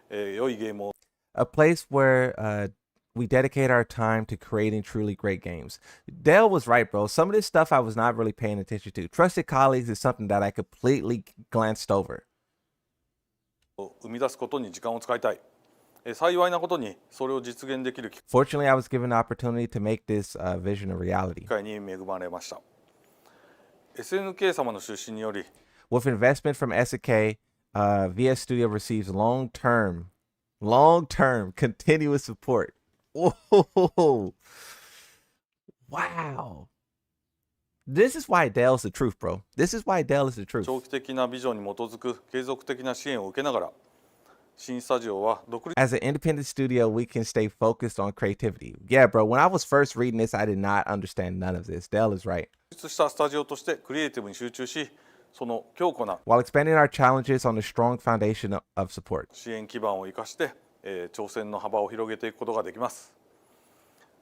良いゲームを A place where we dedicate our time to creating truly great games. Dale was right, bro. Some of this stuff I was not really paying attention to. Trusted colleagues is something that I completely glanced over. 生み出すことに時間を使いたい。幸いなことにそれを実現できる機 Fortunately, I was given the opportunity to make this vision a reality. 会に恵まれました。SNK 様の出資により With investment from SNK, VS Studio receives long-term, continuous support. Whoa. Wow. This is why Dell's the truth, bro. This is why Dell is the truth. 長期的なビジョンに基づく継続的な支援を受けながら新スタジオは独立 As an independent studio, we can stay focused on creativity. Yeah, bro. When I was first reading this, I did not understand none of this. Dell is right. したスタジオとしてクリエイティブに集中し、その強固な While expanding our challenges on a strong foundation of support. 支援基盤を生かして、挑戦の幅を広げていくことができます。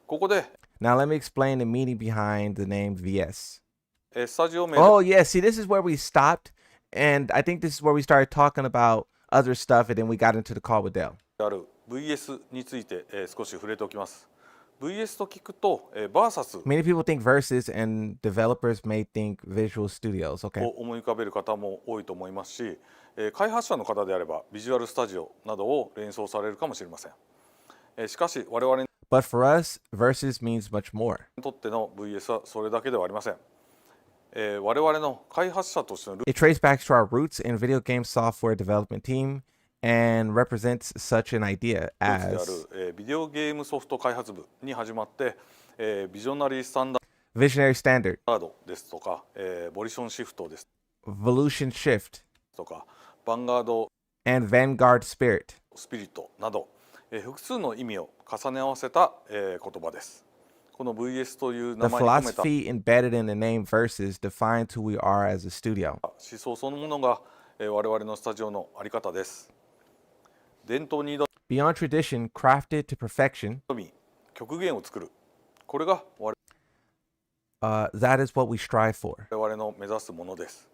ここで Now let me explain the meaning behind the name VS. スタジオ名 Oh, yeah. See, this is where we stopped. And I think this is where we started talking about other stuff. And then we got into the call with Dell. である VS について、少し触れておきます。VS と聞くと、VS Many people think Versus, and developers may think Visual Studios. Okay. を思い浮かべる方も多いと思いますし、開発者の方であればビジュアルスタジオなどを連想されるかもしれません。しかし我々に But for us, Versus means much more. とっての VS はそれだけではありません。我々の開発者としてのルー It traces back to our roots in video game software development team and represents such an idea ツであ as る、ビデオゲームソフト開発部に始まって、ビジョナリースタンダ Visionary Standard, ードですとか、ボリションシフトです Evolution Shift, とか、ヴァンガード and Vanguard Spirit. スピリットなど、複数の意味を重ね合わせた、言葉です。この VS という名 The 前に込めた philosophy embedded in the name Versus defines who we are as a studio. 思想そのものが、我々のスタジオのあり方です。伝統に挑 Beyond tradition, crafted to perfection, み極限を作る。これが我 that is what we strive for. 々の目指すものです。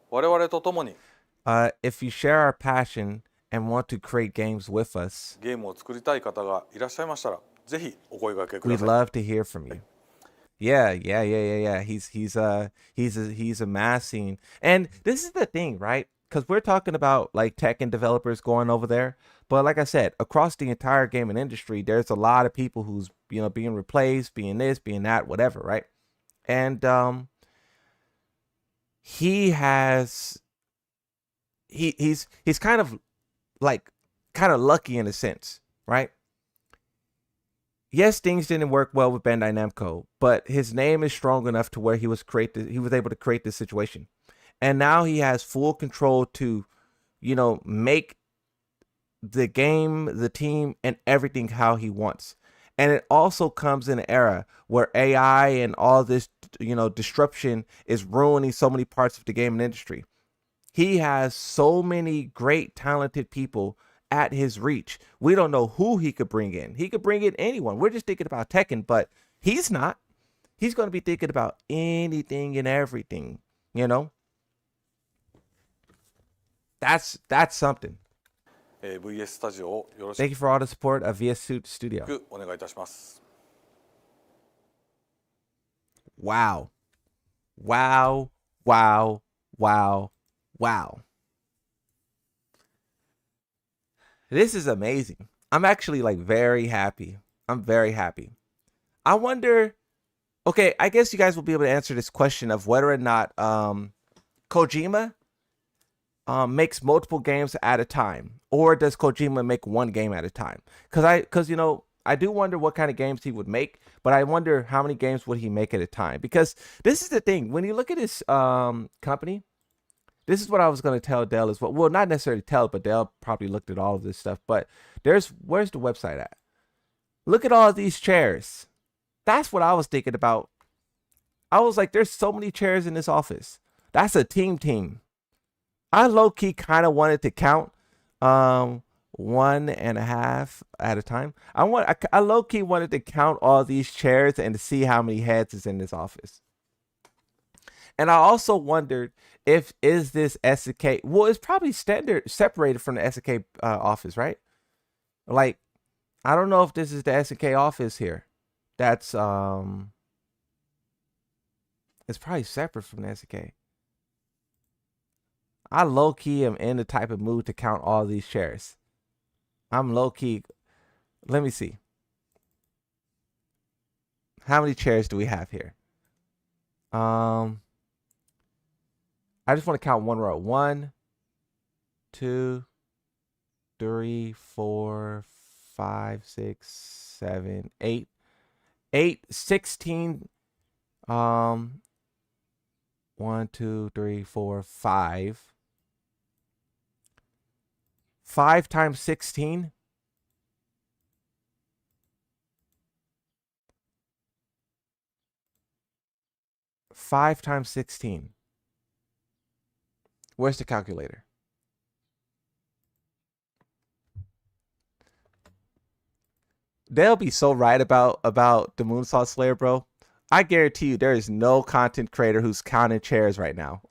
我々と共に If you share our passion and want to create games with us, ゲームを作りたい方がいらっしゃいましたら、ぜひお声掛けくだ we'd さい。 love to hear from you. Yeah. He's amassing, and this is the thing, right? Because we're talking about like Tekken developers going over there, but like I said, across the entire gaming industry, there's a lot of people who's being replaced, being this, being that, whatever, right? And he's kind of lucky in a sense, right? yes, things didn't work well with Bandai Namco, but his name is strong enough to where he was able to create this situation. And now he has full control to, make the game, the team, and everything how he wants. And it also comes in an era where AI and all this, disruption is ruining so many parts of the gaming industry. He has so many great, talented people at his reach. We don't know who he could bring in. He could bring in anyone. We're just thinking about Tekken, but he's not. He's going to be thinking about anything and everything, That's something. VS スタジオをよろし Thank you for all the support of VS Studio. くお願いいたします。Wow. Wow. Wow. Wow. Wow. This is amazing. I'm actually very happy. I'm very happy. I wonder, okay, I guess you guys will be able to answer this question of whether or not Kojima makes multiple games at a time, or does Kojima make one game at a time? Because I do wonder what kind of games he would make, but I wonder how many games would he make at a time? Because this is the thing, when you look at his company, this is what I was going to tell Dell as well. Well, not necessarily tell, but Dell probably looked at all of this stuff. But where's the website at? Look at all of these chairs. That's what I was thinking about. I was like, there's so many chairs in this office. That's a team. I low-key kind of wanted to count 1.5 at a time. I low-key wanted to count all these chairs and to see how many heads is in this office. And I also wondered is this SNK, well, it's probably separated from the SNK office, right? Like, I don't know if this is the SNK office here. That's it's probably separate from the SNK. I low-key am in the type of mood to count all these chairs. I'm low-key. Let me see. How many chairs do we have here? I just want to count one row. 1, 2, 3, 4, 5, 6, 7, 8. 16. 1, 2, 3, 4, 5. 5 times 16. 5 times 16. Where's the calculator? They'll be so right about the Moonsault Slayer, bro. I guarantee you there is no content creator who's counting chairs right now.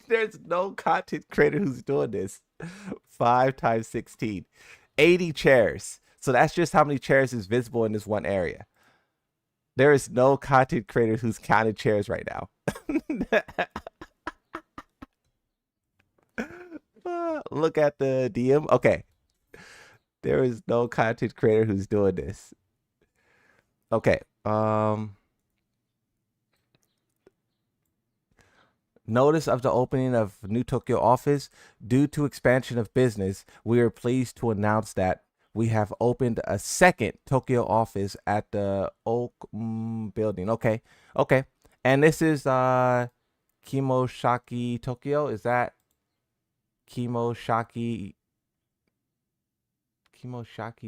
There's no content creator who's doing this. 5 times 16. 80 chairs. So that's just how many chairs is visible in this one area. There is no content creator who's counting chairs right now. Look at the DM. Okay. There is no content creator who's doing this. Okay. Notice of the opening of new Tokyo office. Due to expansion of business, we are pleased to announce that we have opened a second Tokyo office at the Oak building. Okay. And this is Kimoshaki Tokyo. Is that Kimoshaki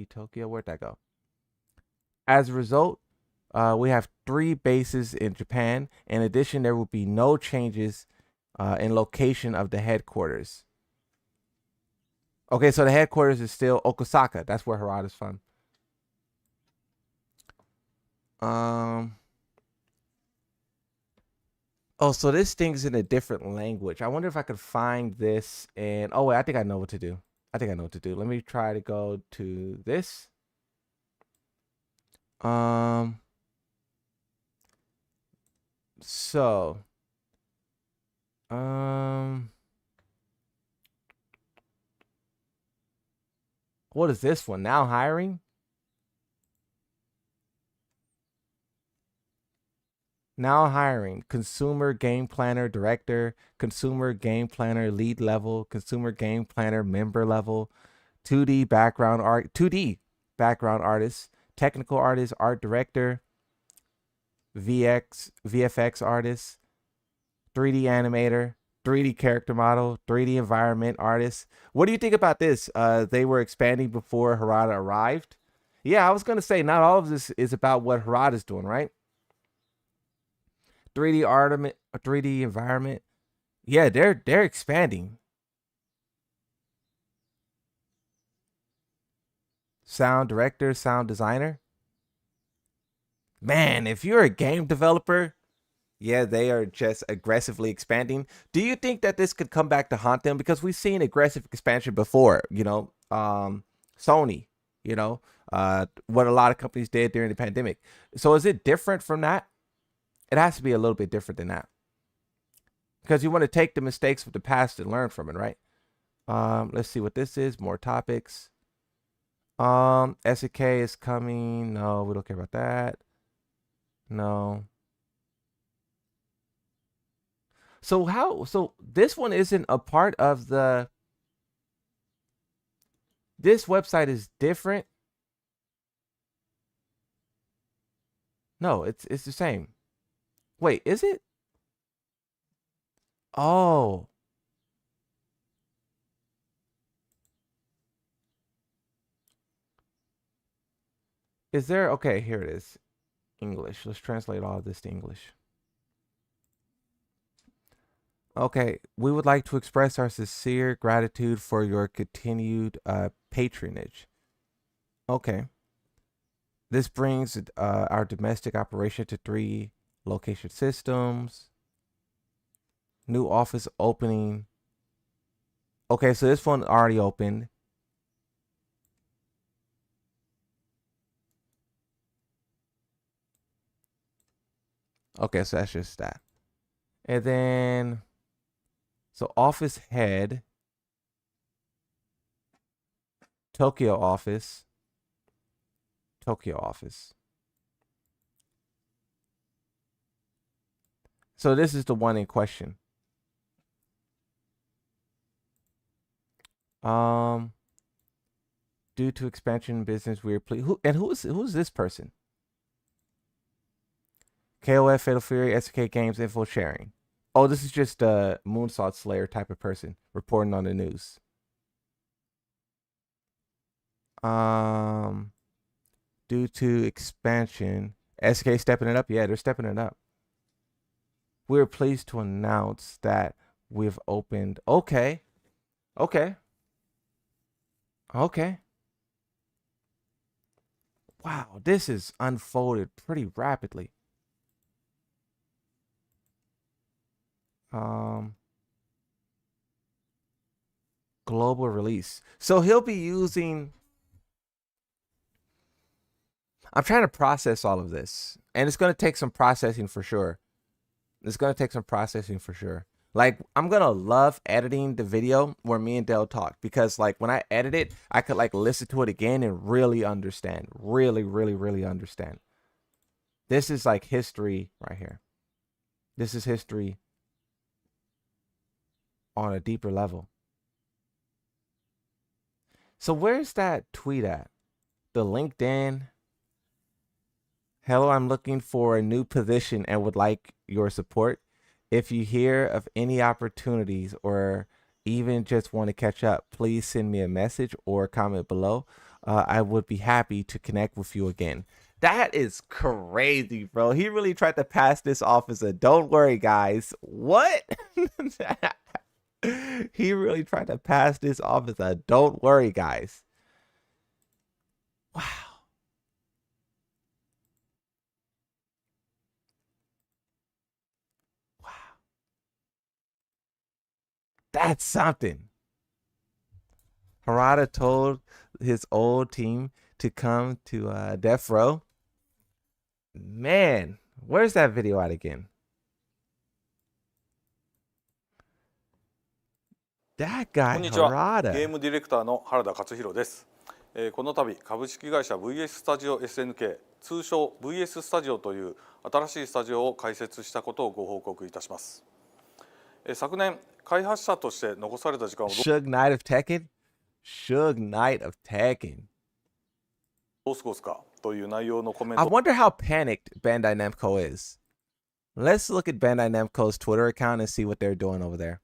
Tokyo? Where'd that go? As a result, we have 3 bases in Japan. In addition, there will be no changes in location of the headquarters. Okay, so the headquarters is still Okasaka. That's where Harada's from. Oh, so this thing's in a different language. I wonder if I could find this and oh wait, I think I know what to do. Let me try to go to this. So what is this one? Now hiring? Now hiring. Consumer game planner director, consumer game planner lead level, consumer game planner member level, 2D background artist, technical artist, art director, VFX artist, 3D animator, 3D character model, 3D environment artist. What do you think about this? They were expanding before Harada arrived. Yeah, I was gonna say not all of this is about what Harada's doing, right? 3D art, 3D environment. Yeah, they're expanding. Sound director, sound designer. Man, if you're a game developer, yeah, they are just aggressively expanding. Do you think that this could come back to haunt them? Because we've seen aggressive expansion before, Sony, what a lot of companies did during the pandemic. So is it different from that? It has to be a little bit different than that. Because you want to take the mistakes of the past and learn from it, right? Let's see what this is. More topics. SNK is coming. No, we don't care about that. No. So this one isn't a part of the, this website is different. No, it's the same. Wait, is it? Oh. Is there, okay, here it is. English. Let's translate all of this to English. Okay, we would like to express our sincere gratitude for your continued patronage. Okay. This brings our domestic operation to 3 location systems. New office opening. Okay, so this one already opened. Okay, so that's just that. And then, so office head, Tokyo office. So this is the one in question. Due to expansion business, we are pleased. Who's this person? KOF, Fatal Fury, SNK Games, info sharing. Oh, this is just a Moonsault Slayer type of person reporting on the news. Due to expansion, SNK stepping it up. Yeah, they're stepping it up. We're pleased to announce that we've opened. Okay. Wow, this is unfolded pretty rapidly. Global release. So he'll be using, I'm trying to process all of this, and it's going to take some processing for sure. Like, I'm going to love editing the video where me and Dell talk, because like when I edit it, I could like listen to it again and really understand, really understand. This is like history right here. This is history on a deeper level. So where's that tweet at? The LinkedIn. Hello, I'm looking for a new position and would like your support. If you hear of any opportunities or even just want to catch up, please send me a message or comment below. I would be happy to connect with you again. That is crazy, bro. He really tried to pass this off as a don't worry, guys. What? He really tried to pass this off as a don't worry, guys. Wow. That's something. Harada told his old team to come to Death Row. Man, where's that video at again? That guy, こんにちは。 Harada. ゲームディレクターの原田勝弘です。この度株式会社 VS スタジオ SNK 通称 VS スタジオという新しいスタジオを開設したことをご報告いたします。昨年開発者として残された時間を Suge Knight of Tekken? Suge Knight of Tekken. どう過ごすかという内容のコメン I ト wonder how panicked Bandai Namco is. Let's look at Bandai Namco's Twitter account and see what they're doing over there.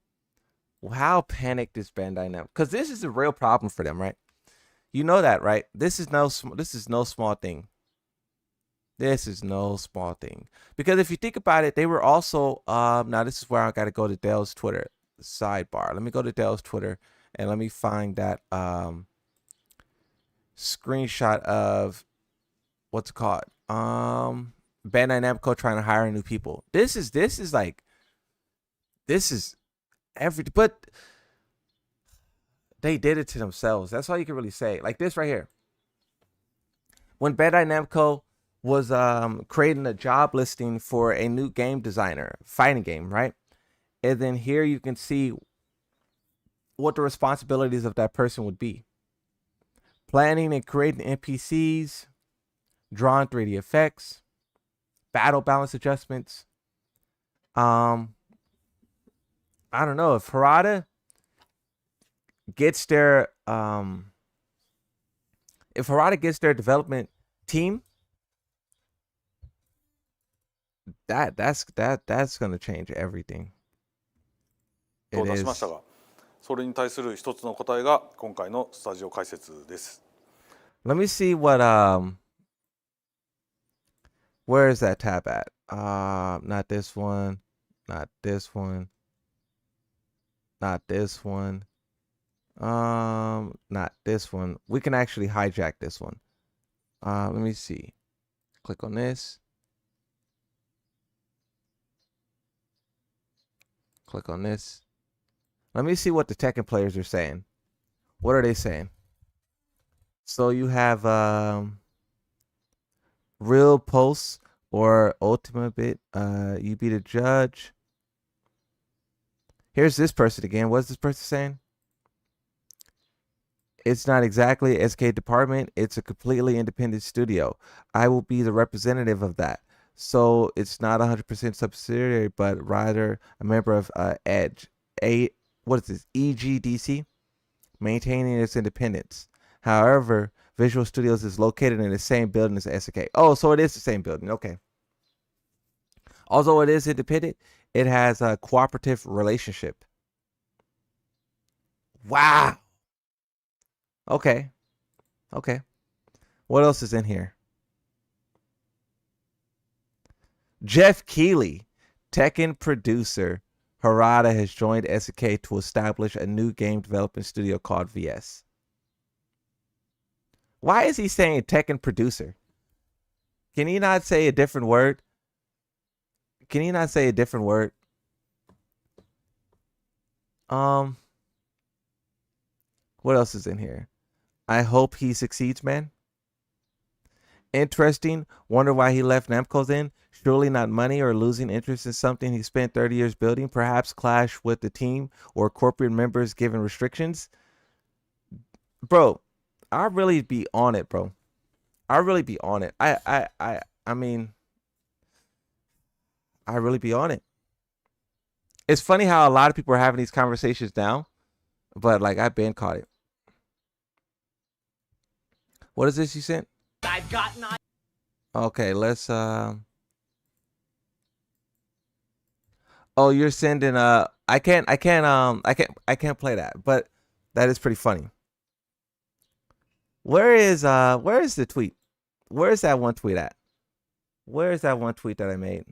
How panicked is Bandai Namco? Because this is a real problem for them, right? You know that, right? This is no small thing. This is no small thing. Because if you think about it, they were also now this is where I got to go to Dell's Twitter sidebar. Let me go to Dell's Twitter and let me find that screenshot of what's it called? Bandai Namco trying to hire new people. This is but they did it to themselves. That's all you can really say. Like this right here. When Bandai Namco was creating a job listing for a new game designer, fighting game, right? And then here you can see what the responsibilities of that person would be. Planning and creating NPCs, drawing 3D effects, battle balance adjustments. I don't know if Harada gets their development team, that's gonna change everything. を It 出しました is. が、それに対する一つの答えが今回のスタジオ解説です。 Let me see what where is that tab at? Not this one, not this one, not this one. Not this one. We can actually hijack this one. Let me see. Click on this. Click on this. Let me see what the Tekken players are saying. What are they saying? So you have real posts or ultimate bit. You be the judge. Here's this person again. What's this person saying? It's not exactly SK department. It's a completely independent studio. I will be the representative of that. So it's not 100% subsidiary, but rather a member of Edge. What is this? EGDC, maintaining its independence. However, Visual Studios is located in the same building as SNK. Oh, so it is the same building. Okay. Although it is independent, it has a cooperative relationship. Wow. Okay. Okay. What else is in here? Jeff Keighley, Tekken producer, Harada has joined SNK to establish a new game development studio called VS. Why is he saying Tekken producer? Can he not say a different word? Can he not say a different word? What else is in here? I hope he succeeds, man. Interesting. Wonder why he left Namco then. Surely not money or losing interest in something he spent 30 years building. Perhaps clash with the team or corporate members given restrictions. Bro, I really be on it, bro. I really be on it. I mean, I really be on it. It's funny how a lot of people are having these conversations now, but like I've been caught it. What is this you sent? I've got nine. Okay, let's oh, you're sending I can't play that, but that is pretty funny. Where is the tweet? Where is that one tweet at? Where is that one tweet that I made?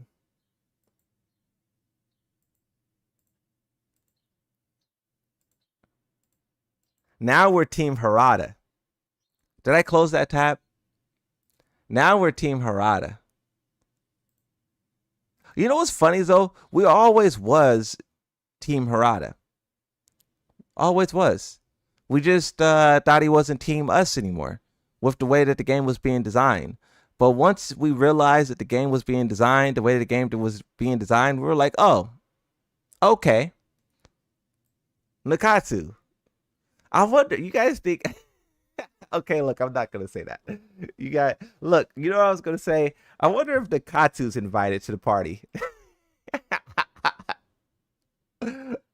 Now we're Team Harada. Did I close that tab? Now we're Team Harada. You know what's funny though? We always was Team Harada. Always was. We just thought he wasn't Team Us anymore with the way that the game was being designed. But once we realized that the game was being designed, the way the game was being designed, we were like, oh, okay. Nakatsu. I wonder, you guys think... Okay, look, I'm not going to say that. Look, you know what I was going to say? I wonder if the Katsu's invited to the party.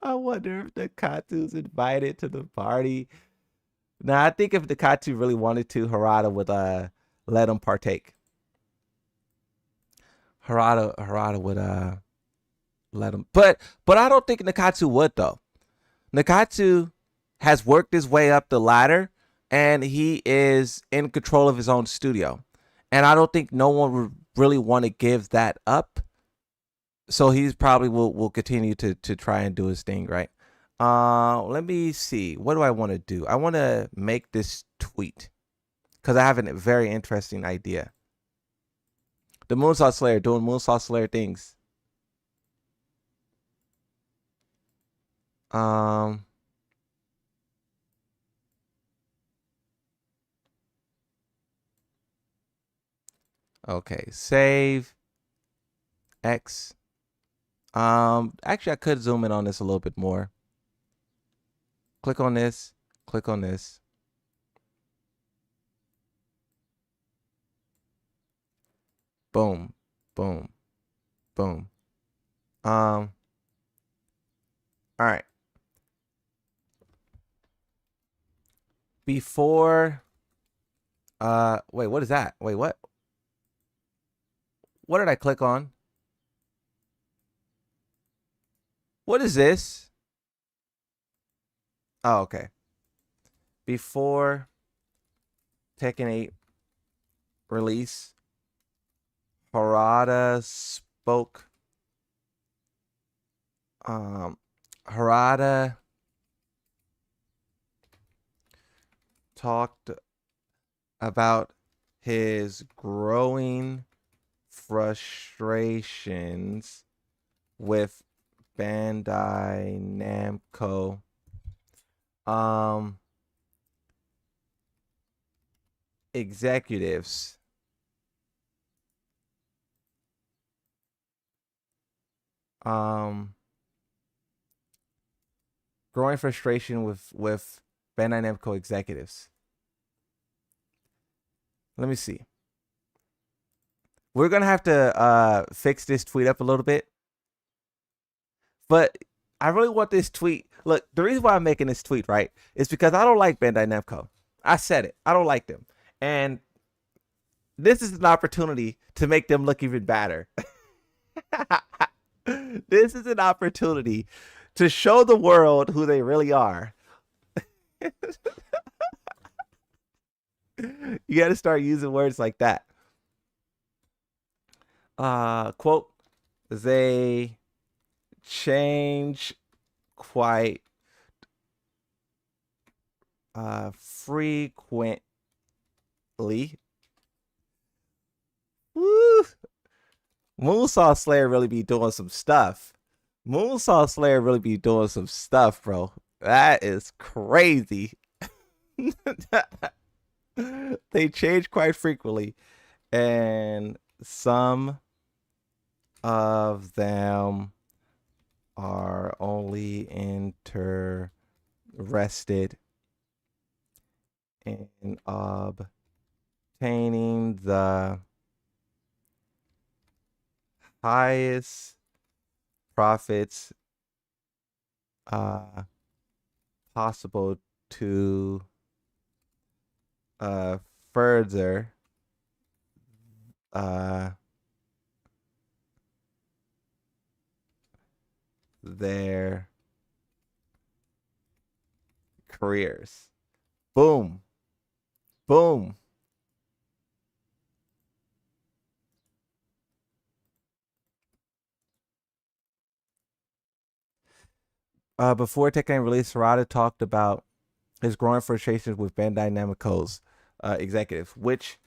I wonder if the Katsu's invited to the party. Now, I think if the Katsu really wanted to, Harada would let him partake. Harada would let him, but I don't think Nakatsu would though. Nakatsu has worked his way up the ladder, and he is in control of his own studio, and I don't think no one would really want to give that up. So he's probably will continue to try and do his thing, right? Let me see. What do I want to do? I want to make this tweet because I have a very interesting idea. The Moonsaw Slayer doing Moonsaw Slayer things. Okay, save X. Actually, I could zoom in on this a little bit more. Click on this. Click on this. Boom, boom, boom. All right. Before, wait, what is that? Wait, what? What did I click on? What is this? Oh, okay. Before Tekken 8 release, Harada spoke. Harada talked about his growing frustrations with Bandai Namco. Executives. Growing frustration with Bandai Namco executives. Let me see. We're gonna have to fix this tweet up a little bit, but I really want this tweet. Look, the reason why I'm making this tweet, right, is because I don't like Bandai Namco. I said it. I don't like them, and this is an opportunity to make them look even better. This is an opportunity to show the world who they really are. You got to start using words like that. Quote, they change quite frequently. Woo! Moonsaw Slayer really be doing some stuff. Moonsaw Slayer really be doing some stuff, bro. That is crazy. They change quite frequently, and some of them are only interested in obtaining the highest profits possible to further their careers. Boom. Boom. Before Tekken release, Harada talked about his growing frustrations with Bandai Namco's executive, which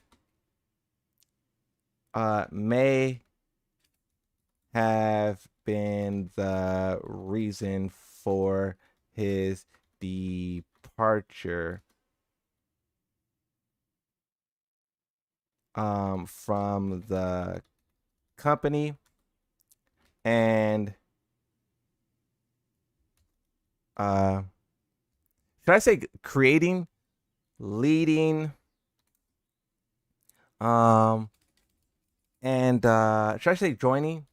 may have been the reason for his departure from the company, and should I say creating, leading, and should I say joining?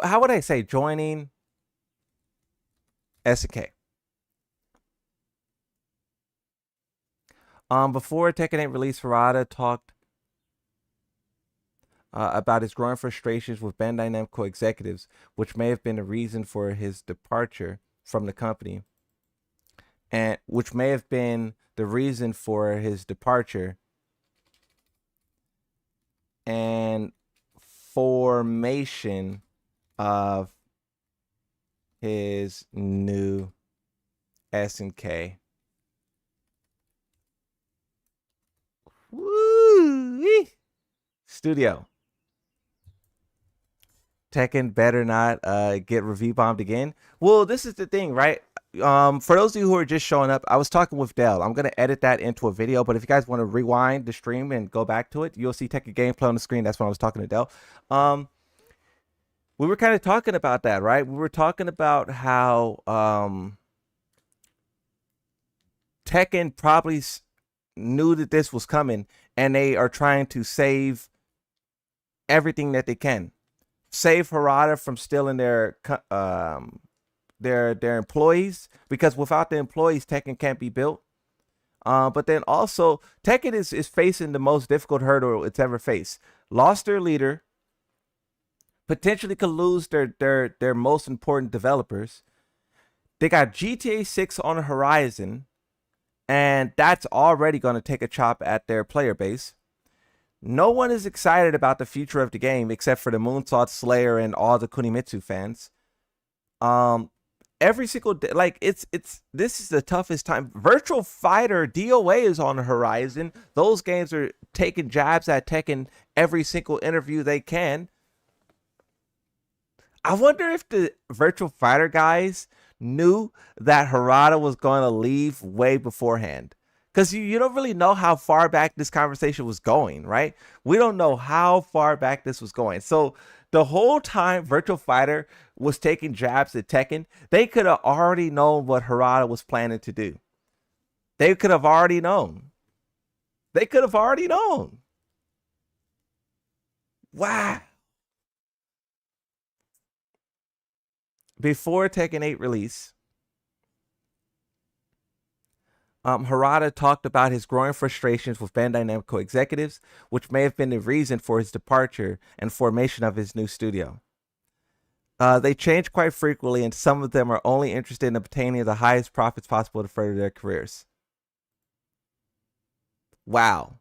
How would I say joining SNK? Before Tekken 8 release, Harada talked about his growing frustrations with Bandai Namco executives, which may have been the reason for his departure from the company, and which may have been the reason for his departure and formation of his new SNK. Woo! Studio. Tekken better not get review bombed again. Well, this is the thing, right? For those of you who are just showing up, I was talking with Dell. I'm gonna edit that into a video, but if you guys want to rewind the stream and go back to it, you'll see Tekken gameplay on the screen. That's when I was talking to Dell. We were kind of talking about that, right? We were talking about how Tekken probably knew that this was coming, and they are trying to save everything that they can. Save Harada from stealing their employees, because without the employees, Tekken can't be built. But then also, Tekken is facing the most difficult hurdle it's ever faced. Lost their leader, potentially could lose their most important developers. They got GTA 6 on the horizon, and that's already going to take a chop at their player base. No one is excited about the future of the game except for the Moonsault Slayer and all the Kunimitsu fans. Every single day, like this is the toughest time. Virtual Fighter DOA is on the horizon. Those games are taking jabs at Tekken every single interview they can. I wonder if the Virtual Fighter guys knew that Harada was going to leave way beforehand. Because you don't really know how far back this conversation was going, right? We don't know how far back this was going. So the whole time Virtual Fighter was taking jabs at Tekken, they could have already known what Harada was planning to do. They could have already known. They could have already known. Wow. Before Tekken 8 release, Harada talked about his growing frustrations with Bandai Namco executives, which may have been the reason for his departure and formation of his new studio. They change quite frequently, and some of them are only interested in obtaining the highest profits possible to further their careers. Wow.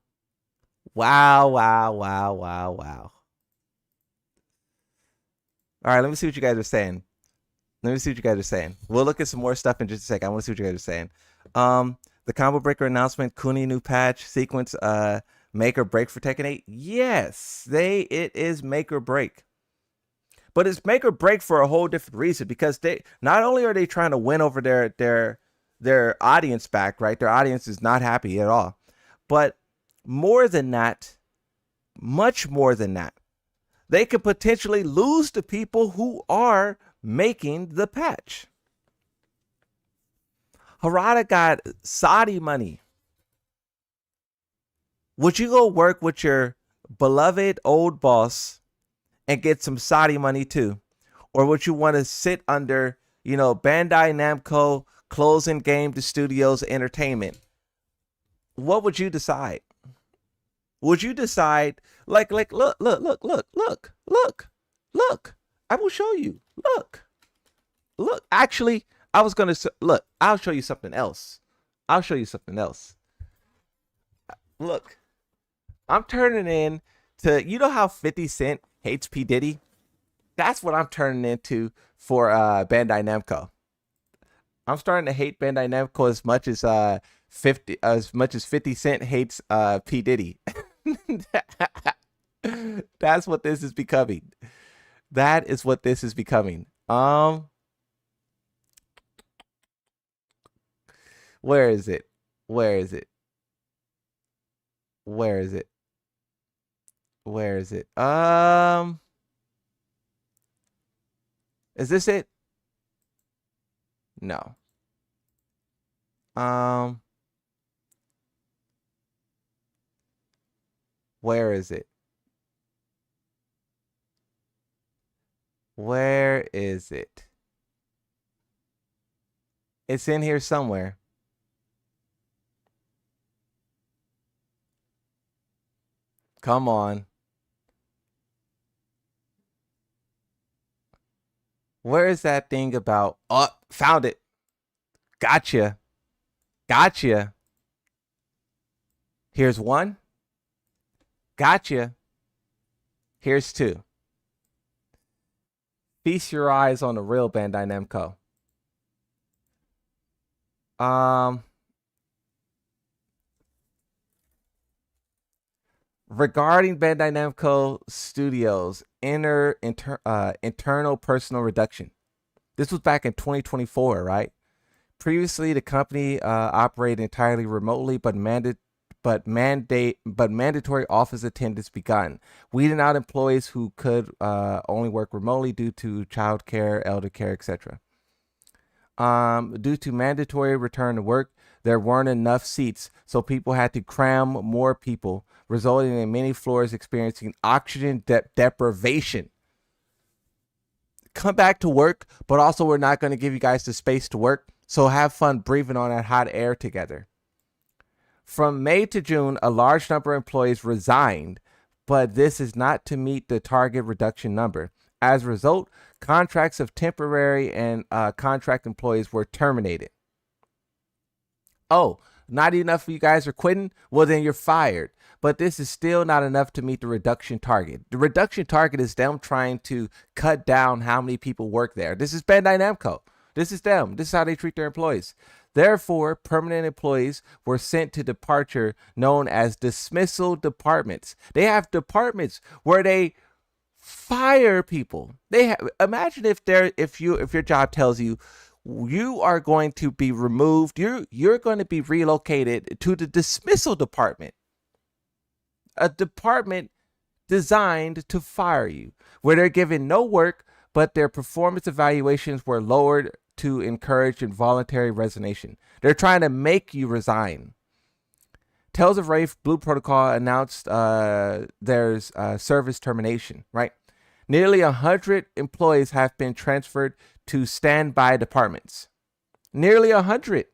Wow, wow, wow, wow, wow. All right, let me see what you guys are saying. We'll look at some more stuff in just a second. I want to see what you guys are saying. The Combo Breaker announcement, Kuni new patch sequence, make or break for Tekken 8. Yes, it is make or break. But it's make or break for a whole different reason, because they not only are they trying to win over their audience back, right? Their audience is not happy at all. But more than that, much more than that, they could potentially lose the people who are making the patch. Harada got Saudi money. Would you go work with your beloved old boss and get some Saudi money too? Or would you want to sit under, Bandai Namco closing game to studios entertainment? What would you decide? Would you decide look, I will show you. Look, actually, I was going to look, I'll show you something else. Look, I'm turning in to, how 50 Cent hates P. Diddy? That's what I'm turning into for Bandai Namco. I'm starting to hate Bandai Namco as much as 50 Cent hates P. Diddy. That's what this is becoming. That is what this is becoming. Where is it? Is this it? No. Where is it? It's in here somewhere. Come on. Where is that thing about? Oh, found it. Gotcha. Gotcha. Here's one. Gotcha. Here's two. Feast your eyes on the real Bandai Namco. Regarding Bandai Namco Studios internal personal reduction. This was back in 2024, right? Previously, the company operated entirely remotely, but mandatory office attendance begun, weeding out employees who could only work remotely due to child care, elder care, etc. Due to mandatory return to work, there weren't enough seats, so people had to cram more people, resulting in many floors experiencing oxygen deprivation. Come back to work, but also we're not going to give you guys the space to work, so have fun breathing on that hot air together. From May to June, a large number of employees resigned, but this is not to meet the target reduction number. As a result, contracts of temporary and contract employees were terminated. Oh, not enough of you guys are quitting? Well, then you're fired. But this is still not enough to meet the reduction target. The reduction target is them trying to cut down how many people work there. This is Bandai Namco. This is them. This is how they treat their employees. Therefore, permanent employees were sent to departure known as dismissal departments. They have departments where they fire people. Imagine if your job tells you you are going to be removed, you're going to be relocated to the dismissal department. A department designed to fire you, where they're given no work, but their performance evaluations were lowered to encourage involuntary resignation. They're trying to make you resign. Tales of Wraith Blue Protocol announced there's service termination, right? Nearly 100 employees have been transferred to standby departments. Nearly 100.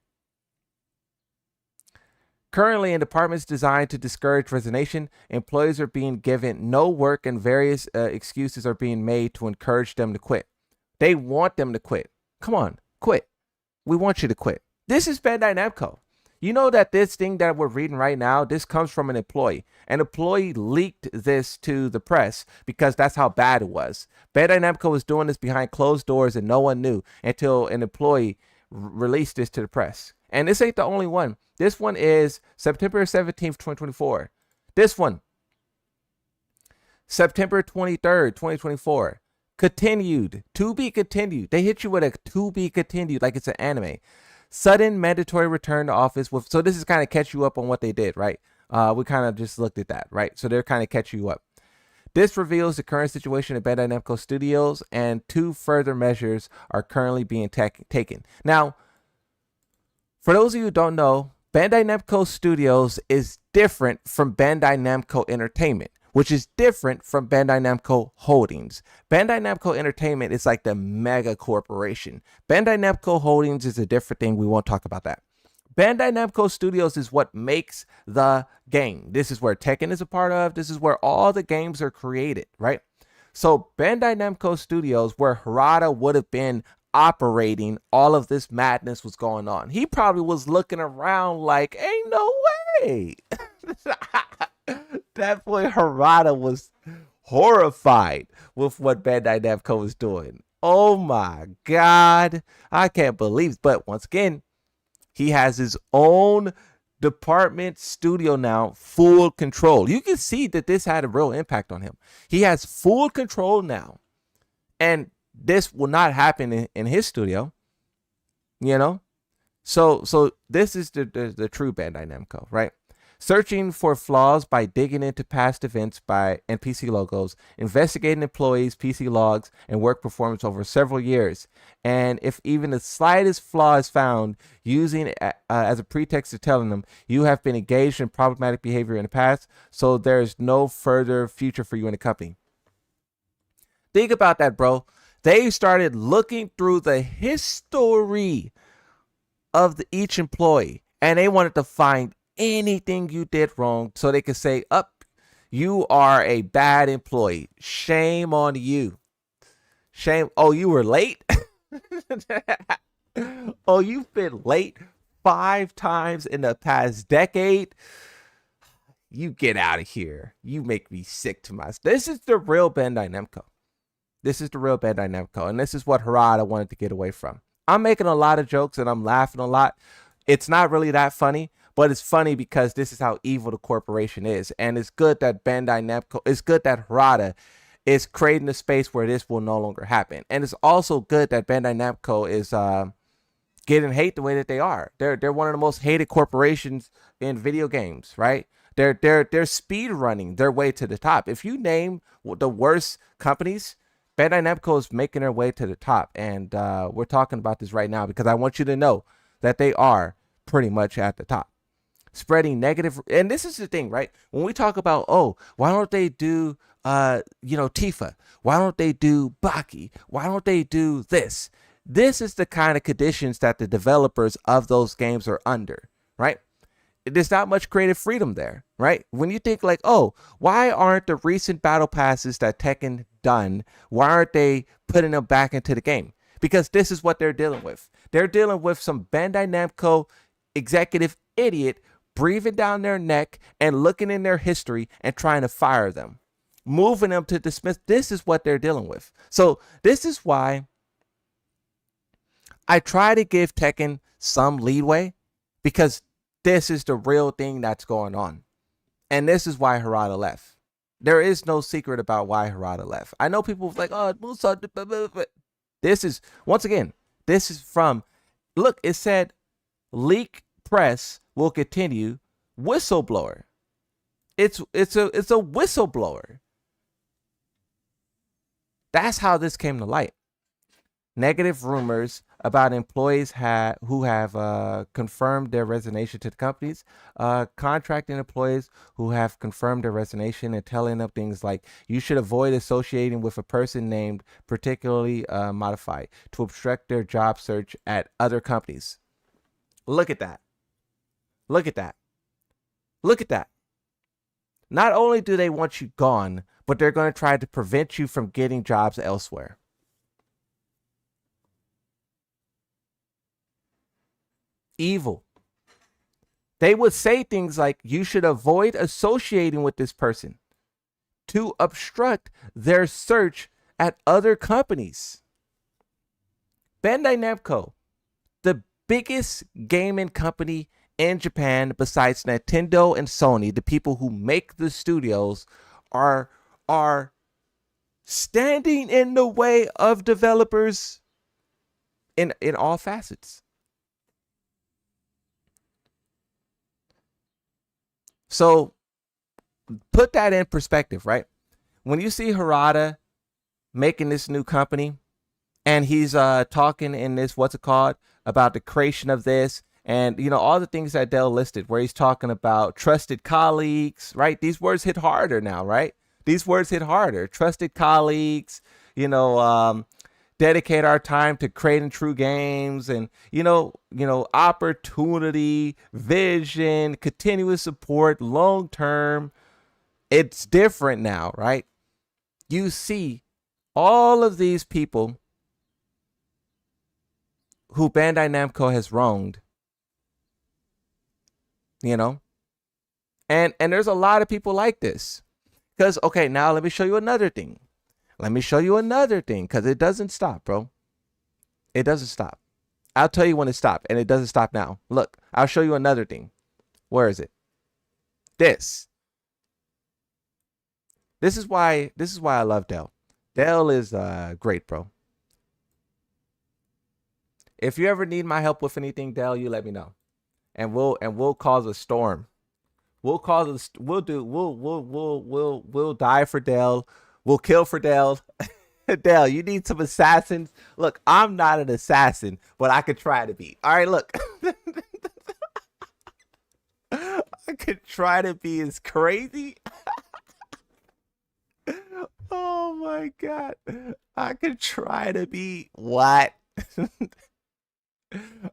Currently, in departments designed to discourage resignation, employees are being given no work and various excuses are being made to encourage them to quit. They want them to quit. Come on, quit. We want you to quit. This is Bandai Namco. You know that this thing that we're reading right now, this comes from an employee. An employee leaked this to the press because that's how bad it was. Bandai Namco was doing this behind closed doors and no one knew until an employee released this to the press. And this ain't the only one. This one is September 17th, 2024. This one, September 23rd, 2024. Continued. To be continued. They hit you with a to be continued like it's an anime. Sudden mandatory return to office. So this is kind of catch you up on what they did, right? We kind of just looked at that, right? So they're kind of catching you up. This reveals the current situation at Bandai Namco Studios, and 2 further measures are currently being taken. Now, for those of you who don't know, Bandai Namco Studios is different from Bandai Namco Entertainment, which is different from Bandai Namco Holdings. Bandai Namco Entertainment is like the mega corporation. Bandai Namco Holdings is a different thing. We won't talk about that. Bandai Namco Studios is what makes the game. This is where Tekken is a part of. This is where all the games are created, right? So Bandai Namco Studios, where Harada would have been operating, all of this madness was going on. He probably was looking around like, ain't no way. That boy Harada was horrified with what Bandai Namco was doing. Oh my God. I can't believe it. But once again, he has his own department studio now, full control. You can see that this had a real impact on him. He has full control now. And this will not happen in his studio, you know? So this is the true Bandai Namco, right? Searching for flaws by digging into past events and PC logos, investigating employees, PC logs, and work performance over several years. And if even the slightest flaw is found, using it as a pretext to telling them you have been engaged in problematic behavior in the past, so there's no further future for you in the company. Think about that, bro. They started looking through the history of each employee, and they wanted to find anything you did wrong so they could say, up, You are a bad employee. Shame on you. Shame. Oh, you were late? Oh, you've been late 5 times in the past decade? You get out of here. You make me sick to my... This is the real Bandai Namco. This is the real Bandai Namco. And this is what Harada wanted to get away from. I'm making a lot of jokes and I'm laughing a lot. It's not really that funny, but it's funny because this is how evil the corporation is. And it's good that Bandai Namco, it's good that Harada is creating a space where this will no longer happen. And it's also good that Bandai Namco is getting hate the way that they are. They're one of the most hated corporations in video games, right? They're speed running their way to the top. If you name the worst companies, Bandai Namco is making their way to the top. And we're talking about this right now because I want you to know that they are pretty much at the top. Spreading negative. And this is the thing, right? When we talk about, oh, why don't they do, Tifa? Why don't they do Baki? Why don't they do this? This is the kind of conditions that the developers of those games are under, right? There's not much creative freedom there, right? When you think like, oh, why aren't the recent battle passes that Tekken done, why aren't they putting them back into the game? Because this is what they're dealing with. They're dealing with some Bandai Namco executive idiot breathing down their neck and looking in their history and trying to fire them, moving them to dismiss. This is what they're dealing with. So this is why I try to give Tekken some leeway, because this is the real thing that's going on. And this is why Harada left. There is no secret about why Harada left. I know people like, oh, but this is, once again, this is from, look, it said leak press will continue, whistleblower. It's a whistleblower. That's how this came to light. Negative rumors about employees who have confirmed their resignation to the companies, contracting employees who have confirmed their resignation and telling them things like, you should avoid associating with a person named particularly modified to obstruct their job search at other companies. Look at that. Look at that. Look at that. Not only do they want you gone, but they're going to try to prevent you from getting jobs elsewhere. Evil. They would say things like, you should avoid associating with this person to obstruct their search at other companies. Bandai Namco, the biggest gaming company in Japan besides Nintendo and Sony, the people who make the studios, are standing in the way of developers in all facets. So put that in perspective, right? When you see Harada making this new company and he's talking in this, what's it called, about the creation of this, and you know, all the things that Dell listed, where he's talking about trusted colleagues, right? These words hit harder now, right? These words hit harder. Trusted colleagues, you know, dedicate our time to creating true games, and you know, opportunity, vision, continuous support, long term. It's different now, right? You see all of these people who Bandai Namco has wronged, you know, and there's a lot of people like this. Because, okay, now let me show you another thing. Let me show you another thing, because it doesn't stop, bro. It doesn't stop. I'll tell you when it stopped, and it doesn't stop now. Look, I'll show you another thing. Where is it? This. This is why I love Dell. Dell is great, bro. If you ever need my help with anything, Dell, you let me know, and we'll cause a storm. We'll die for Dell. We'll kill for Dell. Dell, you need some assassins. Look, I'm not an assassin, but I could try to be. All right, look. I could try to be as crazy. Oh my God. I could try to be what? All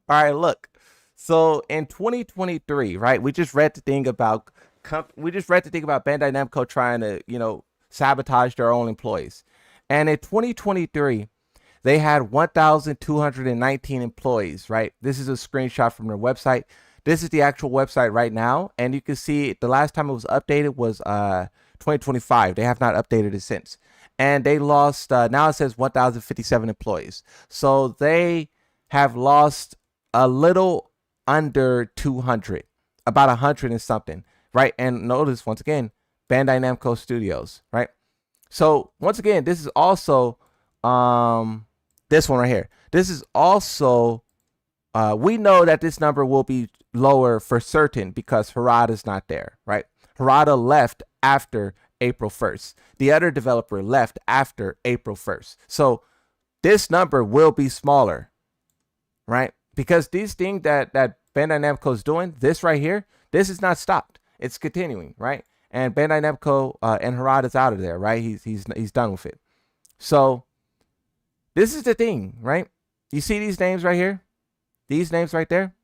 right, look. So in 2023, right, we just read the thing about we just read the thing about Bandai Namco trying to, sabotage their own employees. And in 2023, they had 1,219 employees, right? This is a screenshot from their website. This is the actual website right now. And you can see the last time it was updated was 2025. They have not updated it since. And they lost, now it says 1,057 employees. So they have lost a little under 200, about 100 and something, right? And notice, once again, Bandai Namco Studios, right? So once again, this is also this one right here. This is also we know that this number will be lower for certain because Harada's not there, right? Harada left after April 1st. The other developer left after April 1st. So this number will be smaller, right? Because these things that Bandai Namco is doing, this right here, this is not stopped. It's continuing, right? And Bandai Namco and Harada's out of there, right? He's done with it. So this is the thing, right? You see these names right here? These names right there?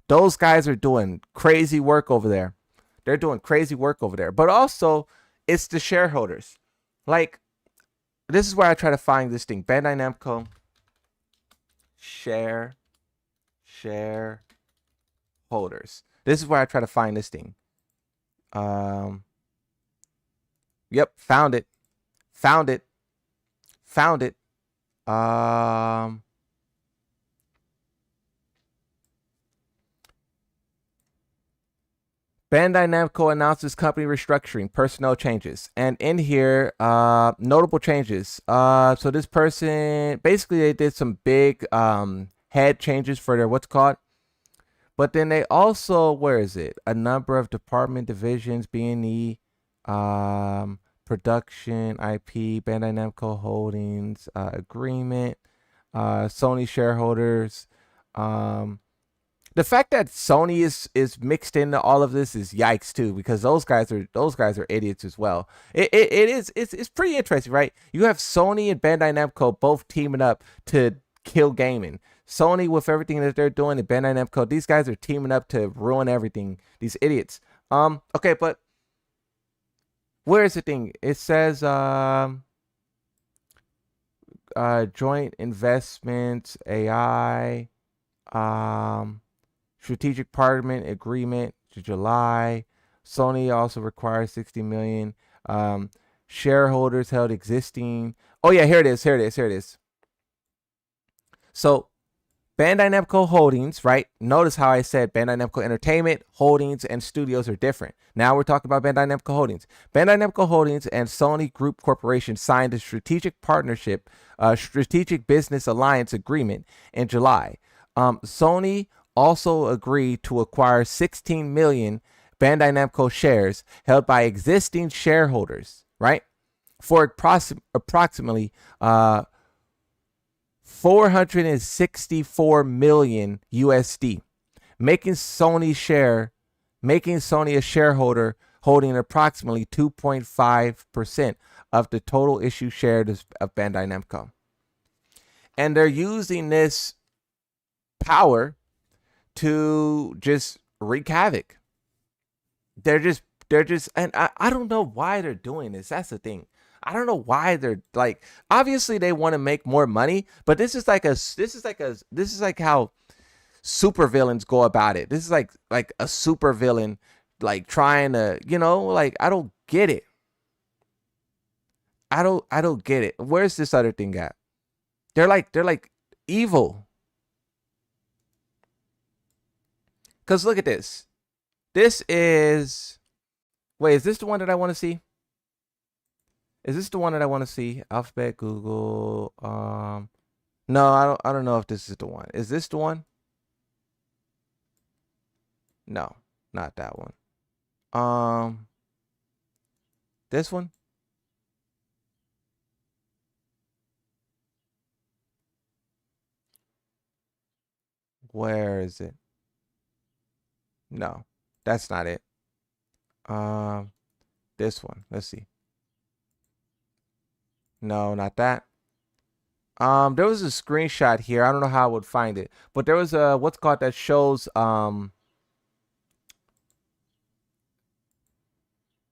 Those guys are doing crazy work over there. They're doing crazy work over there. But also, it's the shareholders. Like, this is where I try to find this thing. Bandai Namco shareholders. This is where I try to find this thing. Yep, found it. Bandai Namco announces company restructuring, personnel changes, and in here, notable changes. So this person, basically they did some big head changes for their what's called, but then they also, where is it? A number of department divisions, B&E, production, IP, Bandai Namco Holdings, agreement, Sony shareholders. The fact that Sony is mixed into all of this is yikes too, because those guys are idiots as well. It's pretty interesting, right? You have Sony and Bandai Namco both teaming up to kill gaming. Sony with everything that they're doing, and Bandai Namco, these guys are teaming up to ruin everything. These idiots. Okay, but where is the thing? It says joint investments, AI, strategic partnership agreement to July. Sony also requires 60 million. Shareholders held existing. Oh yeah, here it is. So Bandai Namco Holdings, right? Notice how I said Bandai Namco Entertainment, Holdings, and Studios are different. Now we're talking about Bandai Namco Holdings. Bandai Namco Holdings and Sony Group Corporation signed a strategic partnership, strategic business alliance agreement in July. Sony also agreed to acquire 16 million Bandai Namco shares held by existing shareholders, right? For approximately 464 million USD, making Sony a shareholder holding approximately 2.5% of the total issue shares of Bandai Namco. And they're using this power to just wreak havoc. They're just, and I don't know why they're doing this. That's the thing. I don't know why they're like, obviously they want to make more money, but this is like how super villains go about it. This is like a super villain, like trying to, like, I don't get it. I don't get it. Where's this other thing at? They're like evil. Cause look at this. This is, wait, is this the one that I want to see? Is this the one that I want to see? Alphabet, Google. No, I don't know if this is the one. Is this the one? No, not that one. This one? Where is it? No, that's not it. This one. Let's see. No, not that. There was a screenshot here. I don't know how I would find it, but there was a what's called that shows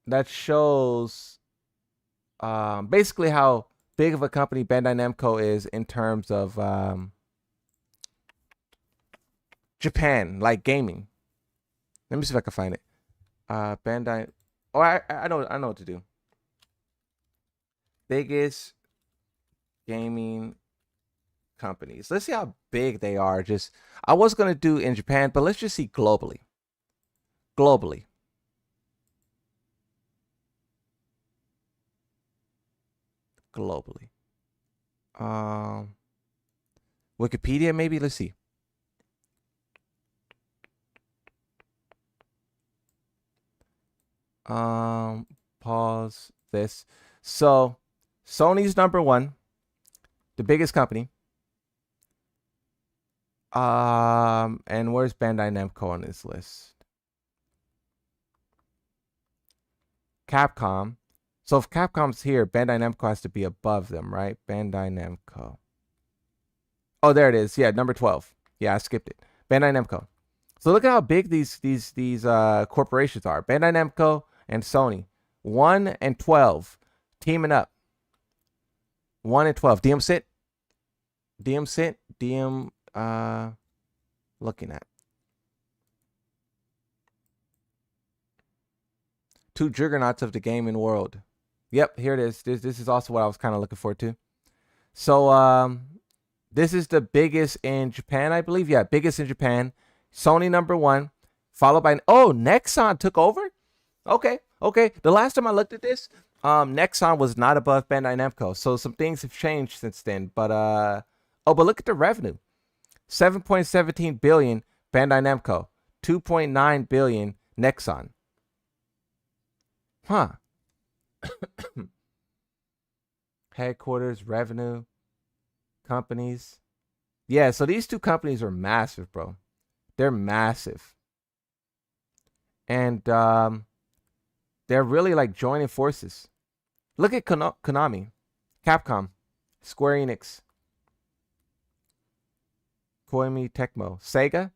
that shows basically how big of a company Bandai Namco is in terms of Japan, like gaming. Let me see if I can find it. Bandai. Oh, I know what to do. Biggest gaming companies. Let's see how big they are. Just I was gonna do in Japan, but let's just see globally. Globally. Globally. Wikipedia maybe. Let's see. Pause this. So Sony's number one, the biggest company. And where's Bandai Namco on this list? Capcom. So if Capcom's here, Bandai Namco has to be above them, right? Bandai Namco. Oh, there it is. Yeah, number 12. Yeah, I skipped it. Bandai Namco. So look at how big these corporations are. Bandai Namco and Sony. 1 and 12 teaming up. 1 and 12. DM sit. DM looking at. Two juggernauts of the gaming world. Yep, here it is. This is also what I was kind of looking for too. So this is the biggest in Japan, I believe. Yeah, biggest in Japan. Sony number 1, followed by Nexon took over. Okay. The last time I looked at this, Nexon was not above Bandai Namco. So some things have changed since then. But but look at the revenue. 7.17 billion Bandai Namco, 2.9 billion Nexon. Huh. Headquarters, revenue, companies. Yeah, so these two companies are massive, bro. They're massive. And they're really like joining forces. Look at Konami, Capcom, Square Enix, Koei Tecmo, Sega.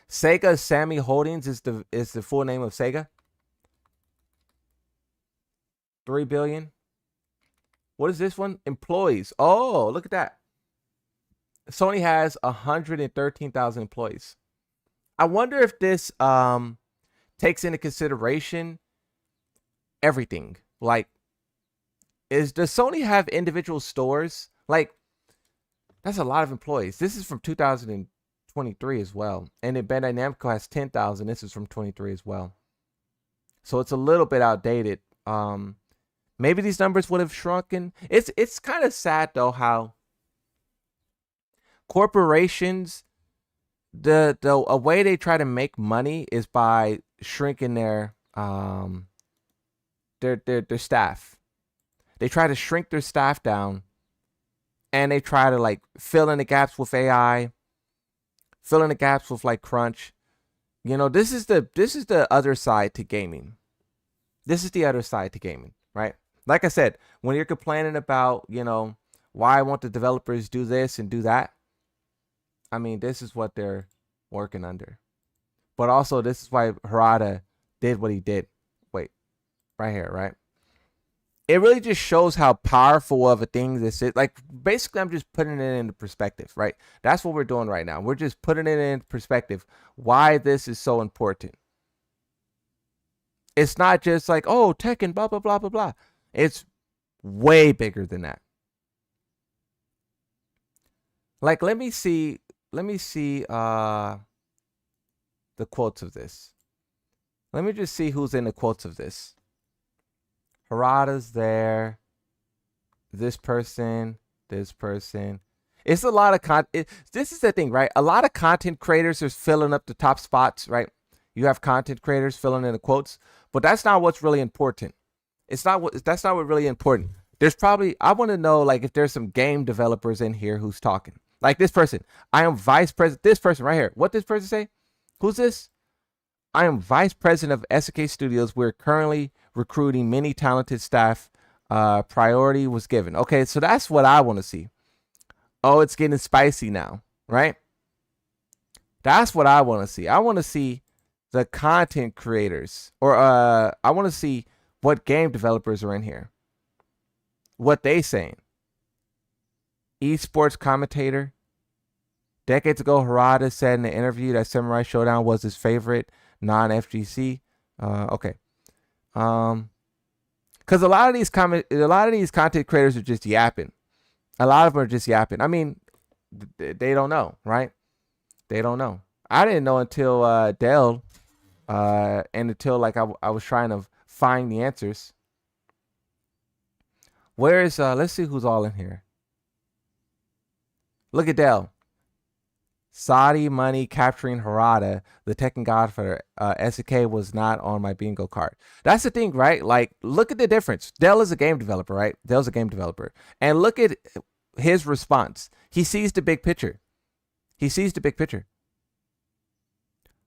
Sega Sammy Holdings is the full name of Sega. 3 billion. What is this one? Employees. Oh, look at that. Sony has 113,000 employees. I wonder if this takes into consideration everything. Like, does Sony have individual stores? Like, that's a lot of employees. This is from 2023 as well. And then Bandai Namco has 10,000. This is from 23 as well. So it's a little bit outdated. Maybe these numbers would have shrunken. It's kind of sad though how corporations, a way they try to make money is by shrinking their staff. They try to shrink their staff down, and they try to like fill in the gaps with AI, fill in the gaps with like crunch. You know, this is the other side to gaming. This is the other side to gaming, right? Like I said, when you're complaining about, you know, why won't the developers do this and do that? I mean, this is what they're working under. But also, this is why Harada did what he did. Wait, right here, right? It really just shows how powerful of a thing this is. Like, basically, I'm just putting it into perspective, right? That's what we're doing right now. We're just putting it in perspective, why this is so important. It's not just like, oh, Tekken, blah, blah, blah, blah, blah. It's way bigger than that. Like, let me see the quotes of this. Let me just see who's in the quotes of this. Harada's there. This person. It's a lot of content. This is the thing, right? A lot of content creators are filling up the top spots, right? You have content creators filling in the quotes, but that's not what's really important. That's not what really important. There's probably, I want to know, like, if there's some game developers in here who's talking. Like this person. I am vice president. This person right here. What this person say? Who's this? I am vice president of SNK Studios. We're currently recruiting many talented staff. Priority was given. Okay, so that's what I want to see. Oh, it's getting spicy now, right? That's what I want to see. I want to see the content creators, or I want to see what game developers are in here. What they saying. Esports commentator. Decades ago, Harada said in an interview that Samurai Showdown was his favorite non-FGC. Okay. Because a lot of these content creators are just yapping. A lot of them are just yapping. I mean, they don't know, right? They don't know. I didn't know until Dell, and until like I was trying to find the answers. Where's let's see who's all in here. Look at Dell. Saudi money capturing Harada, the Tekken Godfather. SNK was not on my bingo card. That's the thing, right? Like, look at the difference. Dell is a game developer, right? Dell's a game developer. And look at his response. He sees the big picture. He sees the big picture.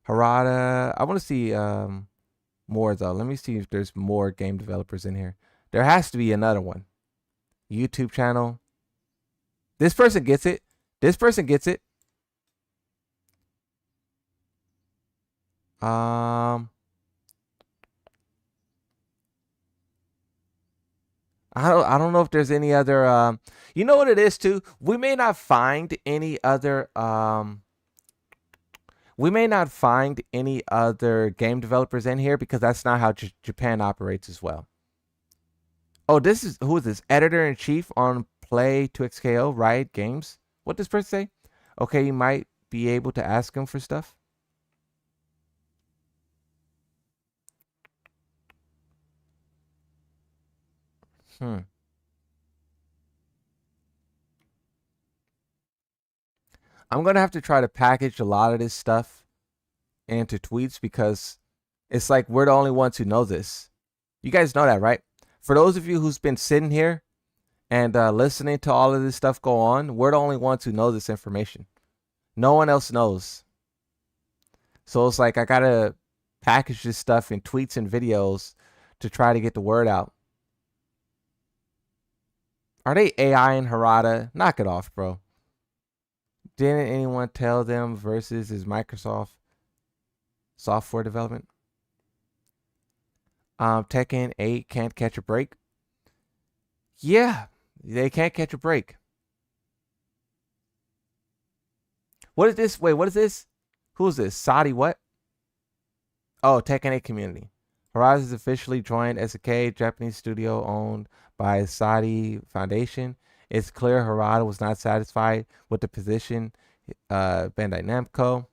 Harada, I want to see more, though. Let me see if there's more game developers in here. There has to be another one. YouTube channel. This person gets it. This person gets it. I don't know if there's any other you know what it is too? We may not find any other game developers in here because that's not how Japan operates as well. Oh, who is this? Editor-in-chief on Play 2XKO Riot Games. What does this person say? Okay, you might be able to ask him for stuff. I'm going to have to try to package a lot of this stuff into tweets because it's like we're the only ones who know this. You guys know that, right? For those of you who's been sitting here and listening to all of this stuff go on, we're the only ones who know this information. No one else knows. So it's like I got to package this stuff in tweets and videos to try to get the word out. Are they AI in Harada? Knock it off, bro. Didn't anyone tell them Versus is Microsoft software development? Tekken 8 can't catch a break. Yeah, they can't catch a break. What is this? Wait, what is this? Who is this? Saudi what? Oh, Tekken 8 community. Harada has officially joined SNK, Japanese studio owned by Saudi Foundation. It's clear Harada was not satisfied with the position. Bandai Namco.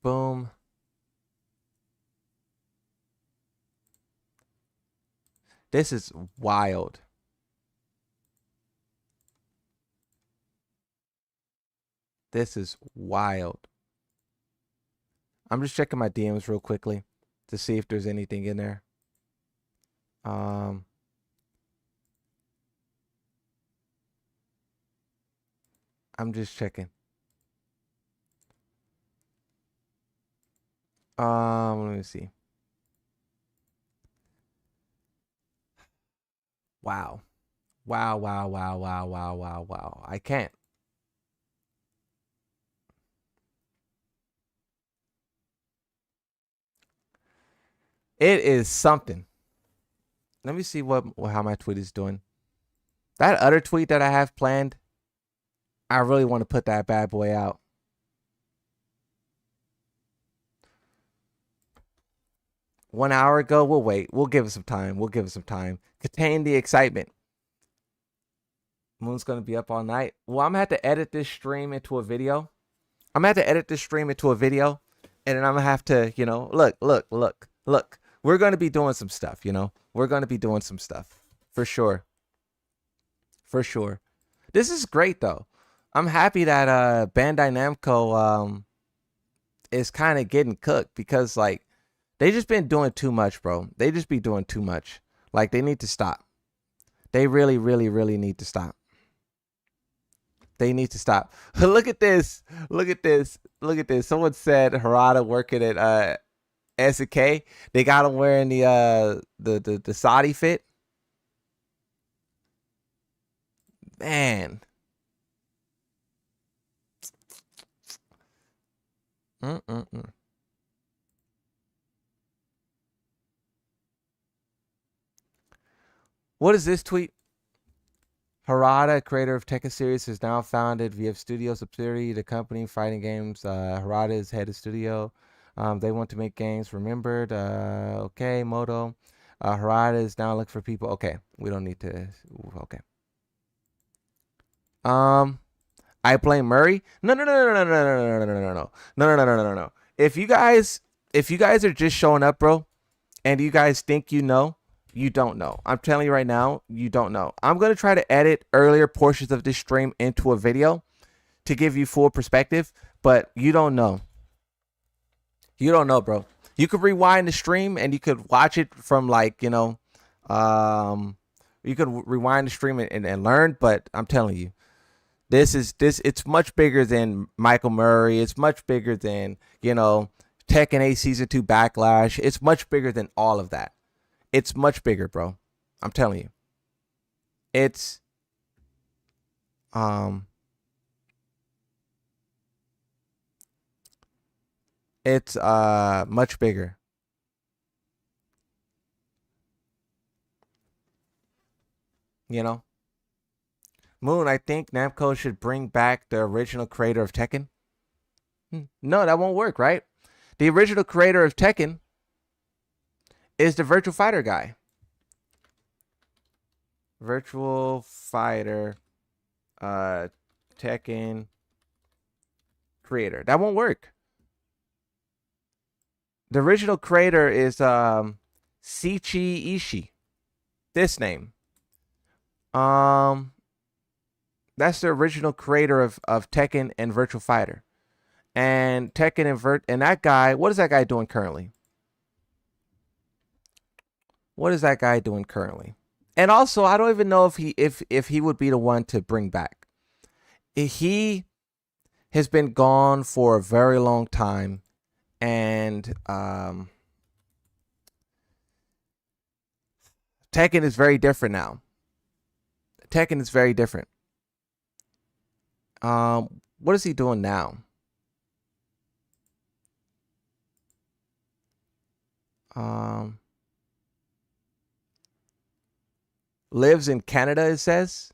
Boom. This is wild. This is wild. I'm just checking my DMs real quickly to see if there's anything in there. I'm just checking. Let me see. Wow. Wow, wow, wow, wow, wow, wow, wow. I can't. It is something. Let me see how my tweet is doing. That other tweet that I have planned, I really want to put that bad boy out. One hour ago, we'll wait. We'll give it some time. We'll give it some time. Contain the excitement. Moon's going to be up all night. Well, I'm going to have to edit this stream into a video. And then I'm going to have to, you know, look. We're going to be doing some stuff, you know. We're going to be doing some stuff. For sure. For sure. This is great, though. I'm happy that Bandai Namco is kind of getting cooked because, like, they just been doing too much, bro. They just be doing too much. Like, they need to stop. They really, really, really need to stop. They need to stop. Look at this. Look at this. Look at this. Someone said Harada working at SNK. They got him wearing the Saudi fit. Man. What is this tweet? Harada, creator of Tekken series, has now founded VF Studio subsidiary, the company fighting games. Harada is head of studio. They want to make games. Remembered. Okay, Moto. Harada is now looking for people. Okay, we don't need to. Okay. I blame Murray. No. If you guys are just showing up, bro, and you guys think you know, you don't know. I'm telling you right now, you don't know. I'm going to try to edit earlier portions of this stream into a video to give you full perspective, but you don't know. You don't know, bro. You could rewind the stream and you could watch it from like, you could rewind the stream and learn, but I'm telling you, it's much bigger than Michael Murray. It's much bigger than, Tekken 8 Season 2 Backlash. It's much bigger than all of that. It's much bigger, bro. I'm telling you. It's much bigger. Moon, I think Namco should bring back the original creator of Tekken. No, that won't work, right? The original creator of Tekken is the Virtual Fighter guy. Virtual Fighter Tekken creator. That won't work. The original creator is Sichi Ishii. This name. That's the original creator of Tekken and Virtual Fighter. And Tekken and that guy, what is that guy doing currently? What is that guy doing currently? And also, I don't even know if he would be the one to bring back. He has been gone for a very long time, and Tekken is very different now. Tekken is very different. What is he doing now? Lives in Canada, it says.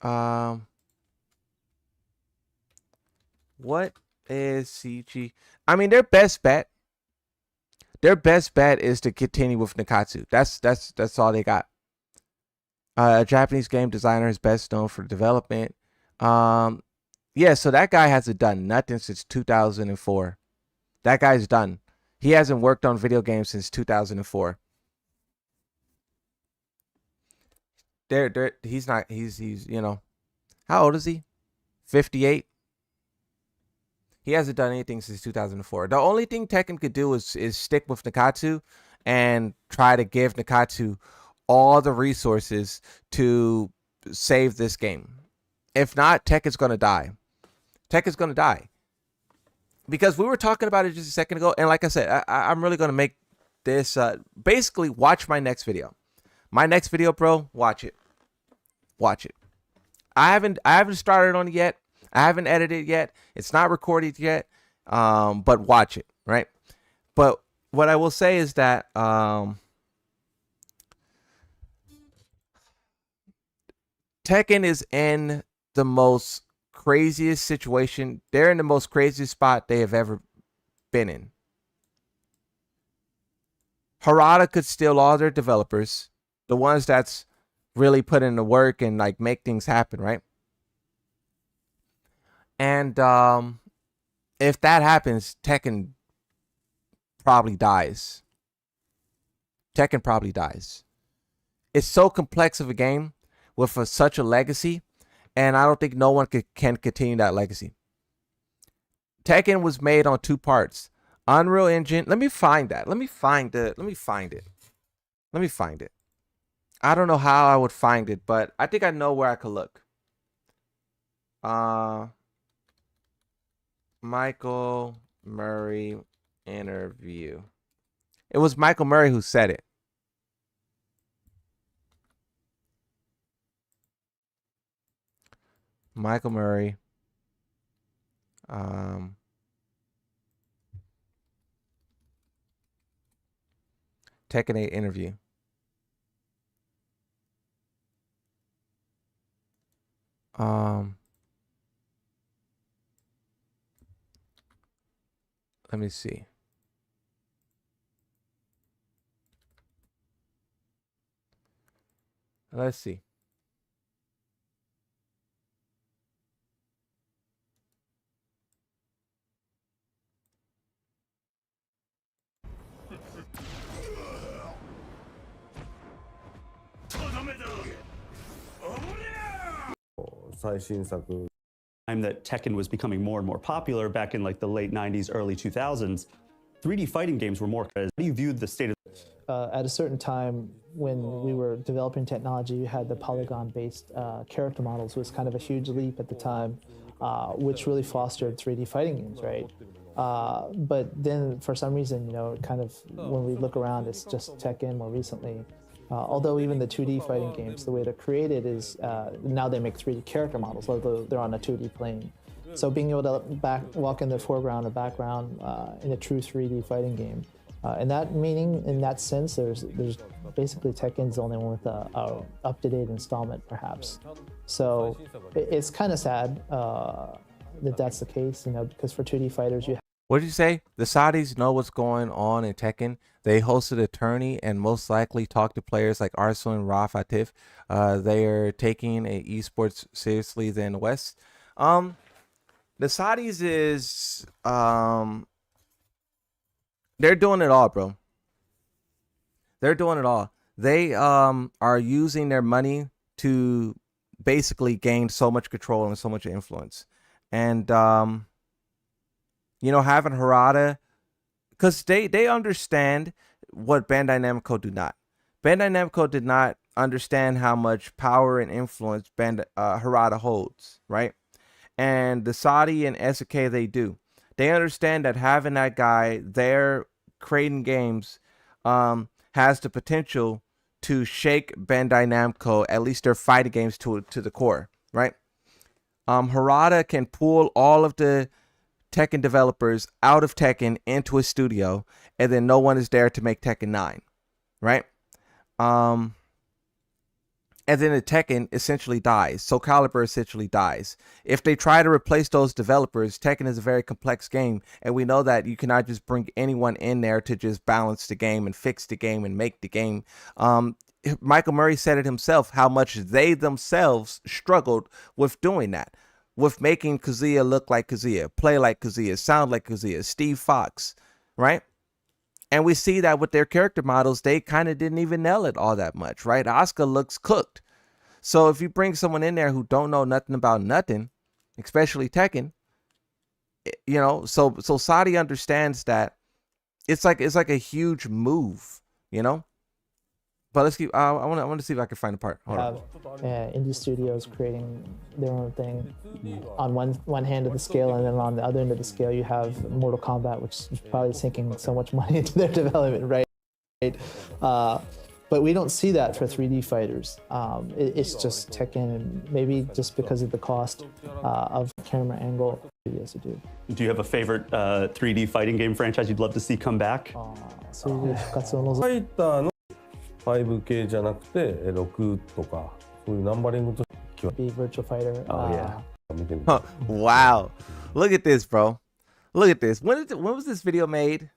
What is CG? I mean, their best bet is to continue with Nikatsu. That's all they got. A Japanese game designer is best known for development. Yeah, so that guy hasn't done nothing since 2004. That guy's done. He hasn't worked on video games since 2004. He's how old is he? 58. He hasn't done anything since 2004. The only thing Tekken could do is stick with Nikatsu and try to give Nikatsu all the resources to save this game. If not, Tekken's going to die. Tekken's going to die. Because we were talking about it just a second ago, and like I said, I'm really going to make this, basically watch my next video. My next video, bro, watch it. Watch it. I haven't started on it yet. I haven't edited it yet. It's not recorded yet. But watch it, right? But what I will say is that Tekken is in the most craziest situation. They're in the most craziest spot they have ever been in. Harada could steal all their developers, the ones that's really put in the work and like make things happen, right? And if that happens, Tekken probably dies. Tekken probably dies. It's so complex of a game with such a legacy, and I don't think no one can continue that legacy. Tekken was made on 2 parts. Unreal Engine. Let me find that. Let me find it. I don't know how I would find it, but I think I know where I could look. Michael Murray interview. It was Michael Murray who said it. Michael Murray. Tekken 8 interview. Let me see. Let's see. Time that Tekken was becoming more and more popular back in like the late 90s, early 2000s, 3D fighting games were more. How do you view the state of at a certain time when we were developing technology, you had the polygon-based character models was kind of a huge leap at the time, which really fostered 3D fighting games, right? But then for some reason, you know, kind of when we look around, it's just Tekken more recently. Although even the 2D fighting games, the way they're created is now they make 3D character models, although they're on a 2D plane. So being able to walk in the foreground or background in a true 3D fighting game, in that meaning, in that sense, there's basically Tekken's the only one with a up-to-date installment, perhaps. So it's kind of sad that that's the case, you know, because for 2D fighters, you. What did you say? The Saudis know what's going on in Tekken. They hosted an attorney and most likely talked to players like Arsenal and Rafatif. They are taking esports seriously than the West. The Saudis is they're doing it all, bro. They're doing it all. They are using their money to basically gain so much control and so much influence. And you know, having Harada, because they understand what Bandai Namco do not. Bandai Namco did not understand how much power and influence Harada holds, right? And the Saudi and SNK, they do. They understand that having that guy there creating games has the potential to shake Bandai Namco, at least their fighting games, to the core, right? Harada can pull all of the Tekken developers out of Tekken into a studio, and then no one is there to make Tekken 9, right? And then the Tekken essentially dies. Soul Calibur essentially dies. If they try to replace those developers, Tekken is a very complex game, and we know that you cannot just bring anyone in there to just balance the game and fix the game and make the game. Michael Murray said it himself, how much they themselves struggled with doing that, with making Kazuya look like Kazuya, play like Kazuya, sound like Kazuya, Steve Fox, right? And we see that with their character models, they kind of didn't even nail it all that much, right? Asuka looks cooked. So if you bring someone in there who don't know nothing about nothing, especially Tekken, you know, so Saudi understands that it's like a huge move, you know. But let's keep. I want to see if I can find a part. Hold on. Indie studios creating their own thing on one hand of the scale, and then on the other end of the scale, you have Mortal Kombat, which is probably sinking so much money into their development, right? But we don't see that for 3D fighters. It's just Tekken, maybe just because of the cost of camera angle. Yes, I do. Do you have a favorite 3D fighting game franchise you'd love to see come back? 5系じゃなくて6とかそういうナンバリングと Be Virtual Fighter. Oh yeah. Wow, look at this, bro. Look at this. When was this video made?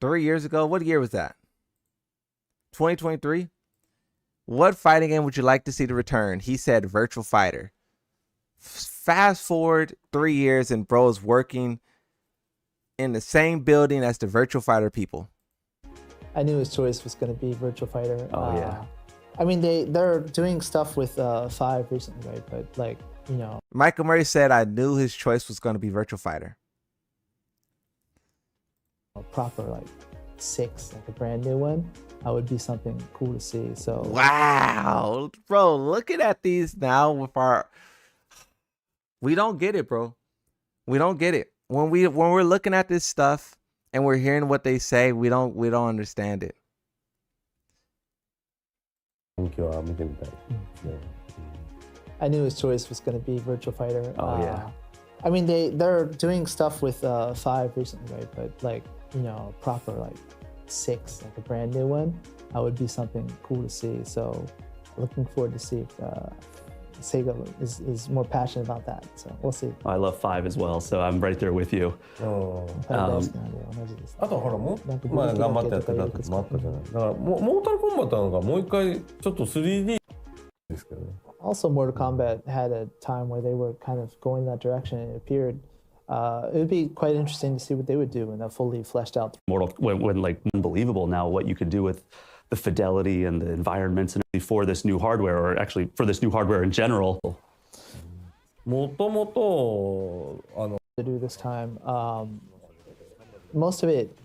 3 years ago. What year was that? 2023. What fighting game would you like to see to return? He said Virtual Fighter. Fast forward 3 years and bro is working in the same building as the Virtual Fighter people. I knew his choice was going to be Virtual Fighter. Oh yeah. I mean, they're doing stuff with 5 recently, right? But like, you know. Michael Murray said, I knew his choice was going to be Virtual Fighter. Proper like 6, like a brand new one, would be something cool to see. So. Wow, bro, looking at these now with our, we don't get it, bro. We don't get it when we're looking at this stuff. And we're hearing what they say, we don't understand it. I knew his choice was going to be Virtual Fighter. Oh, yeah. I mean, they're doing stuff with 5 recently, right? But like, proper like 6, like a brand new one, would be something cool to see. So looking forward to see if Sega is more passionate about that. So we'll see. I love 5 as well, so I'm right there with you. 大好きなんで同じです。あとほらなんかまあ頑張ってやってた武器時もあったじゃないだからモータルコンバットなんかもう一回ちょっと 3D ですけどね Also, Mortal Kombat had a time where they were kind of going that direction. It appeared it would be quite interesting to see what they would do in a fully fleshed out. When like unbelievable now what you can do with the fidelity and the environments and for this new hardware, or actually for this new hardware in general. もともとTo do this time, most of it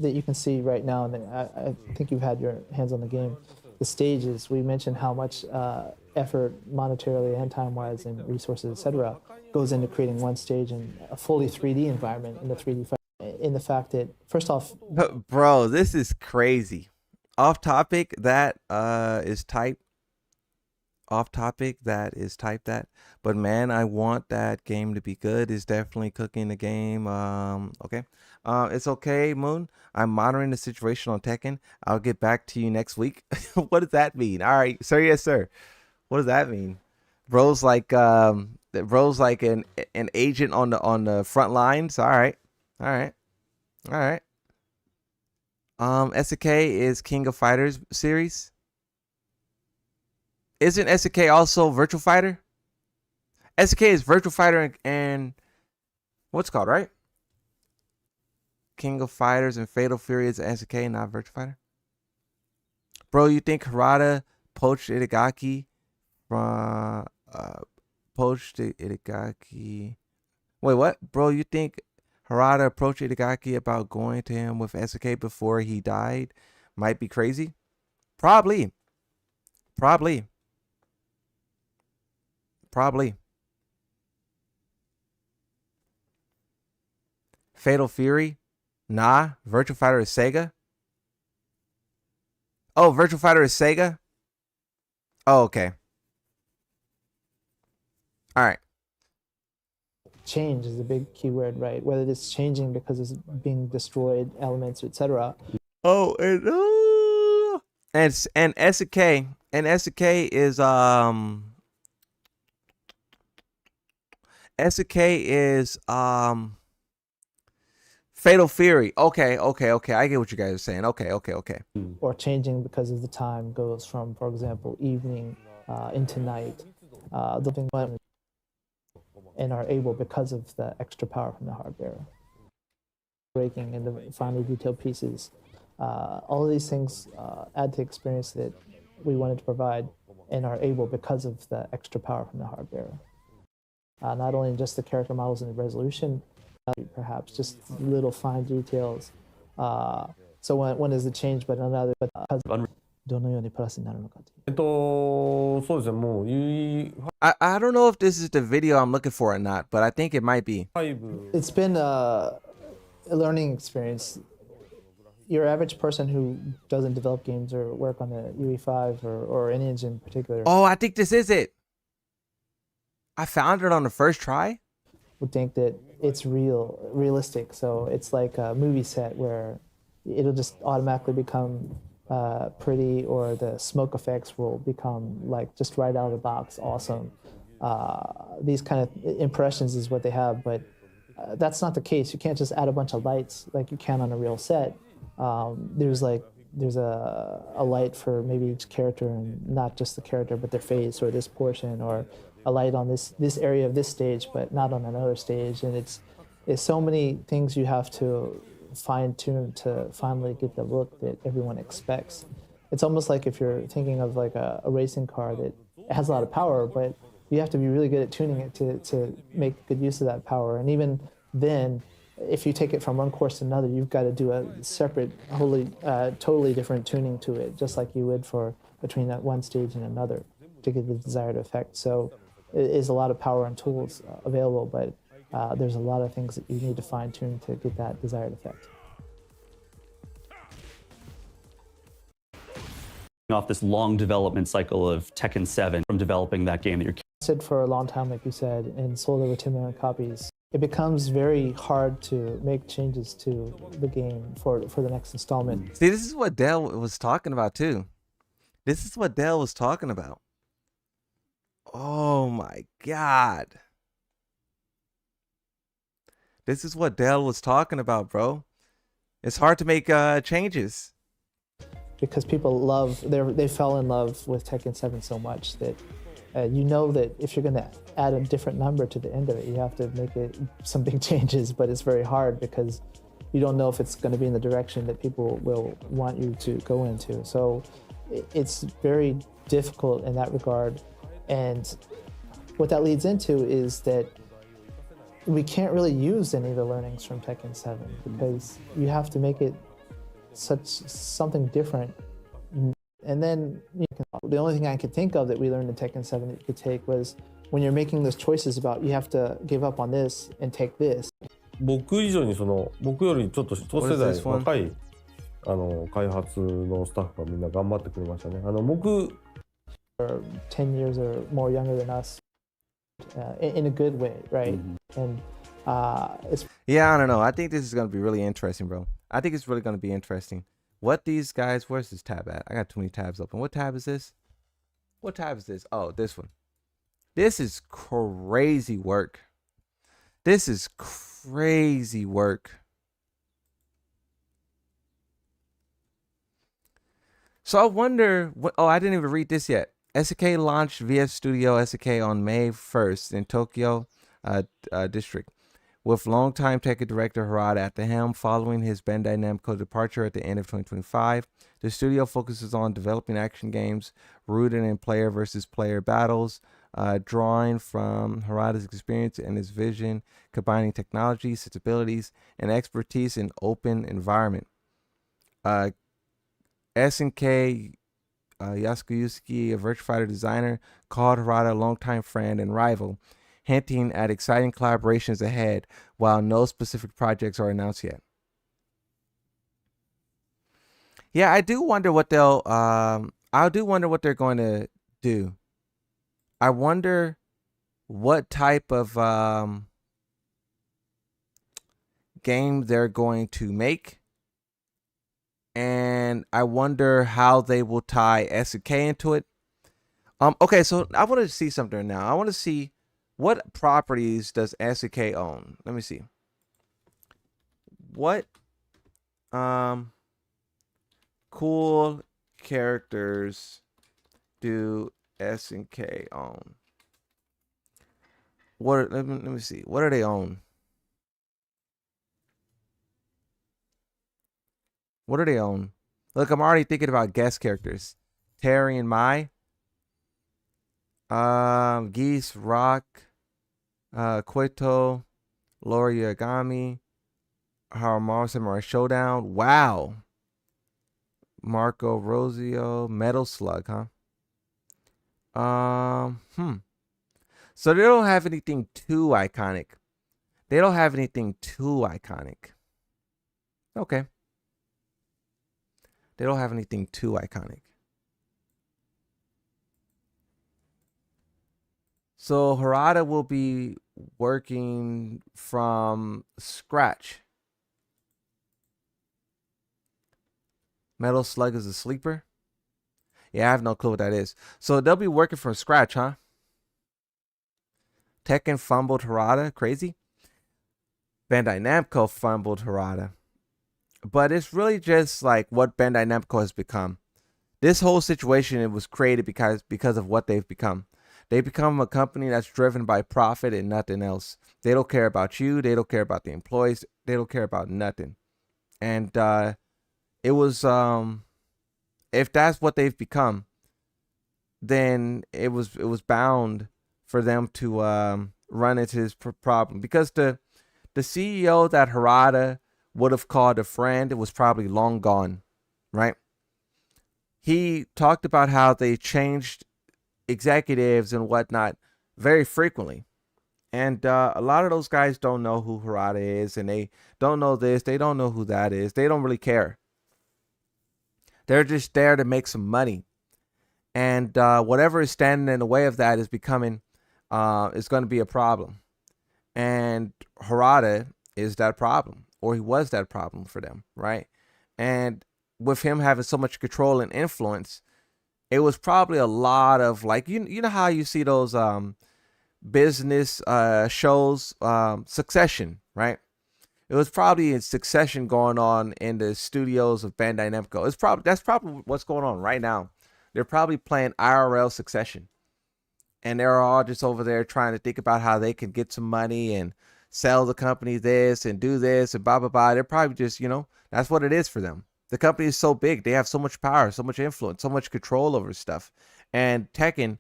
that you can see right now, and I think you've had your hands on the game. The stages, we mentioned how much effort monetarily and time-wise and resources, etc., goes into creating one stage and a fully 3D environment in the 3D fight. In the fact that, first off, Bro, this is crazy. Off topic, that is typed. Off topic, that is typed that. But man, I want that game to be good. It's definitely cooking the game. Okay. It's okay, Moon. I'm monitoring the situation on Tekken. I'll get back to you next week. What does that mean? All right, sir. Yes, sir. What does that mean? Bro's like an agent on the front lines. All right. SNK is King of Fighters series. Isn't SNK also Virtual Fighter? SNK is Virtual Fighter and what's it called, right? King of Fighters and Fatal Fury is SNK, not Virtual Fighter. Bro, you think Harada poached Itagaki from Wait, what? Bro, you think Harada approached Itagaki about going to him with SNK before he died? Might be crazy. Probably. Fatal Fury? Nah. Virtual Fighter is Sega? Oh, Virtual Fighter is Sega? Oh, okay. All right. change is a big keyword, right? Whether it's changing because it's being destroyed, elements, etc. Oh, and SNK is SNK is Fatal Fury. Okay. I get what you guys are saying. Okay. Or changing because of the time goes from, for example, evening into night. The thing and are able because of the extra power from the hardware. Breaking and the finely detailed pieces. All of these things add to the experience that we wanted to provide and are able because of the extra power from the hardware. Not only in just the character models and the resolution, perhaps just little fine details. So one is the change, but another. どのようにプラスになるのかという。そうですね、もう I don't know if this is the video I'm looking for or not, but I think it might be. It's been a learning experience. Your average person who doesn't develop games or work on the UE5 or any engine in particular. Oh, I think this is it. I found it on the first try. Would think that it's realistic. So it's like a movie set where it'll just automatically become pretty, or the smoke effects will become like just right out of the box awesome. These kind of impressions is what they have, but that's not the case. You can't just add a bunch of lights like you can on a real set. There's a light for maybe each character, and not just the character but their face or this portion, or a light on this area of this stage but not on another stage. And it's so many things you have to fine-tune to finally get the look that everyone expects. It's almost like if you're thinking of like a racing car that has a lot of power, but you have to be really good at tuning it to make good use of that power. And even then, if you take it from one course to another, you've got to do a separate, totally different tuning to it, just like you would for between that one stage and another to get the desired effect. So it is a lot of power and tools available, but there's a lot of things that you need to fine-tune to get that desired effect. Off this long development cycle of Tekken 7 from developing that game that you're lasted for a long time, like you said, and sold over 10 million copies. It becomes very hard to make changes to the game for the next installment. See, this is what Dell was talking about too. This is what Dell was talking about. Oh my God. This is what Dell was talking about, bro. It's hard to make changes. Because people they fell in love with Tekken 7 so much that you know that if you're going to add a different number to the end of it, you have to make it some big changes, but it's very hard because you don't know if it's going to be in the direction that people will want you to go into. So it's very difficult in that regard. And what that leads into is that we can't really use any of the learnings from Tekken 7 because you have to make it something different. And then the only thing I could think of that we learned in Tekken 7 that you could take was when you're making those choices about you have to give up on this and take this. 僕以上に僕よりちょっと一世 What is 代 this one? 若い開発のスタッフがみんな頑張ってくれましたね。僕 Or 10 years or more younger than us in a good way, right? And it's Yeah, I don't know. I think this is going to be really interesting, bro. I think it's really going to be interesting. What these guys, where's this tab at? I got too many tabs open. What tab is this? What tab is this? Oh, this one. This is crazy work. This is crazy work. So I wonder, I didn't even read this yet. SNK launched VF Studio SNK on May 1st in Tokyo district, with longtime Tekken director Harada at the helm following his Bandai Namco departure at the end of 2025. The studio focuses on developing action games rooted in player versus player battles, drawing from Harada's experience and his vision, combining technology, sensibilities, and expertise in open environment. SNK Yasuyuki, a Virtua Fighter designer, called Harada a longtime friend and rival, hinting at exciting collaborations ahead while no specific projects are announced yet. Yeah, I do wonder what they'll I do wonder what they're going to do. I wonder what type of game they're going to make. And I wonder how they will tie SNK into it. Okay, so I want to see something now. I want to see what properties does SNK own. Let me see. What cool characters do SNK own? Let me see. What do they own? What do they own? Look, I'm already thinking about guest characters. Terry and Mai. Geese, Rock, Koito, Lori Yagami, Haramaru Samurai Showdown. Wow. Marco Rosio, Metal Slug, huh? So they don't have anything too iconic. They don't have anything too iconic. Okay. They don't have anything too iconic. So Harada will be working from scratch. Metal Slug is a sleeper. Yeah, I have no clue what that is. So they'll be working from scratch, huh? Tekken fumbled Harada. Crazy. Bandai Namco fumbled Harada. But it's really just like what Bandai Namco has become. This whole situation, it was created because of what they've become. They become a company that's driven by profit and nothing else. They don't care about you. They don't care about the employees. They don't care about nothing. And it was if that's what they've become, then it was bound for them to run into this problem, because the CEO that Harada would have called a friend was probably long gone, right? He talked about how they changed executives and whatnot very frequently. And a lot of those guys don't know who Harada is, and they don't know this, they don't know who that is. They don't really care. They're just there to make some money. And whatever is standing in the way of that is becoming is going to be a problem. And Harada is that problem, or he was that problem for them, right? And with him having so much control and influence, it was probably a lot of like, you know how you see those business shows, Succession, right? It was probably a Succession going on in the studios of Bandai Namco. That's probably what's going on right now. They're probably playing IRL Succession, and they're all just over there trying to think about how they can get some money and sell the company this and do this and blah blah blah. They're probably just, that's what it is for them. The company is so big, they have so much power, so much influence, so much control over stuff, and Tekken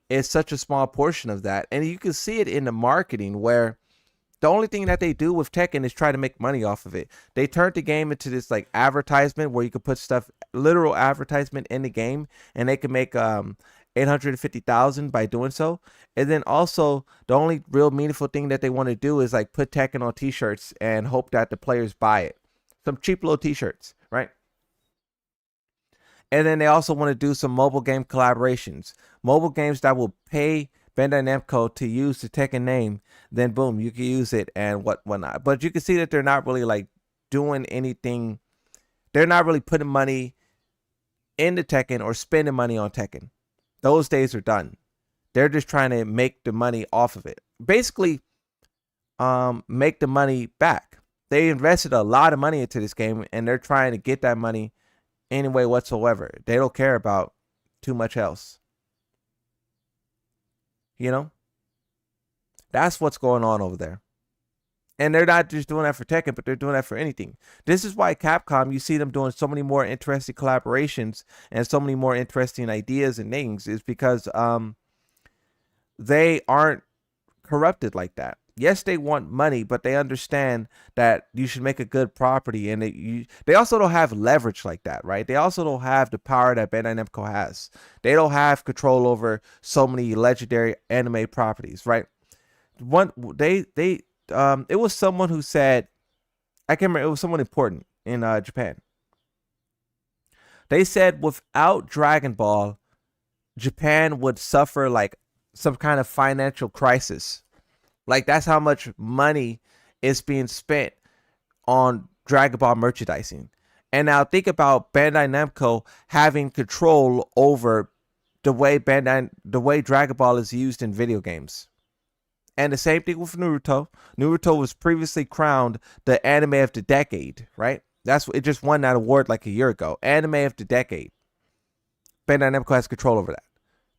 is such a small portion of that. And you can see it in the marketing, where the only thing that they do with Tekken is try to make money off of it. They turned the game into this like advertisement where you could put stuff, literal advertisement in the game, and they can make 850,000 by doing so. And then also the only real meaningful thing that they want to do is like put Tekken on t-shirts and hope that the players buy it. Some cheap little t-shirts, right? And then they also want to do some mobile game collaborations, mobile games that will pay Bandai Namco to use the Tekken name. Then boom, you can use it and whatnot. But you can see that they're not really like doing anything. They're not really putting money into Tekken or spending money on Tekken. Those days are done. They're just trying to make the money off of it. Basically, make the money back. They invested a lot of money into this game, and they're trying to get that money any way whatsoever. They don't care about too much else. That's what's going on over there. And they're not just doing that for Tekken, but they're doing that for anything. This is why Capcom, you see them doing so many more interesting collaborations and so many more interesting ideas and things, is because they aren't corrupted like that. Yes, they want money, but they understand that you should make a good property, and they also don't have leverage like that, right? They also don't have the power that Bandai Namco has. They don't have control over so many legendary anime properties, right? It was someone who said, I can't remember, it was someone important in Japan. They said without Dragon Ball, Japan would suffer like some kind of financial crisis. Like, that's how much money is being spent on Dragon Ball merchandising. And now think about Bandai Namco having control over the way Dragon Ball is used in video games. And the same thing with Naruto. Naruto was previously crowned the anime of the decade, right? It just won that award like a year ago. Anime of the decade. Bandai Namco has control over that.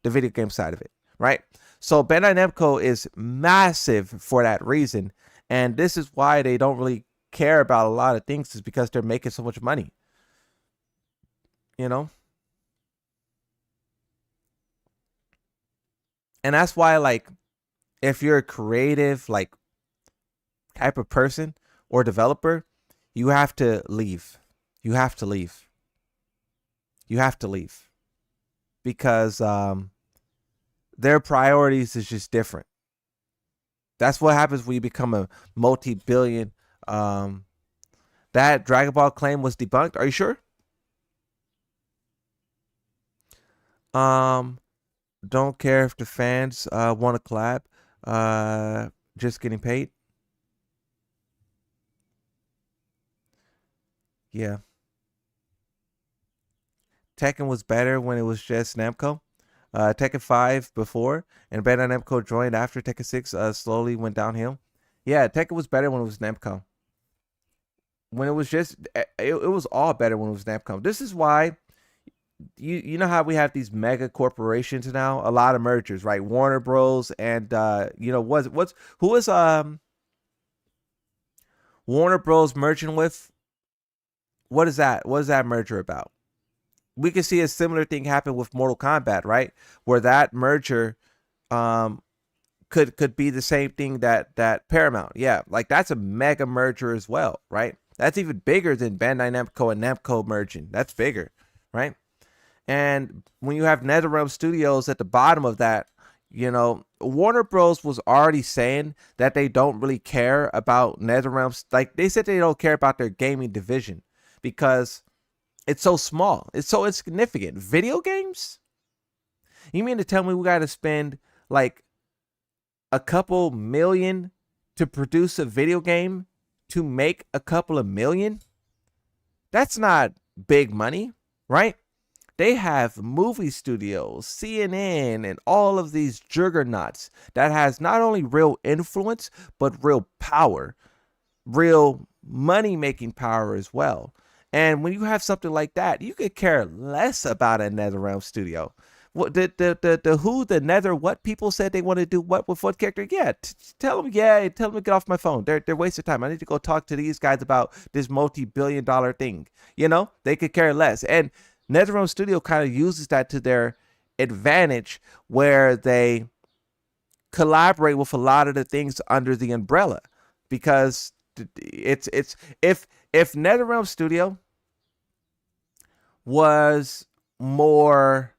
The video game side of it, right? So Bandai Namco is massive for that reason. And this is why they don't really care about a lot of things, is because they're making so much money. And that's why, like, if you're a creative, like, type of person or developer, you have to leave. You have to leave. You have to leave. Because their priorities is just different. That's what happens when you become a multi-billion. That Dragon Ball claim was debunked. Are you sure? Don't care if the fans want to collab. Just getting paid. Yeah. Tekken was better when it was just Namco. Tekken 5 before, and Bandai Namco joined after. Tekken 6 slowly went downhill. Yeah, Tekken was better when it was Namco. When it was just, it was all better when it was Namco. This is why, you know how we have these mega corporations now? A lot of mergers, right? Warner Bros. And, who is Warner Bros. Merging with? What is that? What is that merger about? We can see a similar thing happen with Mortal Kombat, right? Where that merger could be the same thing that Paramount. Yeah, like that's a mega merger as well, right? That's even bigger than Bandai Namco and Namco merging. That's bigger, right? And when you have NetherRealm Studios at the bottom of that, Warner Bros. Was already saying that they don't really care about NetherRealm. Like, they said they don't care about their gaming division because it's so small. It's so insignificant. Video games? You mean to tell me we got to spend like a couple million to produce a video game to make a couple of million, that's not big money, right? They have movie studios, CNN, and all of these juggernauts that has not only real influence, but real power, real money-making power as well. And when you have something like that, you could care less about a NetherRealm studio. What the Nether what people said they want to do what with what character? Tell them to get off my phone. They're wasting time. I need to go talk to these guys about this multi-billion-dollar thing. They could care less. And NetherRealm Studio kind of uses that to their advantage, where they collaborate with a lot of the things under the umbrella, because it's if NetherRealm Studio was more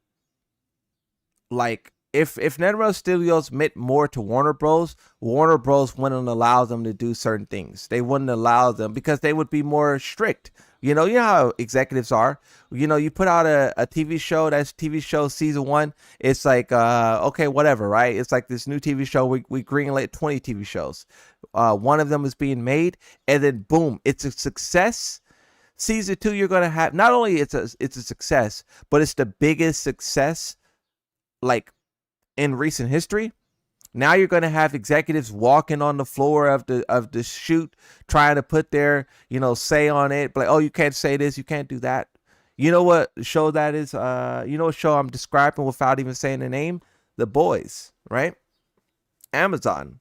like, if NetherRealm Studios meant more to Warner Bros. Warner Bros. Wouldn't allow them to do certain things. They wouldn't allow them because they would be more strict. You know how executives are. You put out a TV show. That's TV show season 1. It's like, okay, whatever, right? It's like this new TV show. We greenlit 20 TV shows. One of them is being made, and then boom, it's a success. Season 2, you're gonna have, not only it's a success, but it's the biggest success like in recent history. Now you're going to have executives walking on the floor of the shoot, trying to put their, say on it. But like, oh, you can't say this, you can't do that. You know what show that is? What show I'm describing without even saying the name? The Boys, right? Amazon.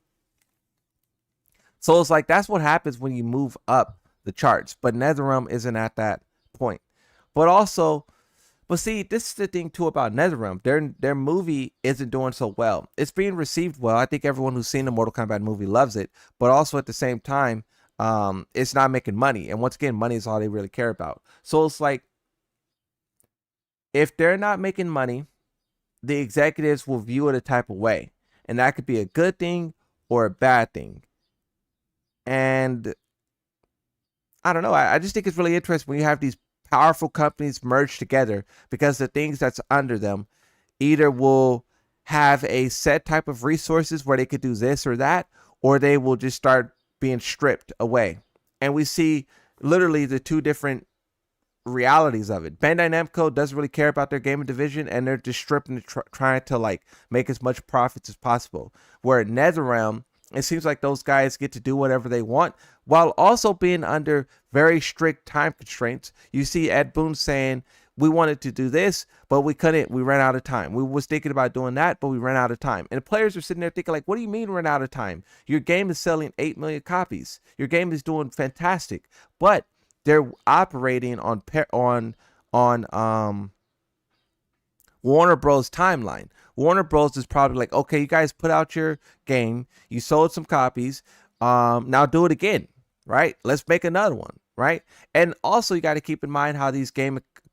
So it's like, that's what happens when you move up the charts. But NetherRealm isn't at that point. But see, this is the thing too about NetherRealm. Their movie isn't doing so well. It's being received well. I think everyone who's seen the Mortal Kombat movie loves it. But also at the same time, it's not making money. And once again, money is all they really care about. So it's like, if they're not making money, the executives will view it a type of way. And that could be a good thing or a bad thing. And I don't know. I just think it's really interesting when you have these powerful companies merge together, because the things that's under them either will have a set type of resources where they could do this or that, or they will just start being stripped away. And we see literally the two different realities of it. Bandai Namco doesn't really care about their gaming division, and they're just stripping, trying to like make as much profits as possible. Where NetherRealm, it seems like those guys get to do whatever they want while also being under very strict time constraints. You see Ed Boon saying, we wanted to do this, but we couldn't. We ran out of time. We was thinking about doing that, but we ran out of time. And the players are sitting there thinking like, what do you mean run out of time? Your game is selling 8 million copies. Your game is doing fantastic. But they're operating on Warner Bros. Timeline. Warner Bros. Is probably like, okay, you guys put out your game, you sold some copies, now do it again, right? Let's make another one, right? And also you got to keep in mind how these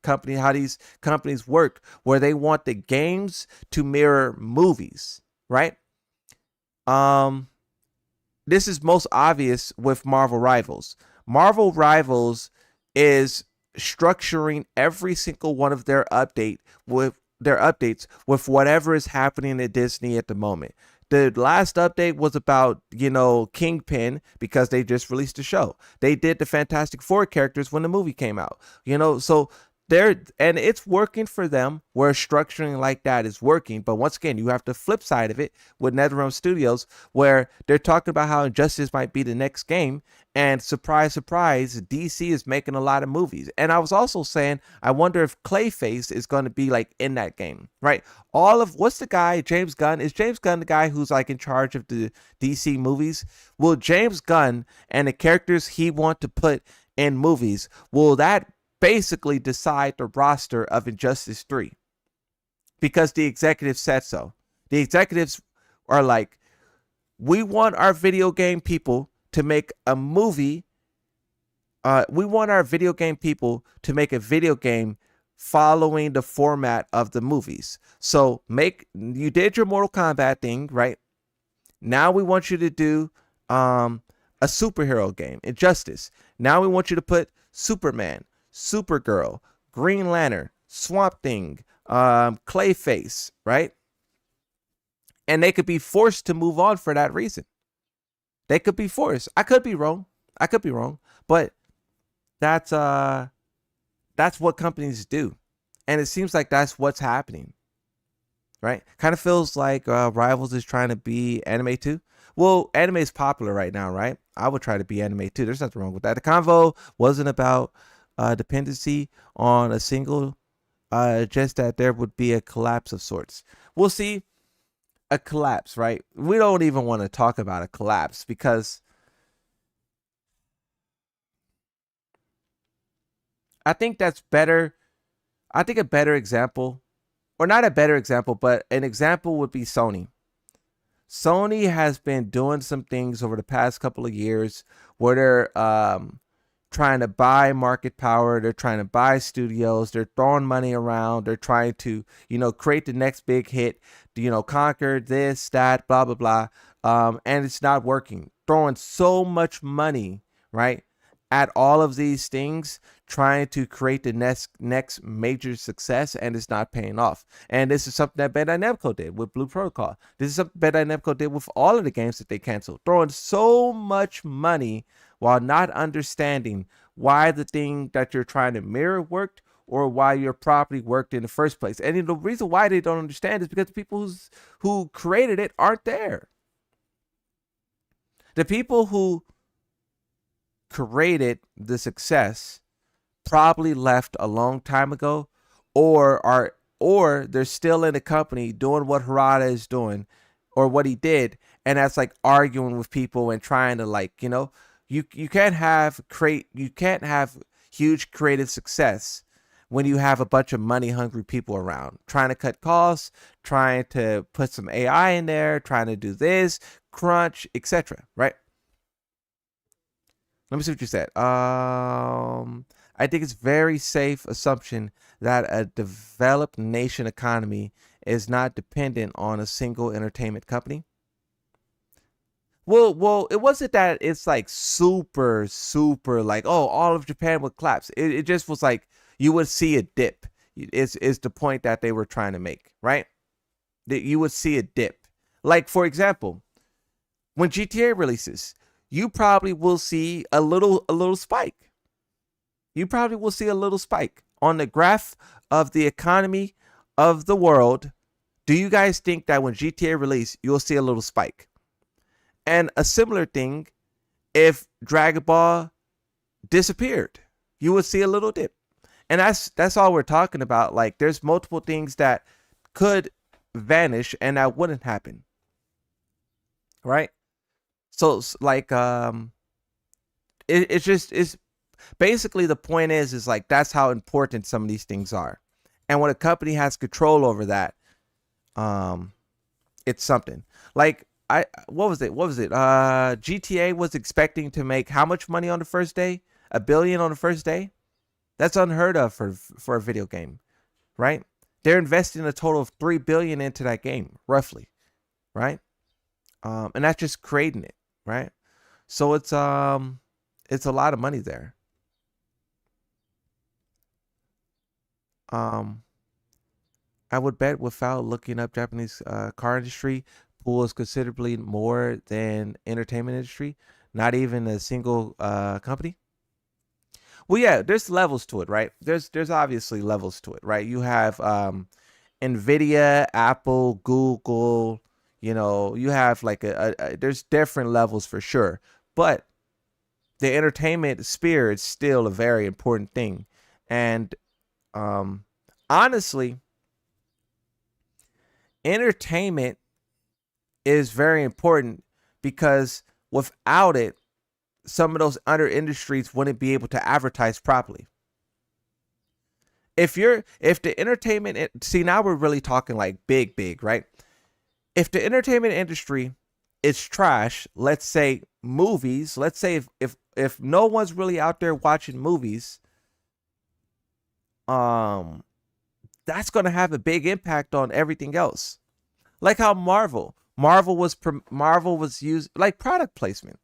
companies work, where they want the games to mirror movies, right? This is most obvious with Marvel Rivals. Marvel Rivals is structuring every single one of their updates with whatever is happening at Disney at the moment. The last update was about, Kingpin, because they just released the show. They did the Fantastic Four characters when the movie came out, so and it's working for them, where structuring like that is working. But once again, you have the flip side of it with NetherRealm Studios, where they're talking about how Injustice might be the next game, and surprise, surprise, DC is making a lot of movies. And I was also saying, I wonder if Clayface is going to be like in that game, right? What's the guy, James Gunn? Is James Gunn the guy who's like in charge of the DC movies? Will James Gunn and the characters he want to put in movies, will that basically decide the roster of Injustice 3? Because the executives said so. The executives are like, we want our video game people to make a movie. We want our video game people to make a video game following the format of the movies. So you did your Mortal Kombat thing, right? Now we want you to do a superhero game, Injustice. Now we want you to put Superman, Supergirl, Green Lantern, Swamp Thing, Clayface, right? And they could be forced to move on for that reason. They could be forced. I could be wrong. But that's what companies do. And it seems like that's what's happening. Right? Kind of feels like Rivals is trying to be anime too. Well, anime is popular right now, right? I would try to be anime too. There's nothing wrong with that. The convo wasn't about dependency on a single, just that there would be a collapse of sorts. We'll see a collapse, right? We don't even want to talk about a collapse because I think that's better. I think a better example, or not a better example, but an example would be Sony. Sony has been doing some things over the past couple of years where they're trying to buy market power. They're trying to buy studios. They're throwing money around. They're trying to, create the next big hit, conquer this, that, blah, blah, blah. And it's not working. Throwing so much money, right, at all of these things, trying to create the next major success, and it's not paying off. And this is something that Bandai Namco did with Blue Protocol. This is something Bandai Namco did with all of the games that they canceled, throwing so much money while not understanding why the thing that you're trying to mirror worked or why your property worked in the first place. And the reason why they don't understand is because the people who created it aren't there. The people who created the success probably left a long time ago, or they're still in the company doing what Harada is doing or what he did, and that's like arguing with people and trying to you can't have huge creative success when you have a bunch of money hungry people around trying to cut costs, trying to put some AI in there, trying to do this, crunch, etc. Right? Let me see what you said. I think it's very safe assumption that a developed nation economy is not dependent on a single entertainment company. Well, it wasn't that it's like super like, oh, all of Japan would collapse. It just was like you would see a dip. Is the point that they were trying to make, right? That you would see a dip. Like, for example, when GTA releases, you probably will see a little spike. You probably will see a little spike on the graph of the economy of the world. Do you guys think that when GTA release, you'll see a little spike? And a similar thing, if Dragon Ball disappeared, you would see a little dip. And that's all we're talking about. Like, there's multiple things that could vanish and that wouldn't happen. Right? So like it's basically the point is like that's how important some of these things are. And when a company has control over that, it's something. Like what was it? GTA was expecting to make how much money on the first day? $1 billion on the first day? That's unheard of for a video game, right? They're investing a total of $3 billion into that game, roughly, right? And that's just creating it, right? So it's a lot of money there. I would bet without looking up Japanese car industry pulls considerably more than entertainment industry. Not even a single company. Well, yeah, there's levels to it, right? There's obviously levels to it, right? You have Nvidia, Apple, Google. You have like there's different levels for sure, but the entertainment sphere is still a very important thing. And honestly, entertainment is very important because without it, some of those other industries wouldn't be able to advertise properly. If the entertainment, see, now we're really talking like big, right? If the entertainment industry is trash, let's say movies, let's say if no one's really out there watching movies, that's going to have a big impact on everything else. Like how Marvel was used like product placement,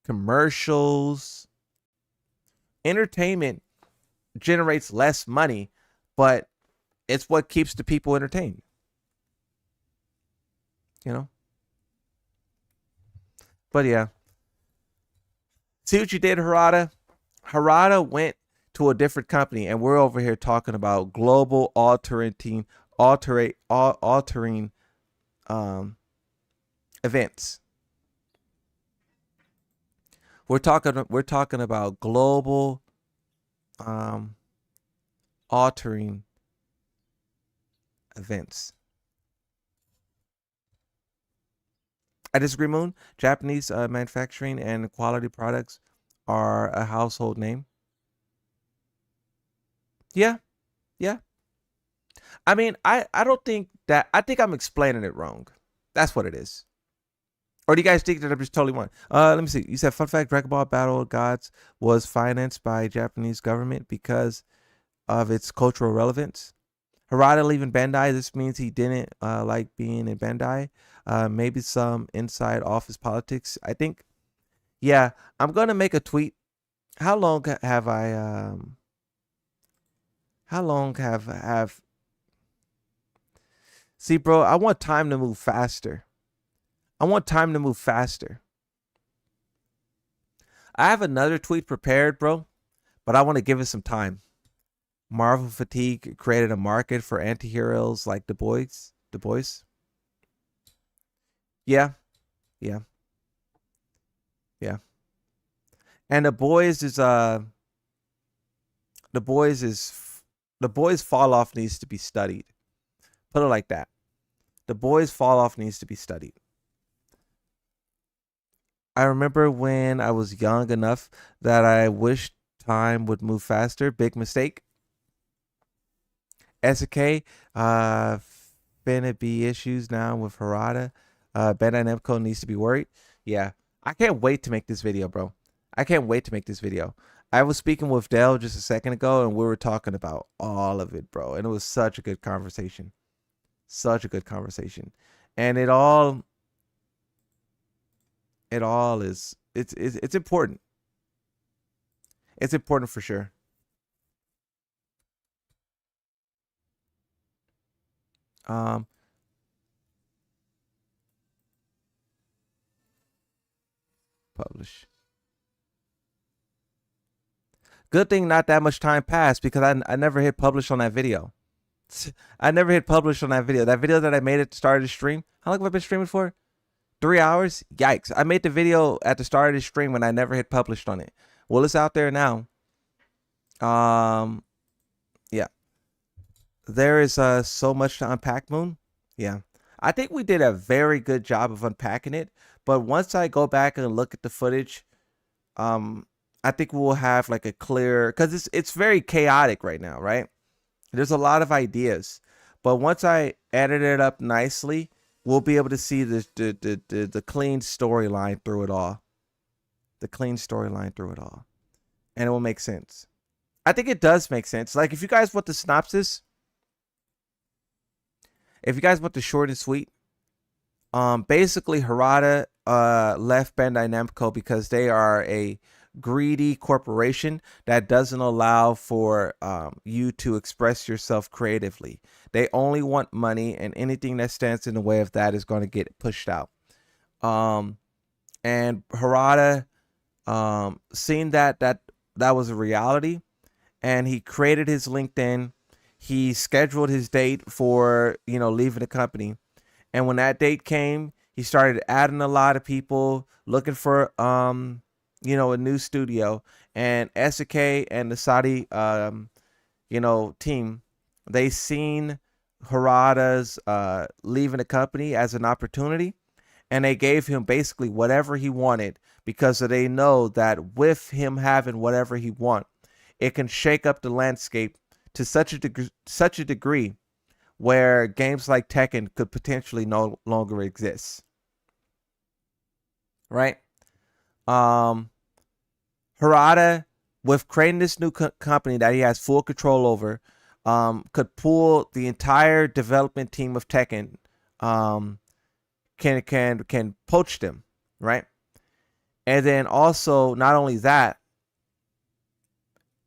commercials. Entertainment generates less money, but it's what keeps the people entertained. You know? But yeah. See what you did, Harada? Harada went to a different company, and we're over here talking about global altering events. We're talking about global altering events. I disagree, Moon. Japanese manufacturing and quality products are a household name. Yeah, yeah. I mean, I don't think that. I think I'm explaining it wrong. That's what it is. Or do you guys think that I'm just totally wrong? Let me see. You said, fun fact, Dragon Ball Battle of Gods was financed by Japanese government because of its cultural relevance. Harada leaving Bandai, this means he didn't like being in Bandai. Maybe some inside office politics. I think, yeah, I'm going to make a tweet. How long have I, see, bro, I want time to move faster. I have another tweet prepared, bro, but I want to give it some time. Marvel fatigue created a market for anti-heroes like The Boys. Yeah. And The Boys fall off needs to be studied. Put it like that. The Boys fall off needs to be studied. I remember when I was young enough that I wished time would move faster. Big mistake. SNK, finna be issues now with Harada. Bandai Namco needs to be worried. Yeah, I can't wait to make this video, bro. I can't wait to make this video. I was speaking with Dell just a second ago, and we were talking about all of it, bro. And it was such a good conversation. And it all is, it's important. It's important for sure. Publish. Good thing not that much time passed because I never hit publish on that video. That video that I made at the start of the stream. How long have I been streaming for? 3 hours? Yikes. I made the video at the start of the stream when I never hit published on it. Well, it's out there now. Yeah. There is so much to unpack, Moon. Yeah. I think we did a very good job of unpacking it. But once I go back and look at the footage, I think we'll have like a clear, because it's very chaotic right now, right? There's a lot of ideas. But once I edit it up nicely, we'll be able to see the clean storyline through it all. And it will make sense. I think it does make sense. Like, if you guys want the synopsis, if you guys want the short and sweet, basically Harada left Bandai Namco because they are a greedy corporation that doesn't allow for you to express yourself creatively. They only want money, and anything that stands in the way of that is going to get pushed out. And Harada, seeing that was a reality, and he created his LinkedIn. He scheduled his date for, leaving the company. And when that date came, he started adding a lot of people, looking for, a new studio. And SNK and the Saudi, team, they seen Harada's leaving the company as an opportunity. And they gave him basically whatever he wanted, because they know that with him having whatever he wants, it can shake up the landscape to such a degree where games like Tekken could potentially no longer exist. Right? Harada, with creating this new company that he has full control over, could pull the entire development team of Tekken, can poach them, right? And then also, not only that,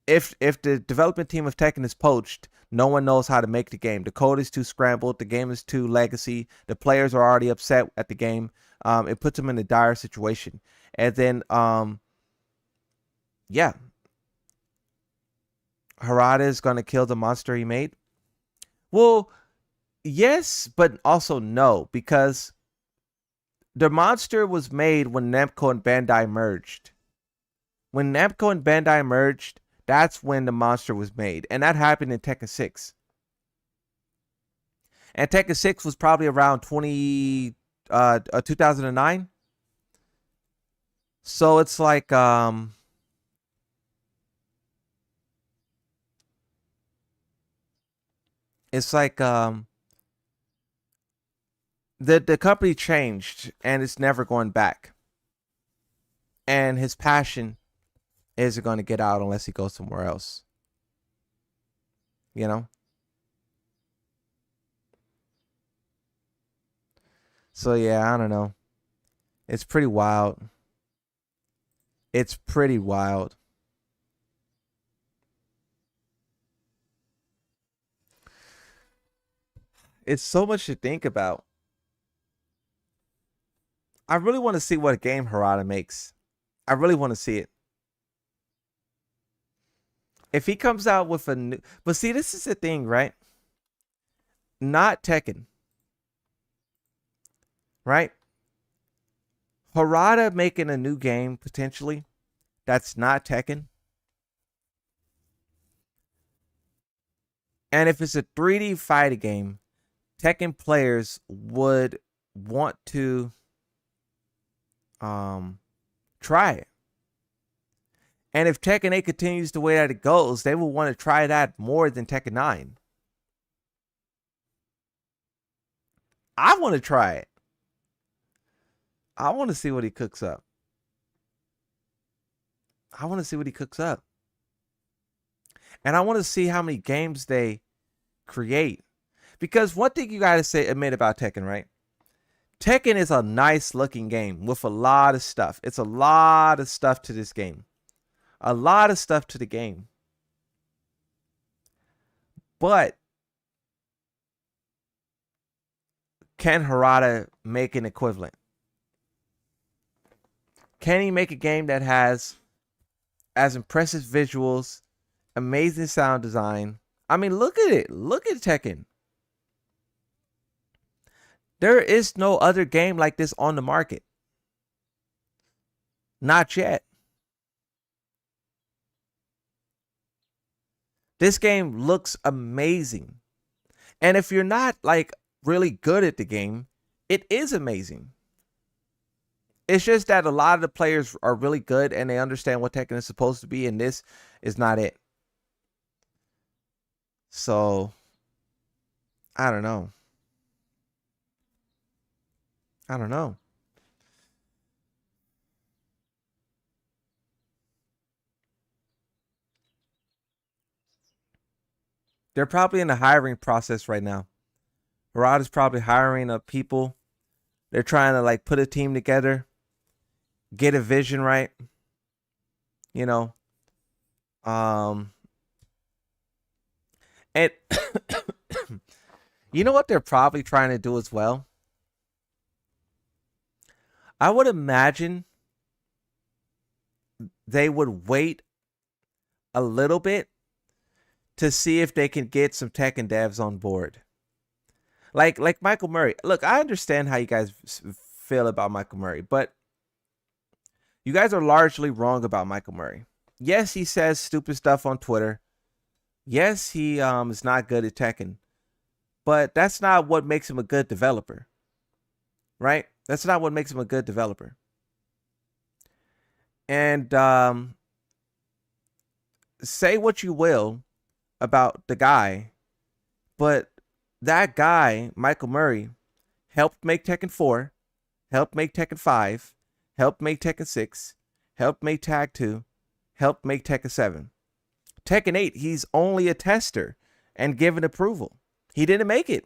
if the development team of Tekken is poached, no one knows how to make the game. The code is too scrambled. The game is too legacy. The players are already upset at the game. It puts them in a dire situation. And then, yeah, Harada is going to kill the monster he made. Well, yes, but also no, because the monster was made when Namco and Bandai merged. When Namco and Bandai merged, that's when the monster was made. And that happened in Tekken 6. And Tekken 6 was probably around 2009. So it's like the company changed and it's never going back. And his passion isn't going to get out unless he goes somewhere else. You know? So yeah, I don't know. It's pretty wild. It's pretty wild. It's so much to think about. I really want to see what game Harada makes. I really want to see it. If he comes out with a new... But see, this is the thing, right? Not Tekken. Right? Harada making a new game, potentially, that's not Tekken. And if it's a 3D fighting game, Tekken players would want to try it. And if Tekken 8 continues the way that it goes, they will want to try that more than Tekken 9. I want to try it. I want to see what he cooks up. I want to see what he cooks up. And I want to see how many games they create. Because one thing you got to admit about Tekken, right? Tekken is a nice looking game with a lot of stuff. It's a lot of stuff to this game. A lot of stuff to the game. But can Harada make an equivalent? Can he make a game that has as impressive visuals, amazing sound design? I mean, look at it. Look at Tekken. There is no other game like this on the market. Not yet. This game looks amazing. And if you're not like really good at the game, it is amazing. It's just that a lot of the players are really good and they understand what Tekken is supposed to be, and this is not it. So, I don't know. I don't know. They're probably in the hiring process right now. Harada's probably hiring up people. They're trying to like put a team together, get a vision right. You know. And you know what they're probably trying to do as well? I would imagine they would wait a little bit to see if they can get some Tekken devs on board. Like Michael Murray. Look, I understand how you guys feel about Michael Murray, but you guys are largely wrong about Michael Murray. Yes, he says stupid stuff on Twitter. Yes, he is not good at Tekken. But that's not what makes him a good developer. Right? That's not what makes him a good developer. And say what you will about the guy, but that guy, Michael Murray, helped make Tekken 4, helped make Tekken 5, helped make Tekken 6, helped make Tag 2, helped make Tekken 7. Tekken 8, he's only a tester and given approval. He didn't make it.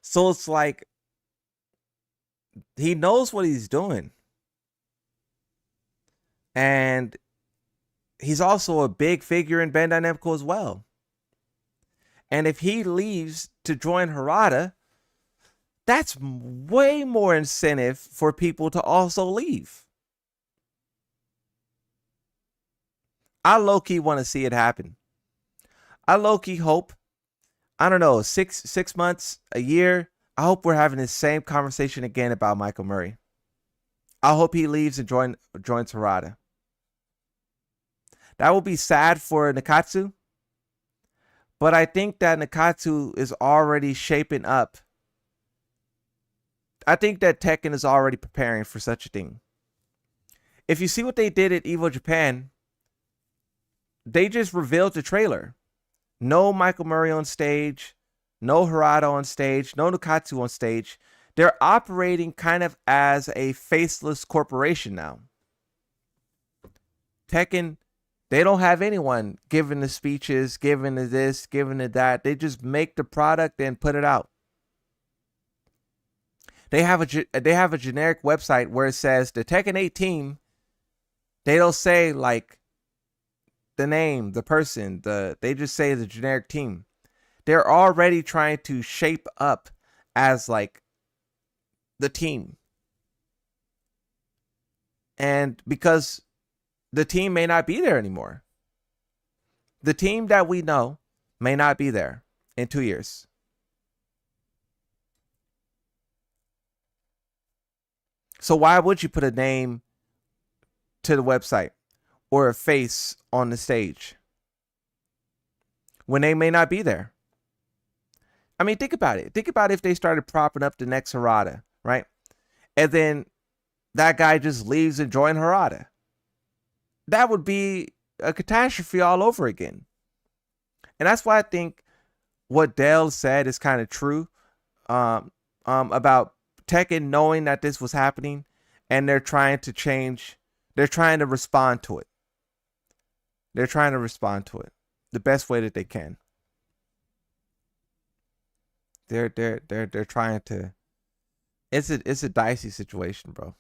So it's like he knows what he's doing. And he's also a big figure in Bandai Namco as well. And if he leaves to join Harada, that's way more incentive for people to also leave. I low-key want to see it happen. I low-key hope, I don't know, six months, a year, I hope we're having this same conversation again about Michael Murray. I hope he leaves and joins Harada. That will be sad for Nakatsu, but I think that Nakatsu is already shaping up. I think that Tekken is already preparing for such a thing. If you see what they did at Evo Japan, they just revealed the trailer. No Michael Murray on stage, no Harada on stage, no Nakatsu on stage. They're operating kind of as a faceless corporation now. Tekken, they don't have anyone giving the speeches, giving the this, giving the that. They just make the product and put it out. They have a generic website where it says the Tekken 8 team. They don't say like the name, the person, they just say the generic team. They're already trying to shape up as like the team. And because the team may not be there anymore. The team that we know may not be there in 2 years. So why would you put a name to the website or a face on the stage when they may not be there? I mean, think about it. Think about if they started propping up the next Harada, right? And then that guy just leaves and joins Harada. That would be a catastrophe all over again. And that's why I think what Dell said is kind of true about Tekken knowing that this was happening, and they're trying to change. They're trying to respond to it. They're trying to respond to it the best way that they can. They're trying to. It's a dicey situation, bro.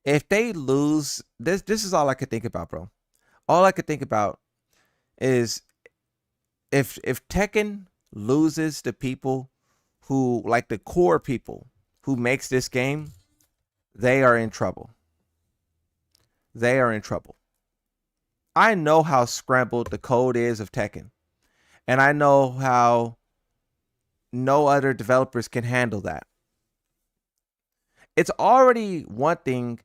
If they lose, this is all I could think about, bro. All I could think about is if Tekken loses the people who, like the core people who makes this game, they are in trouble. They are in trouble. I know how scrambled the code is of Tekken. And I know how no other developers can handle that. It's already one thing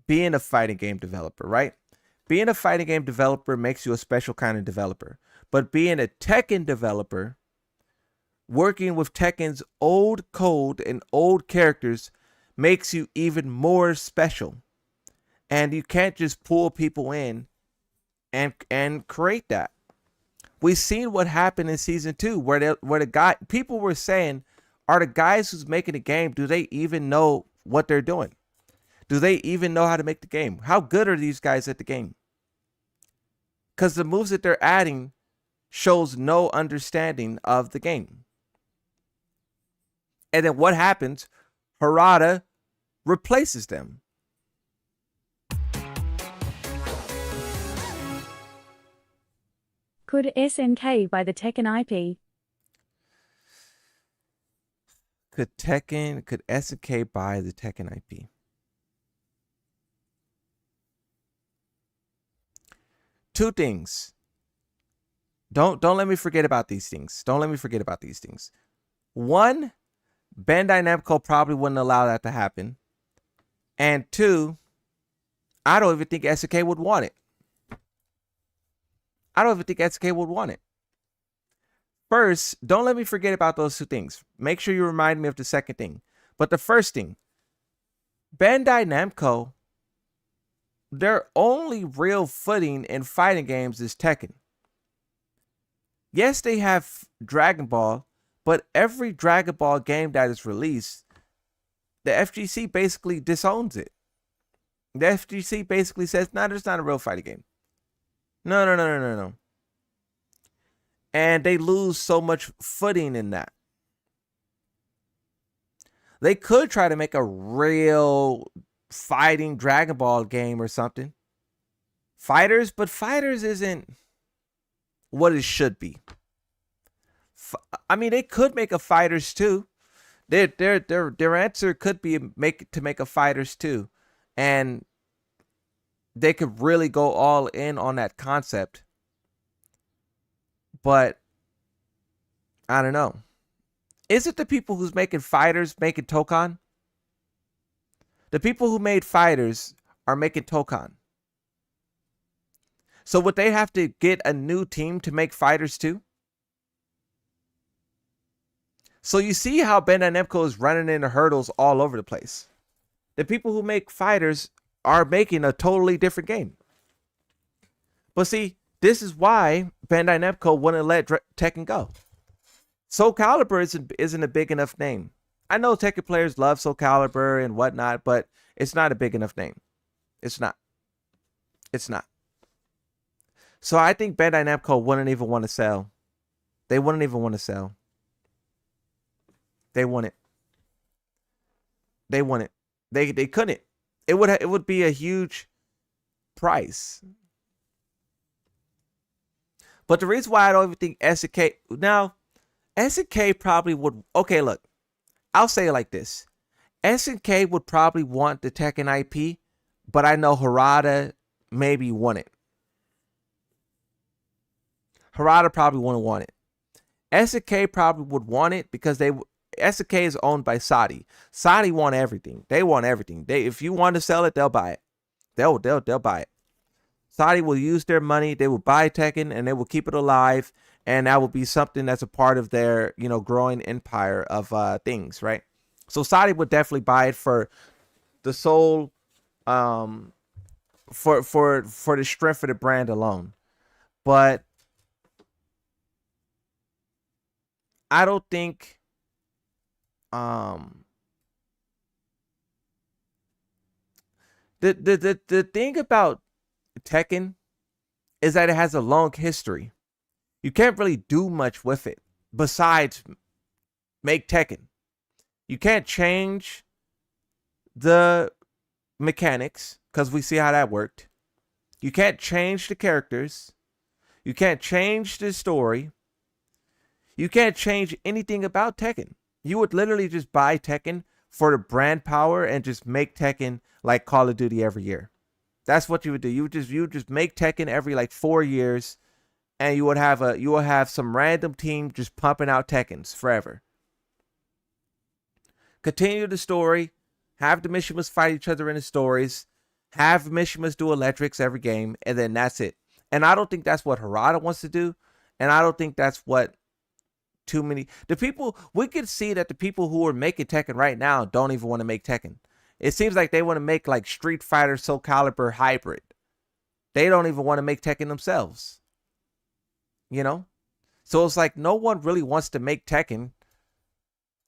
being a fighting game developer, right? Being a fighting game developer makes you a special kind of developer. But being a Tekken developer, working with Tekken's old code and old characters, makes you even more special. And you can't just pull people in and create that. We've seen what happened in season 2, where the guy people were saying, are the guys who's making the game, do they even know what they're doing? Do they even know how to make the game? How good are these guys at the game? Because the moves that they're adding shows no understanding of the game. And then what happens? Harada replaces them. Could SNK buy the Tekken IP? Could SNK buy the Tekken IP? Two things. Don't let me forget about these things. Don't let me forget about these things. One, Bandai Namco probably wouldn't allow that to happen. And two, I don't even think SNK would want it. I don't even think SNK would want it. First, don't let me forget about those two things. Make sure you remind me of the second thing. But the first thing, Bandai Namco, their only real footing in fighting games is Tekken. Yes, they have Dragon Ball, but every Dragon Ball game that is released, the FGC basically disowns it. The FGC basically says, nah, it's not a real fighting game. No. And they lose so much footing in that. They could try to make a real fighting Dragon Ball game or something. Fighters, but Fighters isn't what it should be. I mean, they could make a Fighters 2. Their answer could be make a Fighters 2, and they could really go all in on that concept. But I don't know. Is it the people who's making Fighters making Tokan? The people who made Fighters are making Tokan. So would they have to get a new team to make Fighters 2? So you see how Bandai Namco is running into hurdles all over the place. The people who make Fighters are making a totally different game. But see, this is why Bandai Namco wouldn't let Tekken go. Soul Calibur isn't a big enough name. I know Tekken players love Soul Calibur and whatnot, but it's not a big enough name. It's not. It's not. So I think Bandai Namco wouldn't even want to sell. They wouldn't even want to sell. They wouldn't. They wouldn't. They couldn't. It would be a huge price. But the reason why I don't even think SNK now, SNK probably would. Okay, look, I'll say it like this: SNK would probably want the Tekken IP, but I know Harada maybe want it. Harada probably wouldn't want it. SNK probably would want it because SNK is owned by Saudi. Saudi want everything. They want everything. If you want to sell it, they'll buy it. They'll buy it. Saudi will use their money. They will buy Tekken and they will keep it alive, and that will be something that's a part of their, growing empire of things, right? So Saudi would definitely buy it for the sole, for the strength of the brand alone. But I don't think the thing about Tekken is that it has a long history. You can't really do much with it besides make Tekken. You can't change the mechanics because we see how that worked. You can't change the characters. You can't change the story. You can't change anything about Tekken. You would literally just buy Tekken for the brand power and just make Tekken like Call of Duty every year. That's what you would do. You would just make Tekken every like 4 years, and you would have some random team just pumping out Tekkens forever. Continue the story. Have the Mishimas fight each other in the stories. Have Mishimas do electrics every game, and then that's it. And I don't think that's what Harada wants to do, and I don't think that's what we could see that the people who are making Tekken right now don't even want to make Tekken. It seems like they want to make like Street Fighter Soul Calibur hybrid. They don't even want to make Tekken themselves. So it's like no one really wants to make Tekken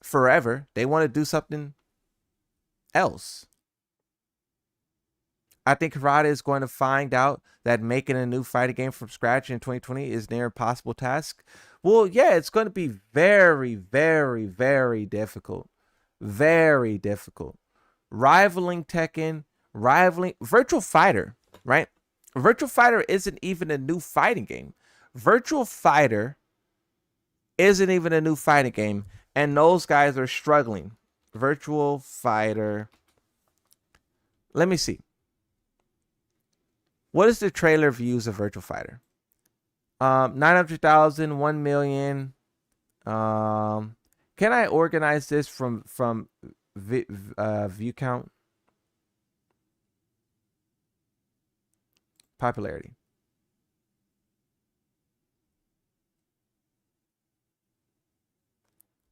forever. They want to do something else. I think Harada is going to find out that making a new fighting game from scratch in 2020 is near impossible task. Well, yeah, it's going to be very, very, very difficult. Very difficult. Rivaling Tekken, Virtual Fighter, right? Virtual Fighter isn't even a new fighting game. Virtual Fighter isn't even a new fighting game, and those guys are struggling. Virtual Fighter. Let me see. What is the trailer views of Virtual Fighter? 900,000, 1 million. Can I organize this from view count? Popularity.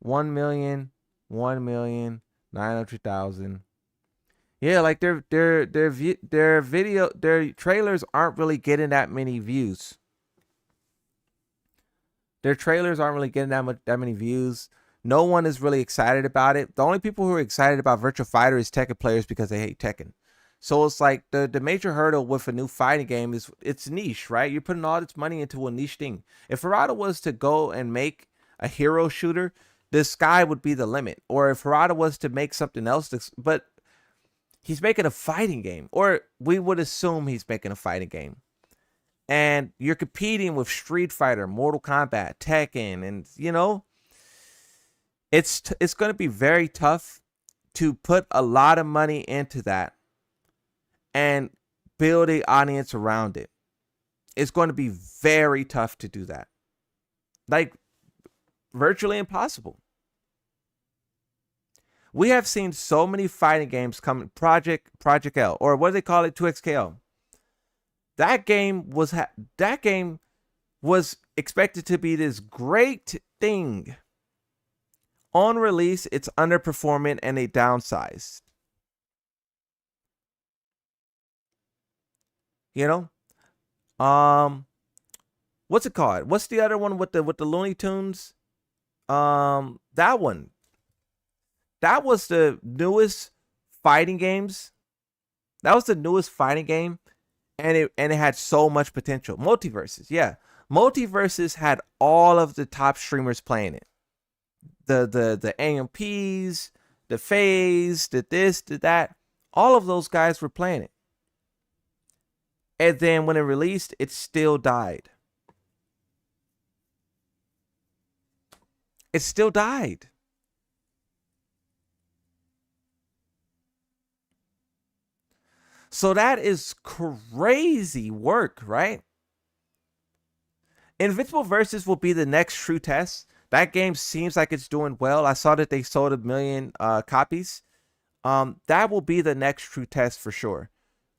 $1 million, 900,000. Yeah, like their trailers aren't really getting that many views. Their trailers aren't really getting that many views. No one is really excited about it. The only people who are excited about Virtual Fighter is Tekken players because they hate Tekken. So it's like the major hurdle with a new fighting game is it's niche, right? You're putting all this money into a niche thing. If Harada was to go and make a hero shooter, the sky would be the limit. Or if Harada was to make something else, but He's making a fighting game, or we would assume he's making a fighting game. And you're competing with Street Fighter, Mortal Kombat, Tekken, and it's going to be very tough to put a lot of money into that and build an audience around it. It's going to be very tough to do that. Like virtually impossible. We have seen so many fighting games come. Project L, or what do they call it, 2XKL. That game was expected to be this great thing. On release, it's underperforming and they downsized. What's it called? What's the other one with the Looney Tunes? That one. That was the newest fighting games. That was the newest fighting game, and it had so much potential. Multiverses, yeah. Multiverses had all of the top streamers playing it. The AMPs, the FaZe, the this, the that. All of those guys were playing it. And then when it released, it still died. It still died. So that is crazy work, right? Invincible Versus will be the next true test. That game seems like it's doing well. I saw that they sold 1 million copies. That will be the next true test for sure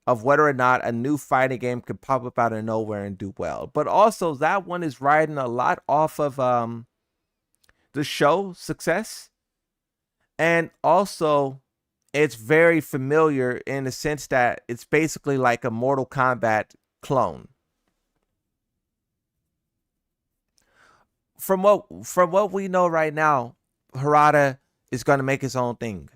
of whether or not a new fighting game could pop up out of nowhere and do well. But also that one is riding a lot off of the show success. And also it's very familiar in the sense that it's basically like a Mortal Kombat clone. From what we know right now, Harada is going to make his own thing.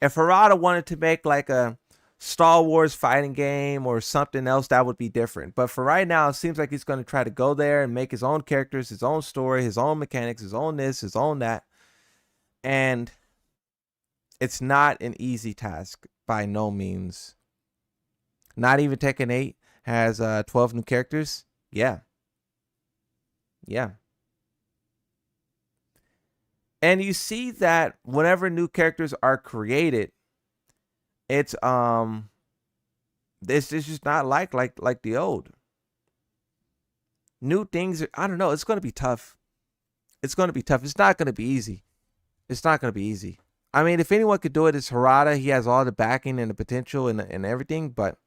If Harada wanted to make like a Star Wars fighting game or something else, that would be different. But for right now, it seems like he's going to try to go there and make his own characters, his own story, his own mechanics, his own this, his own that. And it's not an easy task by no means. Not even Tekken 8 has 12 new characters. Yeah. And you see that whenever new characters are created, it's just not like the old. New things, I don't know, it's going to be tough. It's going to be tough. It's not going to be easy. It's not going to be easy. I mean, if anyone could do it, it's Harada. He has all the backing and the potential and everything, but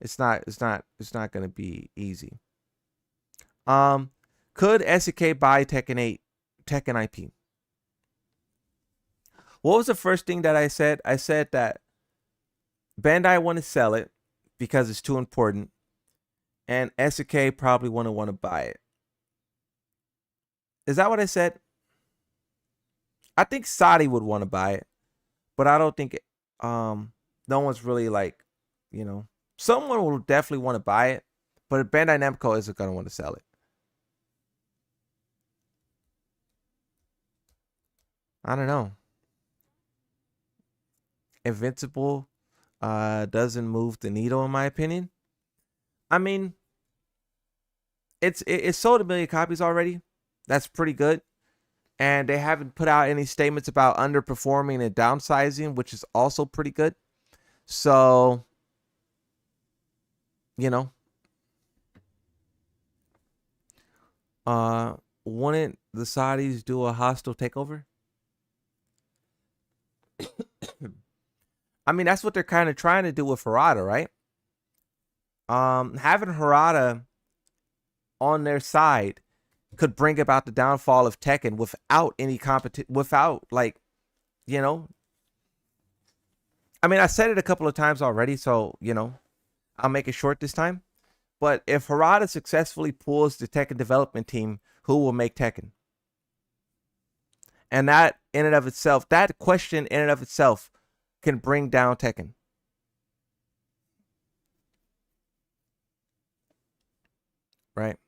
it's not going to be easy. Could SNK buy Tekken IP? What was the first thing that I said? I said that Bandai want to sell it because it's too important, and SNK probably want to buy it. Is that what I said? I think Saudi would want to buy it, but I don't think no one's really like, someone will definitely want to buy it, but Bandai Namco isn't going to want to sell it. I don't know. Invincible doesn't move the needle in my opinion. I mean, it's sold 1 million copies already. That's pretty good. And they haven't put out any statements about underperforming and downsizing, which is also pretty good. So, wouldn't the Saudis do a hostile takeover? I mean, that's what they're kind of trying to do with Harada, right? Having Harada on their side could bring about the downfall of Tekken without any competition, without I mean, I said it a couple of times already, so, I'll make it short this time. But if Harada successfully pulls the Tekken development team, who will make Tekken? And that in and of itself, that question in and of itself can bring down Tekken. Right?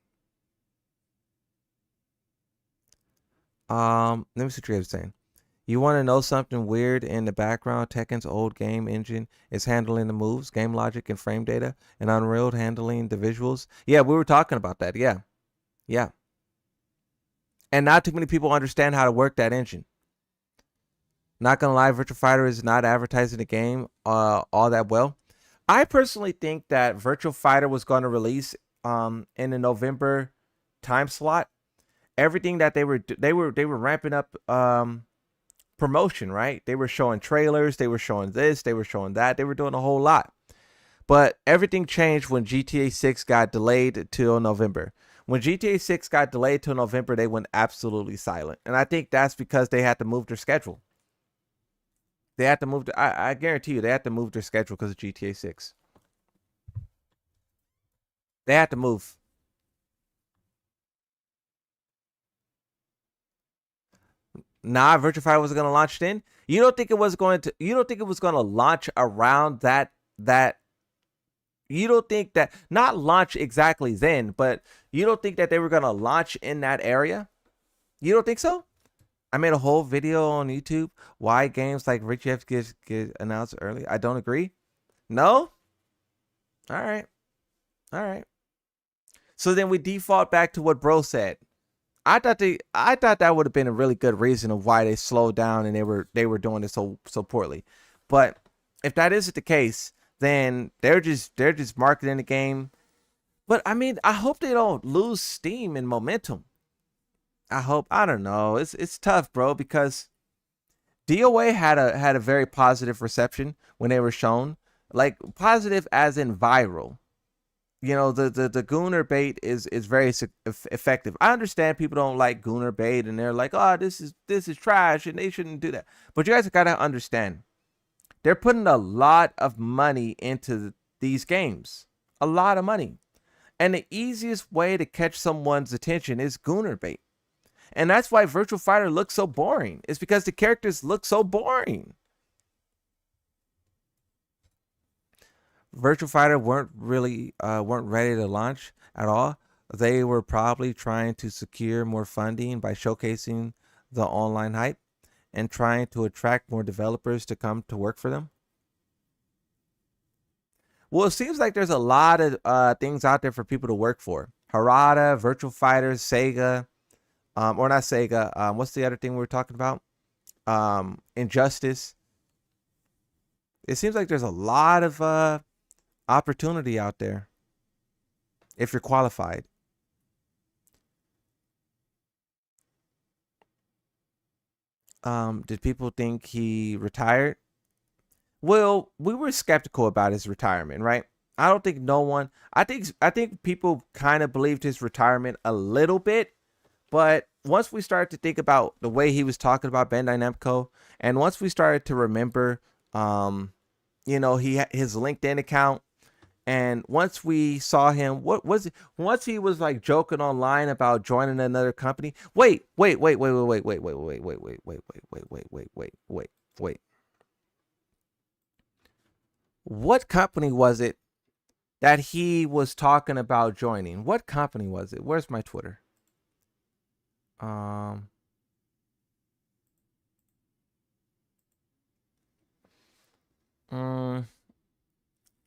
Let me see what you're saying. You want to know something weird in the background? Tekken's old game engine is handling the moves, game logic, and frame data, and Unreal handling the visuals. Yeah, we were talking about that. Yeah. Yeah. And not too many people understand how to work that engine. Not gonna lie, Virtua Fighter is not advertising the game all that well. I personally think that Virtua Fighter was going to release in the November time slot. Everything that they were ramping up promotion, right? They were showing trailers, they were showing this, they were showing that, they were doing a whole lot. But everything changed when GTA 6 got delayed till November. When GTA 6 got delayed till November, they went absolutely silent. And I think that's because they had to move their schedule. They had to move. I guarantee you, they had to move their schedule because of GTA 6. They had to move. Nah, Virtua Fighter was going to launch then. You don't think it was going to? You don't think it was going to launch around that? You don't think that, not launch exactly then, but you don't think that they were going to launch in that area? You don't think so? I made a whole video on YouTube why games like Rich F get announced early. I don't agree. No? All right. All right. So then we default back to what bro said. I thought that would have been a really good reason of why they slowed down and they were doing it so poorly. But if that isn't the case, then they're just marketing the game. But I mean, I hope they don't lose steam and momentum. I don't know. It's tough, bro, because DOA had a very positive reception when they were shown. Like, positive as in viral. You know, the Gooner bait is very effective. I understand people don't like Gooner bait and they're like, oh, this is trash and they shouldn't do that. But you guys gotta understand, they're putting a lot of money into these games. A lot of money. And the easiest way to catch someone's attention is Gooner bait. And that's why Virtua Fighter looks so boring. It's because the characters look so boring. Virtua Fighter weren't ready to launch at all. They were probably trying to secure more funding by showcasing the online hype and trying to attract more developers to come to work for them. Well, it seems like there's a lot of things out there for people to work for. Harada, Virtua Fighter, Sega, or not Sega. What's the other thing we were talking about? Injustice. It seems like there's a lot of opportunity out there if you're qualified. Did people think he retired? Well, we were skeptical about his retirement, right? I don't think I think people kind of believed his retirement a little bit, but once we started to think about the way he was talking about Bandai Namco, and once we started to remember, you know, his LinkedIn account, and once we saw him, once he was like joking online about joining another company. Wait. What company was it that he was talking about joining? What company was it? Where's my Twitter?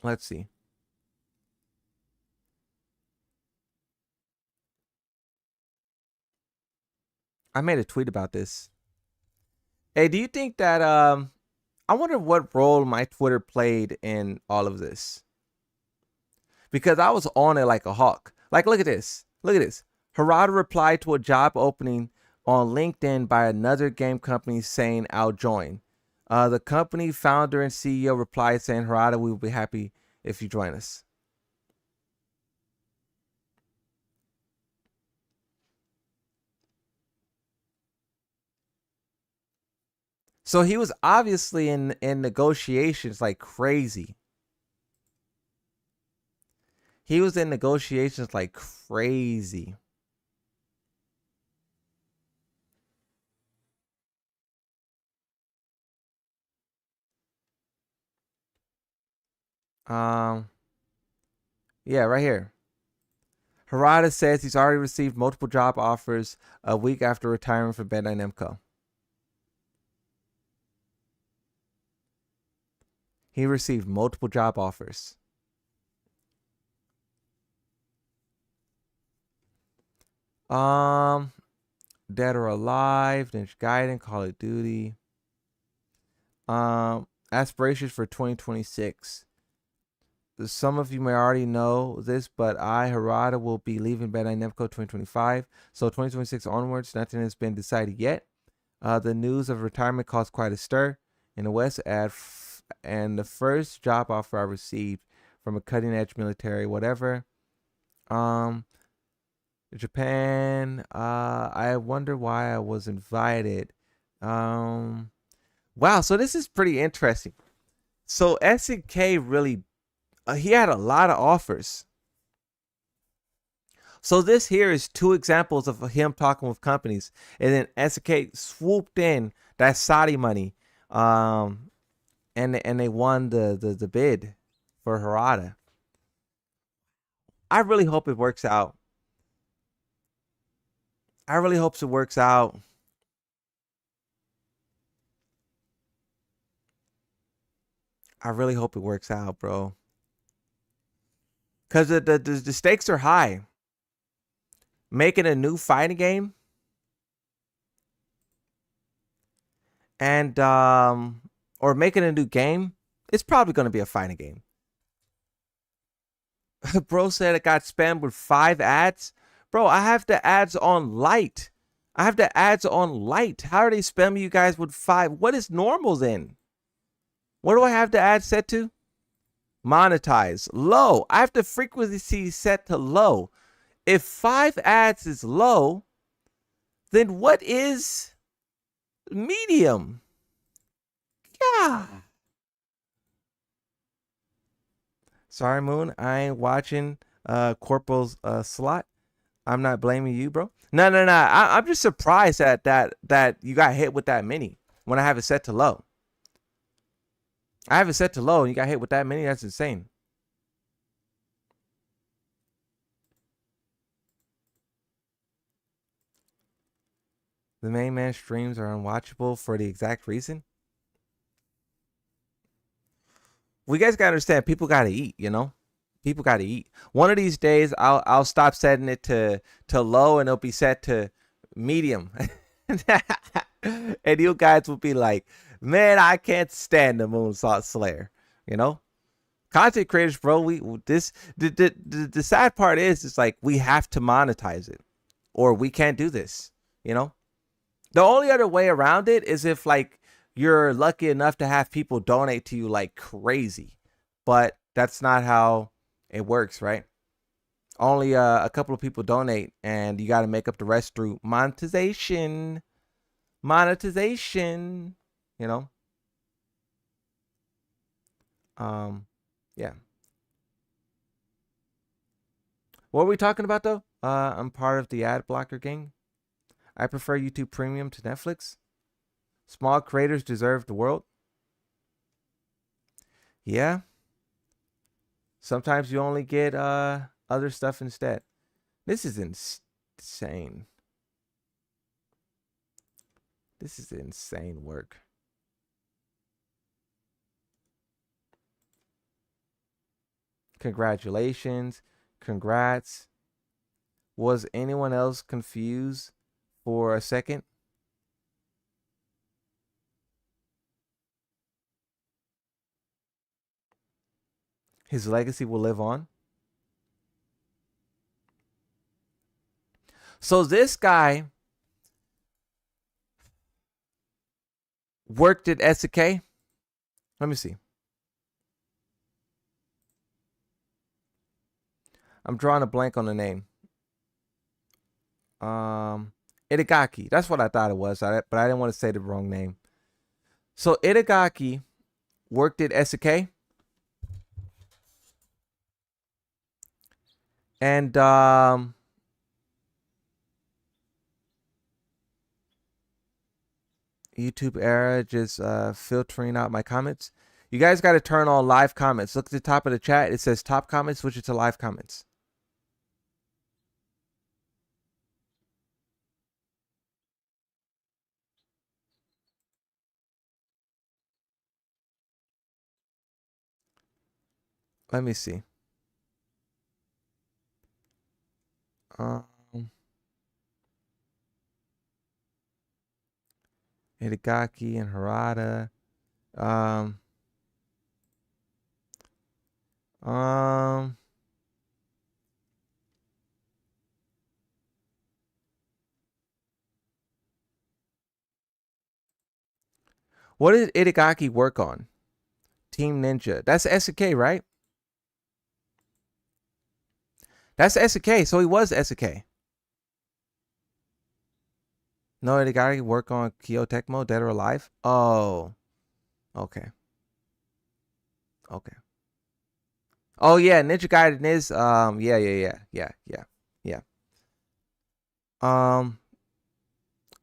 Let's see. I made a tweet about this. Hey, do you think that I wonder what role my Twitter played in all of this? Because I was on it like a hawk. Like, look at this. Look at this. Harada replied to a job opening on LinkedIn by another game company saying, I'll join. The company founder and CEO replied saying, Harada, we will be happy if you join us. So he was obviously in negotiations like crazy. He was in negotiations like crazy. Yeah, right here. Harada says he's already received multiple job offers a week after retiring from Bandai Namco. He received multiple job offers. Dead or Alive, Ninja Gaiden, Call of Duty. Aspirations for 2026. Some of you may already know this, but Harada, will be leaving Bandai Namco 2025. So 2026 onwards, nothing has been decided yet. The news of retirement caused quite a stir in the West, and the first job offer I received from a cutting-edge military, whatever. Japan. I wonder why I was invited. Wow, so this is pretty interesting. So SNK really, he had a lot of offers. So this here is two examples of him talking with companies, and then SNK swooped in that Saudi money, and they won the bid for Harada. I really hope it works out. I really hope it works out. I really hope it works out, bro. Because the stakes are high. Making a new fighting game. And, or making a new game. It's probably going to be a fighting game. Bro said it got spammed with 5 ads. Bro, I have the ads on light. I have the ads on light. How are they spamming you guys with 5? What is normal then? What do I have the ad set to? Monetize. Low. I have the frequency set to low. If 5 ads is low, then what is medium? Yeah. Sorry, Moon. I ain't watching Corporal's slot. I'm not blaming you, bro. No. I'm just surprised that you got hit with that many when I have it set to low. I have it set to low and you got hit with that many. That's insane. The main man streams are unwatchable for the exact reason. We guys gotta understand, people gotta eat, you know? People gotta eat. One of these days I'll stop setting it to low and it'll be set to medium. And you guys will be like, man, I can't stand the Moonsault Slayer. You know? Content creators, bro, the sad part is it's like we have to monetize it. Or we can't do this, you know? The only other way around it is if like you're lucky enough to have people donate to you like crazy. But that's not how it works, right? Only a couple of people donate and you got to make up the rest through monetization. Monetization, you know? Yeah. What are we talking about though? I'm part of the ad blocker gang. I prefer YouTube Premium to Netflix. Small creators deserve the world. Yeah. Sometimes you only get other stuff instead. This is insane. This is insane work. Congratulations. Congrats. Was anyone else confused for a second? His legacy will live on. So this guy worked at SNK. Let me see. I'm drawing a blank on the name. Itagaki. That's what I thought it was, but I didn't want to say the wrong name. So Itagaki worked at SNK. And YouTube era just filtering out my comments. You guys got to turn on live comments. Look at the top of the chat. It says top comments. Switch it to live comments. Let me see. Itagaki and Harada. Um, um, what did Itagaki work on? Team Ninja. That's SNK, right? That's SNK, so he was SNK. No, Itagaki work on Kyo Tecmo, Dead or Alive? Oh. Okay. Okay. Oh yeah, Ninja Gaiden is yeah.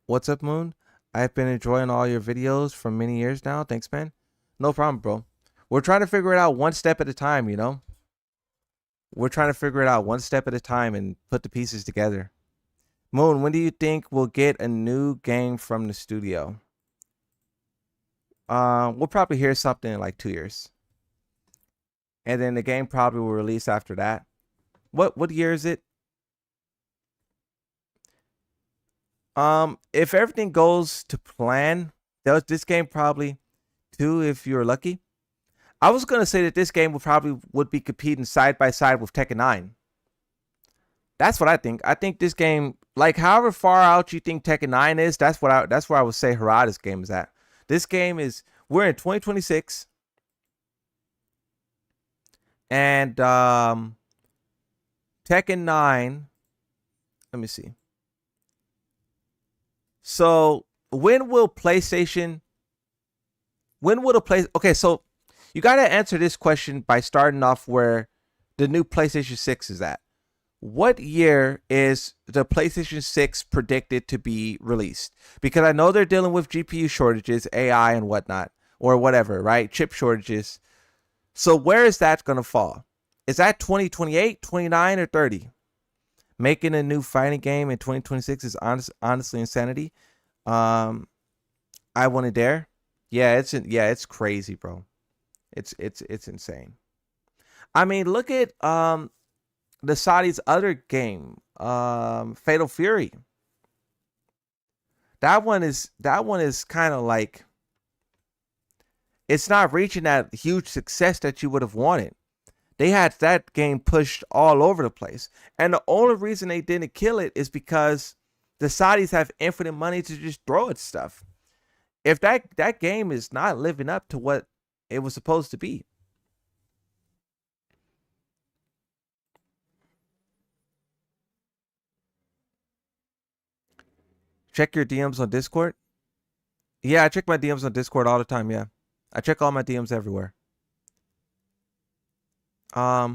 What's up, Moon? I've been enjoying all your videos for many years now. Thanks, man. No problem, bro. We're trying to figure it out one step at a time, you know? We're trying to figure it out one step at a time and put the pieces together. Moon, when do you think we'll get a new game from the studio? We'll probably hear something in like 2 years. And then the game probably will release after that. What year is it? If everything goes to plan, this game probably 2 if you're lucky. I was gonna say that this game would be competing side by side with Tekken 9. That's what I think. I think this game, like however far out you think Tekken 9 is, that's where I would say Harada's game is at. This game is, we're in 2026. And Tekken 9, let me see. So when will PlayStation, okay, so you got to answer this question by starting off where the new PlayStation 6 is at. What year is the PlayStation 6 predicted to be released? Because I know they're dealing with GPU shortages, AI and whatnot, or whatever, right? Chip shortages. So where is that going to fall? Is that 2028, 29, or 30? Making a new fighting game in 2026 is honestly insanity. I wouldn't dare. Yeah, it's crazy, bro. It's insane. I mean, look at the Saudis' other game, Fatal Fury. That one is kind of like, it's not reaching that huge success that you would have wanted. They had that game pushed all over the place. And the only reason they didn't kill it is because the Saudis have infinite money to just throw at stuff. If that game is not living up to what it was supposed to be. Check your DMs on Discord. Yeah, I check my DMs on Discord all the time. Yeah, I check all my DMs everywhere. Let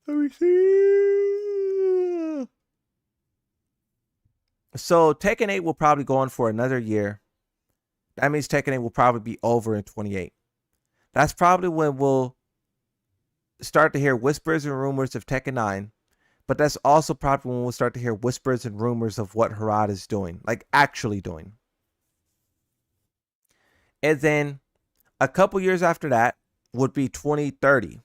me see. So Tekken 8 will probably go on for another year. That means Tekken 8 will probably be over in 28. That's probably when we'll start to hear whispers and rumors of Tekken 9. But that's also probably when we'll start to hear whispers and rumors of what Harada is doing, like actually doing. And then a couple years after that would be 2030.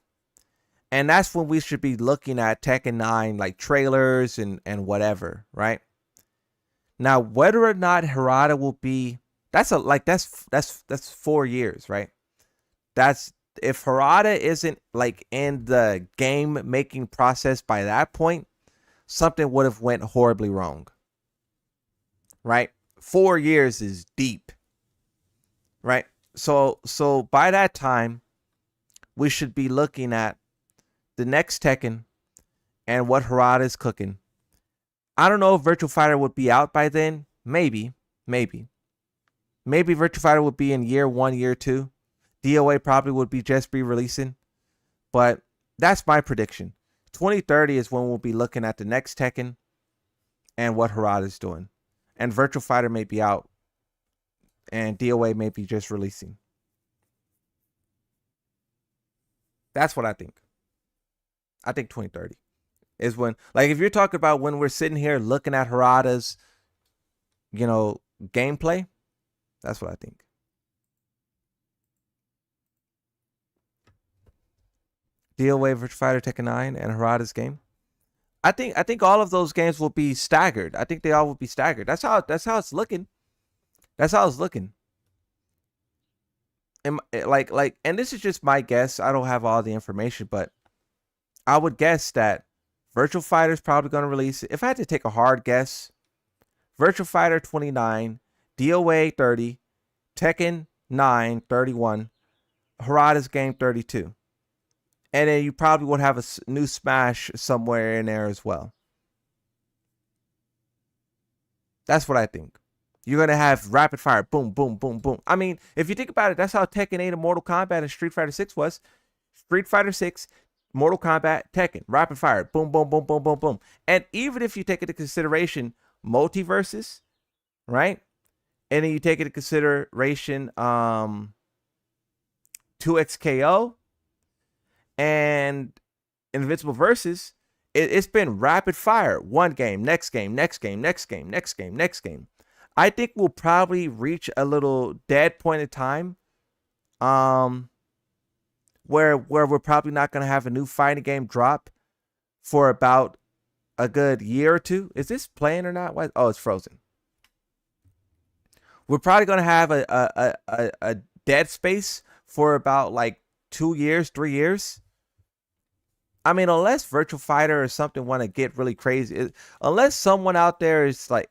And that's when we should be looking at Tekken 9, like trailers and whatever, right? Now, whether or not Harada will be, that's 4 years, right? That's, if Harada isn't like in the game making process by that point, something would have went horribly wrong. Right? 4 years is deep. Right? So by that time, we should be looking at the next Tekken and what Harada is cooking. I don't know if Virtua Fighter would be out by then. Maybe Virtua Fighter would be in year 1, year 2. DOA probably would be just releasing, but that's my prediction. 2030 is when we'll be looking at the next Tekken and what Harada is doing. And Virtua Fighter may be out and DOA may be just releasing. That's what I think. I think 2030 is when, like, if you're talking about when we're sitting here looking at Harada's, gameplay, that's what I think. DOA, Virtua Fighter, Tekken 9, and Harada's game. I think all of those games will be staggered. I think they all will be staggered. That's how it's looking. That's how it's looking. And and this is just my guess. I don't have all the information, but I would guess that Virtua Fighter is probably going to release. If I had to take a hard guess, Virtua Fighter 29, DOA 30, Tekken 9 31, Harada's game 32. And then you probably would have a new Smash somewhere in there as well. That's what I think. You're going to have rapid fire. Boom, boom, boom, boom. I mean, if you think about it, that's how Tekken 8 and Mortal Kombat and Street Fighter 6 was. Street Fighter 6, Mortal Kombat, Tekken, rapid fire. Boom, boom, boom, boom, boom, boom. And even if you take into consideration multiverses, right? And then you take into consideration 2XKO and Invincible Versus, it's been rapid fire. One game, next game, next game, next game, next game, next game. I think we'll probably reach a little dead point in time where we're probably not going to have a new fighting game drop for about a good year or two. Is this playing or not? Oh, it's frozen. We're probably going to have a dead space for about like 2 years, 3 years. I mean, unless Virtua Fighter or something want to get really crazy, unless someone out there is like,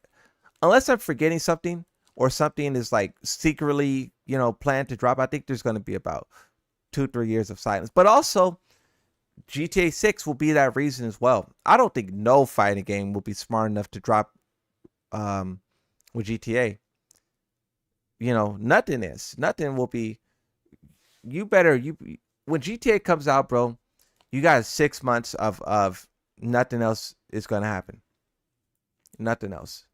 unless I'm forgetting something or something is like secretly, planned to drop, I think there's going to be about 2-3 years of silence. But also, GTA 6 will be that reason as well. I don't think no fighting game will be smart enough to drop with GTA. Nothing is. Nothing will be. When GTA comes out, bro, you got 6 months of nothing else is going to happen. Nothing else.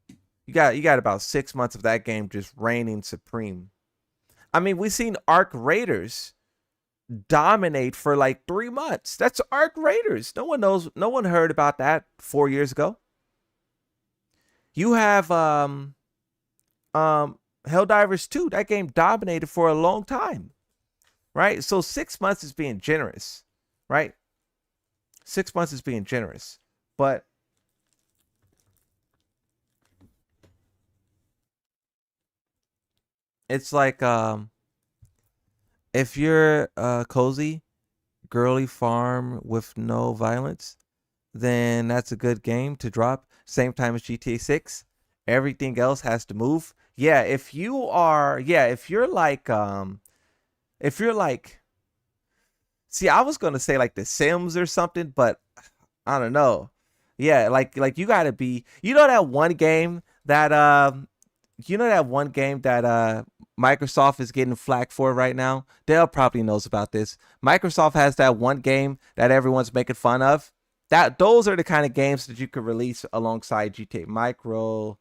You got about 6 months of that game just reigning supreme. I mean, we've seen Arc Raiders dominate for like 3 months. That's Arc Raiders. No one heard about that 4 years ago. You have Helldivers 2. That game dominated for a long time. Right? So 6 months is being generous. Right? 6 months is being generous. But it's like if you're a cozy, girly farm with no violence, then that's a good game to drop. Same time as GTA 6. Everything else has to move. Yeah, if you're like, see, I was gonna say like The Sims or something, but I don't know. Yeah, like you gotta be, that one game that Microsoft is getting flack for right now. Dell probably knows about this. Microsoft has that one game that everyone's making fun of. Those are the kind of games that you could release alongside GTA. Microsoft.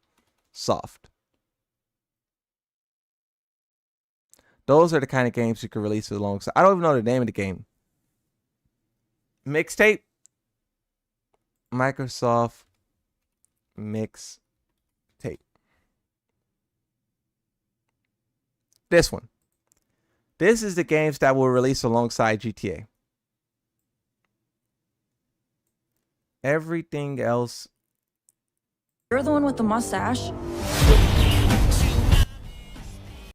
Those are the kind of games you could release alongside. I don't even know the name of the game. Mixtape. Microsoft Mixtape. This one. This is the games that will release alongside GTA. Everything else. You're the one with the mustache.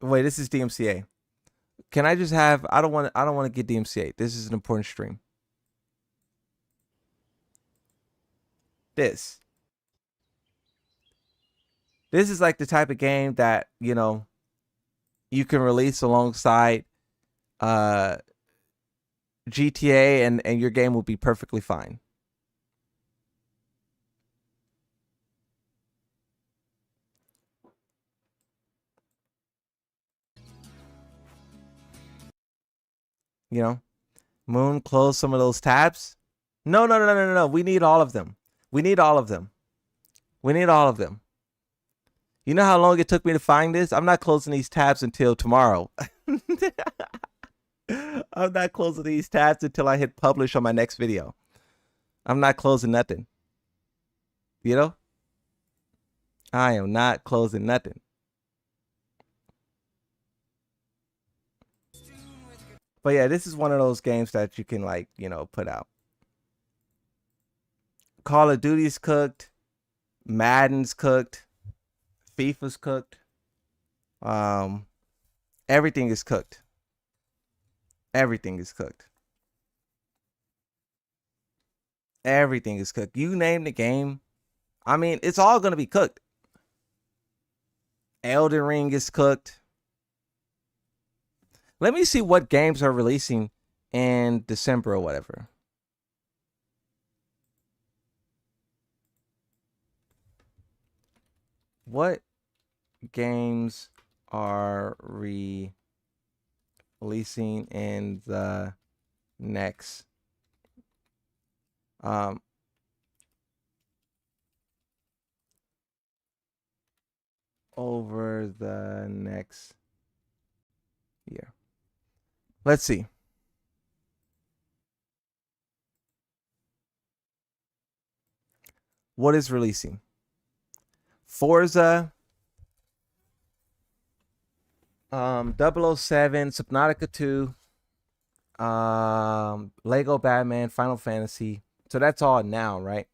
Wait, this is DMCA. Can I just have? I don't want to get DMCA. This is an important stream. This is like the type of game that you can release alongside GTA, and your game will be perfectly fine. Moon, close some of those tabs. No. We need all of them. We need all of them. We need all of them. You know how long it took me to find this? I'm not closing these tabs until tomorrow. I'm not closing these tabs until I hit publish on my next video. I'm not closing nothing. I am not closing nothing. But yeah, this is one of those games that you can, like, you know, put out. Call of Duty's cooked. Madden's cooked. FIFA's cooked. Everything is cooked. Everything is cooked. Everything is cooked. You name the game. I mean, it's all going to be cooked. Elden Ring is cooked. Let me see what games are releasing in December or whatever. What games are releasing in the next over the next year? Let's see. What is releasing? Forza, 007, Subnautica 2, Lego Batman, Final Fantasy. So that's all now, right?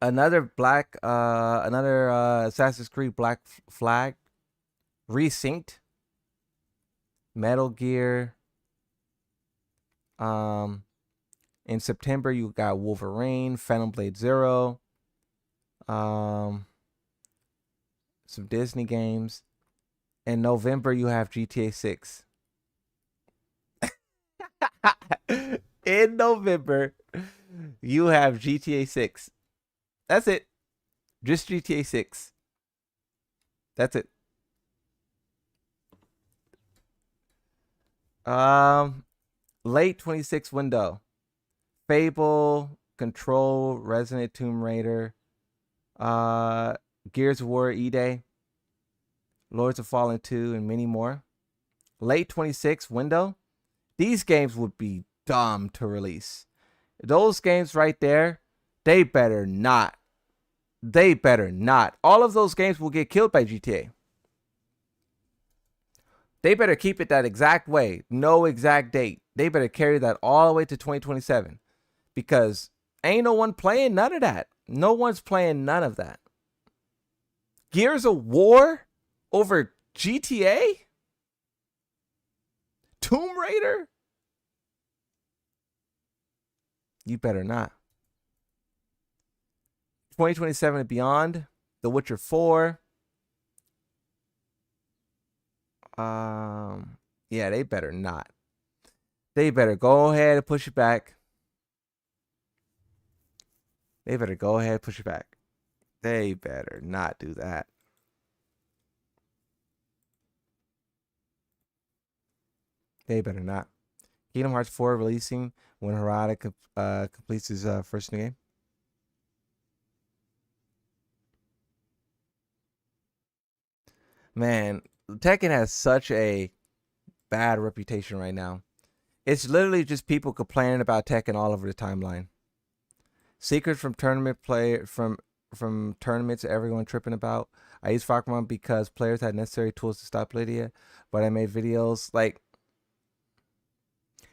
Another Assassin's Creed Black Flag, Resynced, Metal Gear. In September you got Wolverine, Phantom Blade Zero, some Disney games. In November you have GTA 6. In November you have GTA 6. That's it. Just GTA 6. That's it. Late 26 window. Fable, Control, Resident Tomb Raider, Gears of War E-Day, Lords of Fallen 2, and many more. Late 26 window. These games would be dumb to release. Those games right there, they better not. They better not. All of those games will get killed by GTA. They better keep it that exact way. No exact date. They better carry that all the way to 2027. Because ain't no one playing none of that. No one's playing none of that. Gears of War over GTA? Tomb Raider? You better not. 2027 and beyond. The Witcher 4. Yeah, they better not. They better go ahead and push it back. They better go ahead and push it back. They better not do that. They better not. Kingdom Hearts 4 releasing when Harada completes his first new game. Man, Tekken has such a bad reputation right now. It's literally just people complaining about Tekken all over the timeline. Secrets from tournament from tournaments everyone tripping about. I used Pokemon because players had necessary tools to stop Lydia, but I made videos like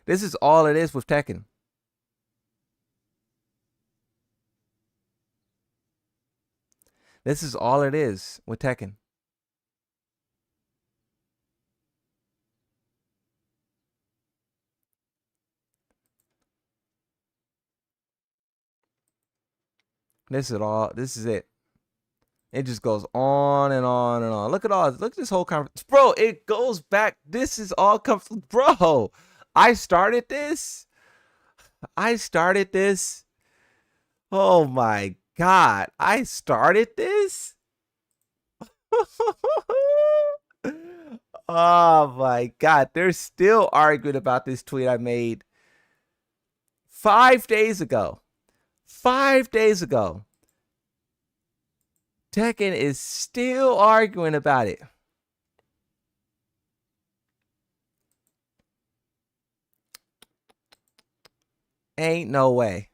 this is all it is with Tekken. This is all it is with Tekken. This is it. It just goes on and on and on. Look at this whole conference. Bro, it goes back. This is all bro. I started this. Oh my God. I started this. Oh my God. They're still arguing about this tweet I made 5 days ago. 5 days ago. Tekken is still arguing about it. Ain't no way.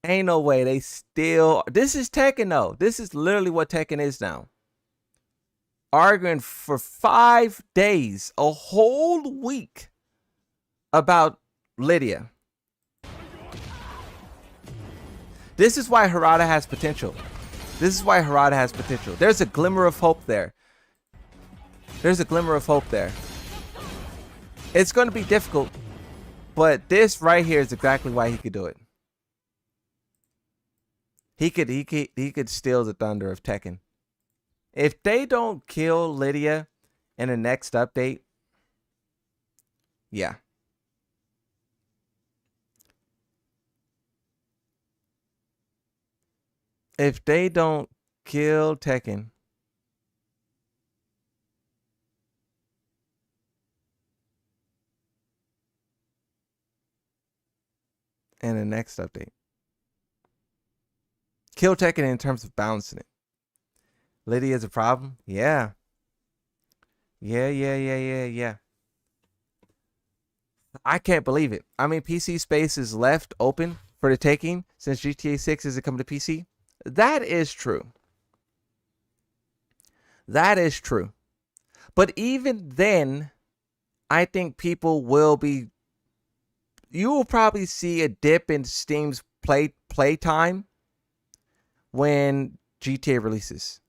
Ain't no way. They still. This is Tekken though. This is literally what Tekken is now. arguing for 5 days, a whole week, about Lydia. This is why Harada has potential. This is why Harada has potential. There's a glimmer of hope there. There's a glimmer of hope there. It's going to be difficult, but this right here is exactly why he could do it. He could steal the thunder of Tekken. If they don't kill Lydia in the next update, yeah. If they don't kill Tekken in the next update, kill Tekken in terms of balancing it. Lydia is a problem? Yeah. Yeah. I can't believe it. I mean, PC space is left open for the taking since GTA 6 isn't coming to PC. That is true. That is true. But even then, I think people will be... You will probably see a dip in Steam's play time when GTA releases.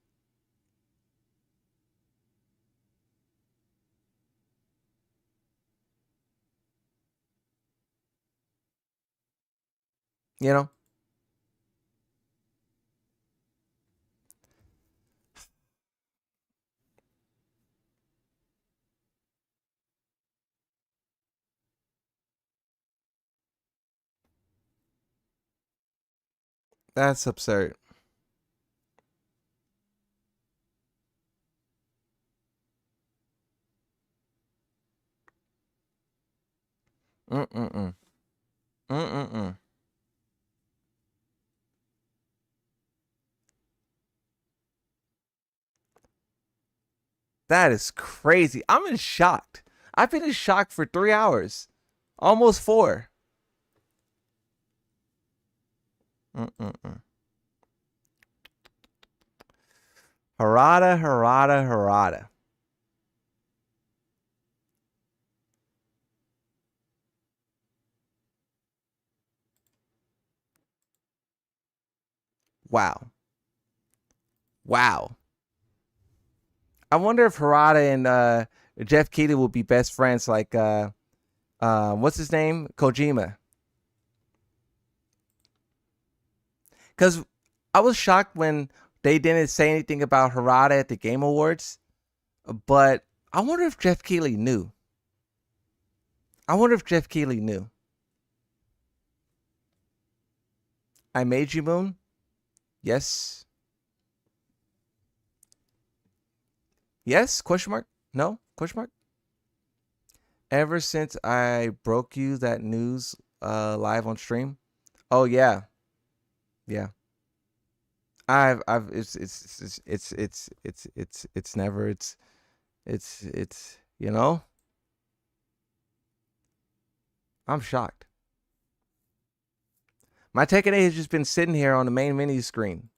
You know? That's absurd. Mm-mm-mm. Mm-mm-mm. That is crazy. I'm in shock. I've been in shock for 3 hours. Almost 4. Mm-mm-mm. Harada. Wow. I wonder if Harada and Jeff Keighley will be best friends like what's his name? Kojima. Because I was shocked when they didn't say anything about Harada at the Game Awards. But I wonder if Jeff Keighley knew. I made you, Moon? Yes. Yes? Question mark? No? Question mark? Ever since I broke you that news live on stream. Oh yeah. Yeah. I've it's never you know? I'm shocked. My Tekken 8 has just been sitting here on the main menu screen.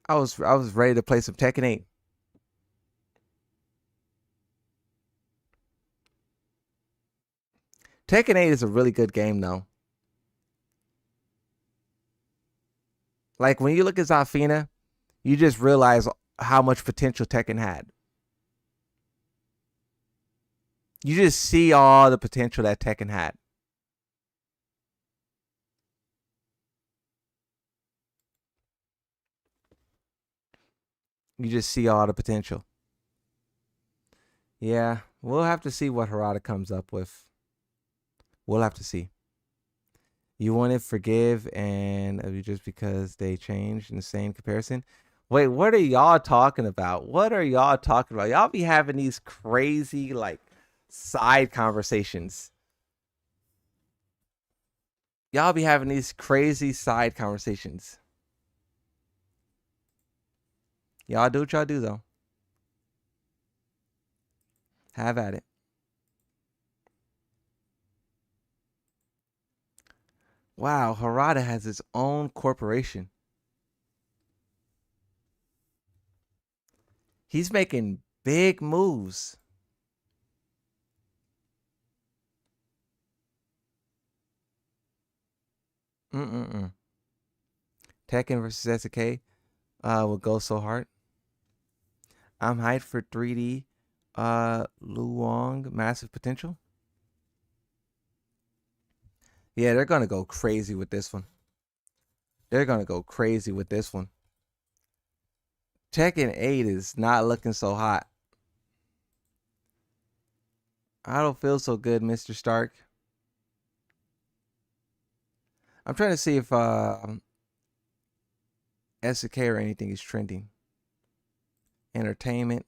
I was ready to play some Tekken 8. Tekken 8 is a really good game though. Like when you look at Zafina, you just realize how much potential Tekken had. You just see all the potential that Tekken had. You just see all the potential. Yeah, we'll have to see what Harada comes up with. We'll have to see. You want to forgive and just because they changed in the same comparison? Wait, what are y'all talking about? Y'all be having these crazy like side conversations. Y'all do what y'all do though. Have at it. Wow, Harada has its own corporation. He's making big moves. Tekken versus SNK will go so hard. I'm hyped for 3D. Luong, massive potential. Yeah, they're gonna go crazy with this one. They're gonna go crazy with this one. Tekken 8 is not looking so hot. I don't feel so good, Mr. Stark. I'm trying to see if SNK or anything is trending. Entertainment.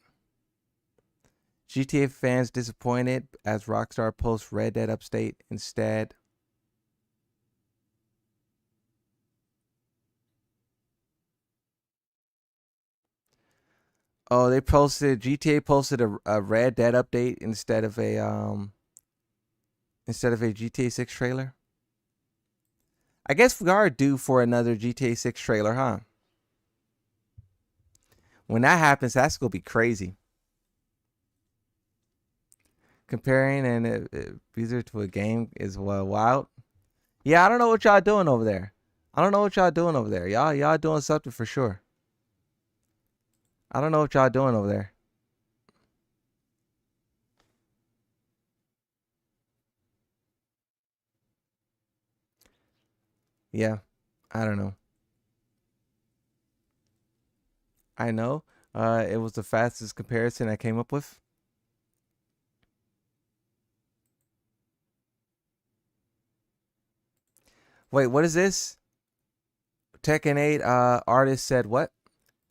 GTA fans disappointed as Rockstar posts Red Dead Upstate instead. Oh, they posted, GTA posted a Red Dead update instead of a GTA 6 trailer. I guess we are due for another GTA 6 trailer, huh? When that happens, that's gonna be crazy. Comparing an user to a game is wild. Yeah, I don't know what y'all doing over there. Y'all doing something for sure. I don't know what y'all doing over there. Yeah, I don't know. I know. It was the fastest comparison I came up with. Wait, what is this? Tekken 8 artist said what?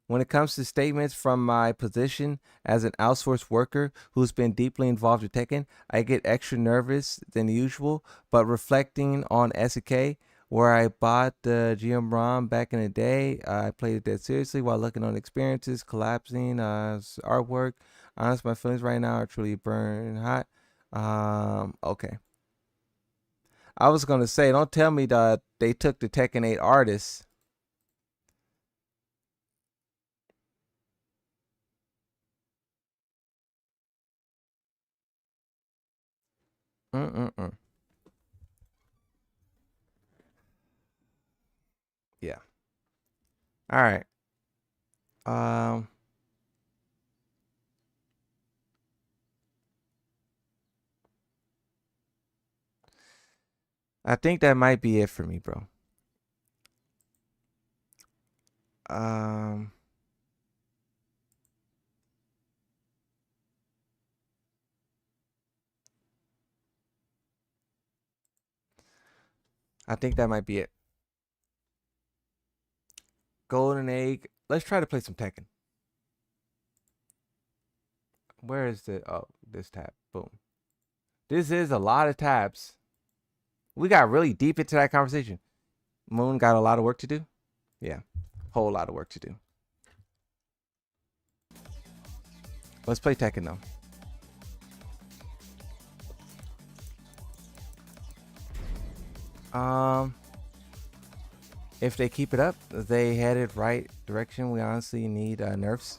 When it comes to statements from my position as an outsourced worker who's been deeply involved with Tekken, I get extra nervous than usual, but reflecting on SNK, where I bought the GM ROM back in the day, I played it dead seriously while looking on experiences, collapsing, artwork. Honestly, my feelings right now are truly burning hot. Okay. I was going to say, don't tell me that they took the Tekken 8 artists. Yeah. All right. I think that might be it for me, bro. I think that might be it. Golden egg. Let's try to play some Tekken. Where is the this tab? Boom. This is a lot of tabs. We got really deep into that conversation. Moon got a lot of work to do. Yeah, whole lot of work to do. Let's play Tekken though. If they keep it up, they headed right direction. We honestly need nerfs.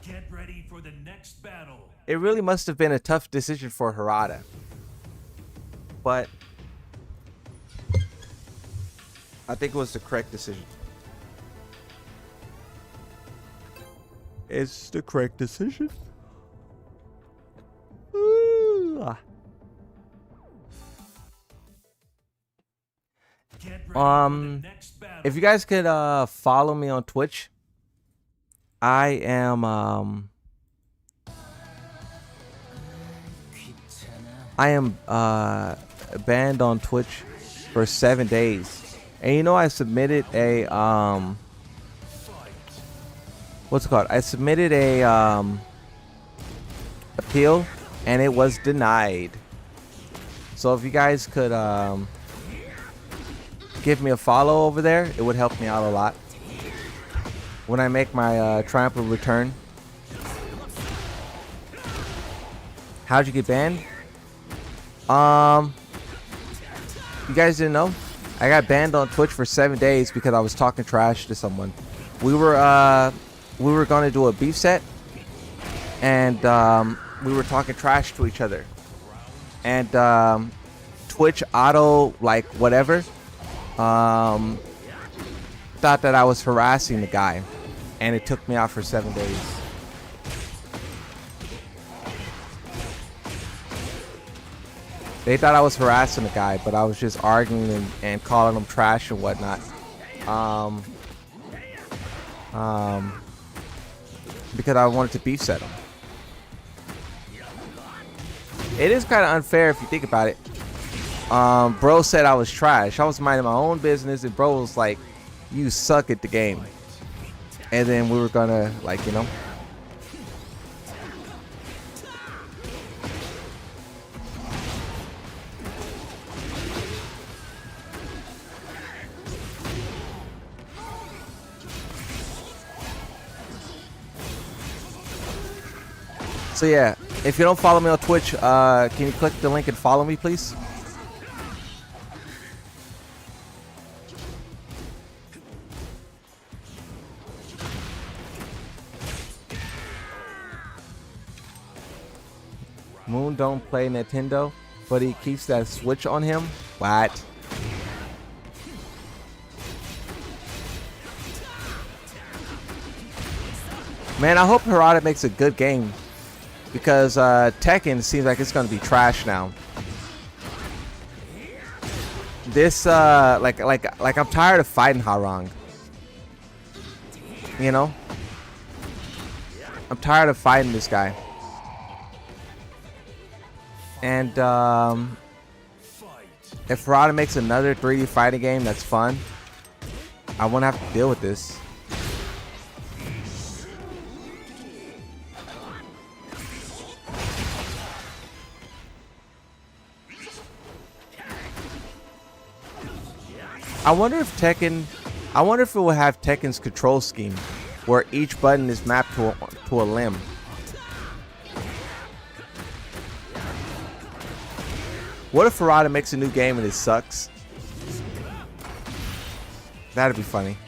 Get ready for the next battle. It really must have been a tough decision for Harada, but I think it was the correct decision. It's the correct decision. Ooh. If you guys could follow me on Twitch, I am banned on Twitch for 7 days. And you know, I submitted a what's it called? I submitted a appeal and it was denied. So if you guys could give me a follow over there, it would help me out a lot when I make my triumphant return. How'd you get banned? You guys didn't know? I got banned on Twitch for 7 days because I was talking trash to someone. we were gonna do a beef set, and we were talking trash to each other, and Twitch auto like whatever thought that I was harassing the guy, and it took me out for 7 days. They thought I was harassing the guy, but I was just arguing and calling him trash and whatnot. Because I wanted to beef set him. It is kind of unfair if you think about it. Bro said I was trash. I was minding my own business, and bro was like, "You suck at the game." And then we were gonna, like, you know. So yeah, if you don't follow me on Twitch, can you click the link and follow me, please? Moon don't play Nintendo, but he keeps that Switch on him. What? Man, I hope Harada makes a good game, because Tekken seems like it's gonna be trash now. This like I'm tired of fighting Harang. You know? I'm tired of fighting this guy. And if Harada makes another 3D fighting game that's fun, I won't have to deal with this. I wonder if it will have Tekken's control scheme, where each button is mapped to a limb. What if Harada makes a new game and it sucks? That'd be funny.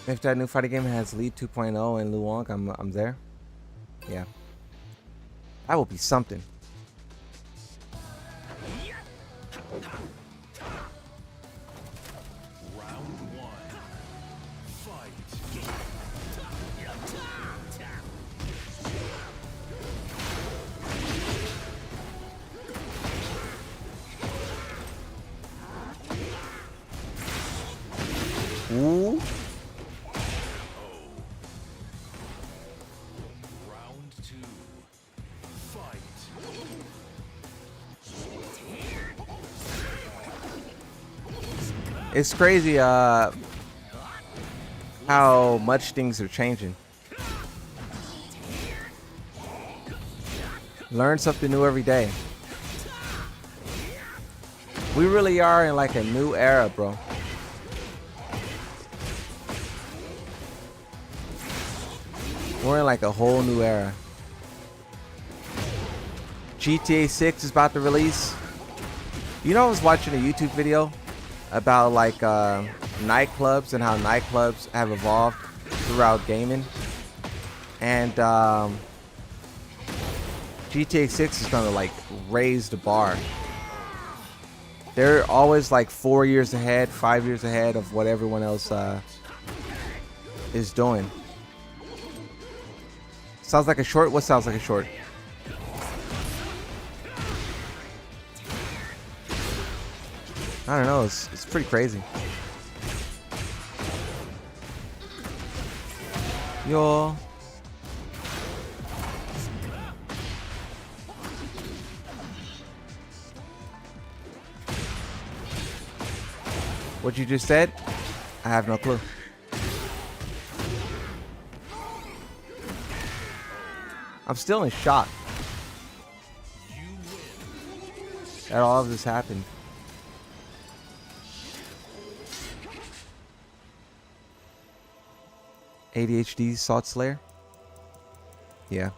If that new fighting game has Lead 2.0 and Luong, I'm there. Yeah. That will be something. Ooh. It's crazy how much things are changing. Learn something new every day. We really are in like a new era, bro. We're in like a whole new era. GTA 6 is about to release. You know, I was watching a YouTube video about like nightclubs and how nightclubs have evolved throughout gaming, and GTA 6 is gonna like raise the bar. They're always like 4 years ahead, 5 years ahead of what everyone else is doing. Sounds like a short? What sounds like a short? I don't know, it's pretty crazy. Yo. What you just said? I have no clue. I'm still in shock that all of this happened. ADHD Salt Slayer. Yeah.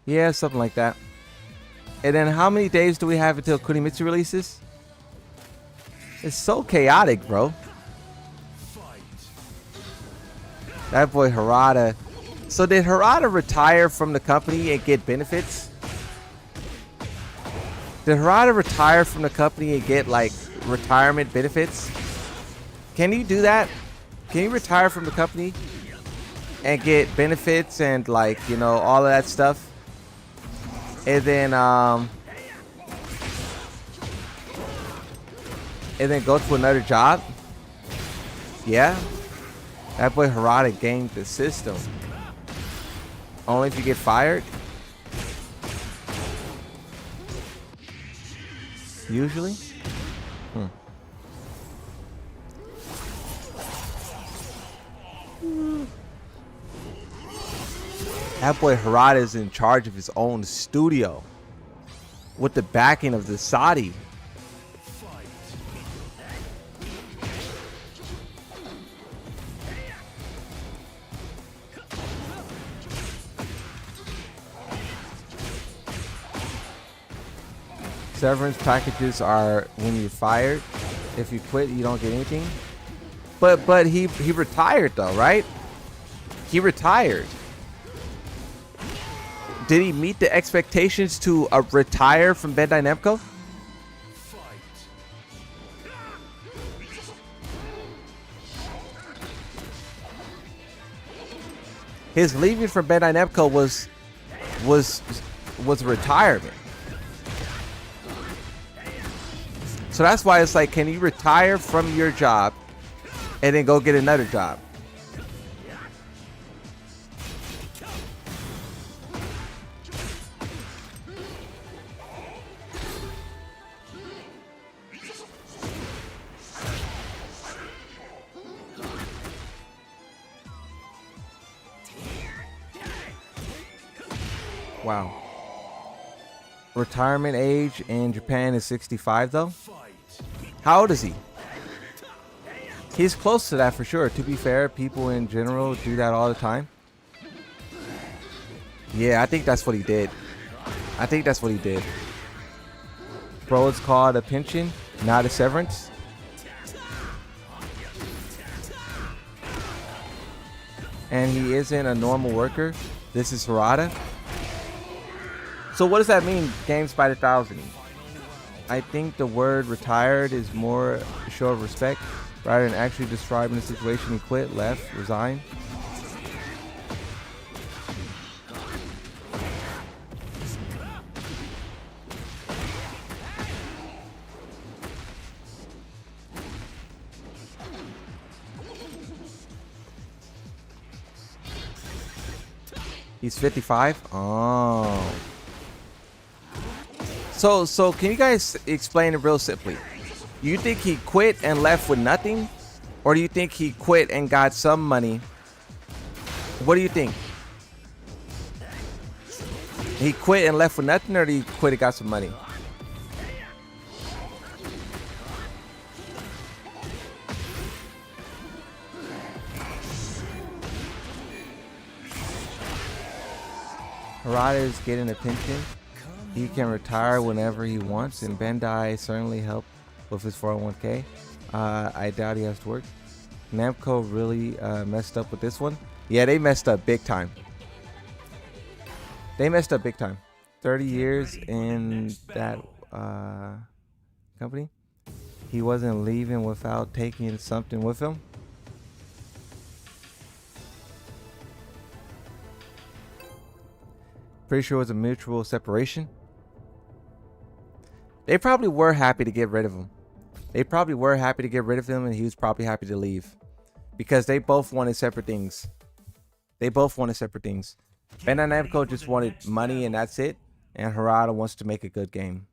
Yeah, something like that. And then how many days do we have until Kunimitsu releases? It's so chaotic, bro. That boy Harada. So did Harada retire from the company and get benefits? Did Harada retire from the company and get like retirement benefits? Can you do that? Can you retire from the company and get benefits and like, you know, all of that stuff? And then go to another job? Yeah. That boy Harada gamed the system. Only if you get fired? Usually? That boy Harada is in charge of his own studio with the backing of the Saudi. Severance packages are when you're fired. If you quit, you don't get anything. But he retired though, right? He retired. Did he meet the expectations to retire from Bandai Namco? His leaving from Bandai Namco was retirement. So that's why it's like, can you retire from your job and then go get another job? Wow. Retirement age in Japan is 65 though. How old is he? He's close to that for sure. To be fair, people in general do that all the time. Yeah, I think that's what he did. I think that's what he did. Bro, it's called a pension, not a severance. And he isn't a normal worker. This is Harada. So what does that mean, games by the thousand? I think the word retired is more a show of respect rather than actually describing the situation. He quit, left, resigned. He's 55? Oh. So can you guys explain it real simply? You think he quit and left with nothing? Or do you think he quit and got some money? What do you think? He quit and left with nothing, or did he quit and got some money? Harada is getting a pension. He can retire whenever he wants, and Bandai certainly helped with his 401k. I doubt he has to work. Namco really messed up with this one. Yeah, they messed up big time. They messed up big time. 30 years in that company. He wasn't leaving without taking something with him. Pretty sure it was a mutual separation. They probably were happy to get rid of him. They probably were happy to get rid of him, and he was probably happy to leave. Because they both wanted separate things. They both wanted separate things. Bandai Namco just wanted money and that's it. And Harada wants to make a good game.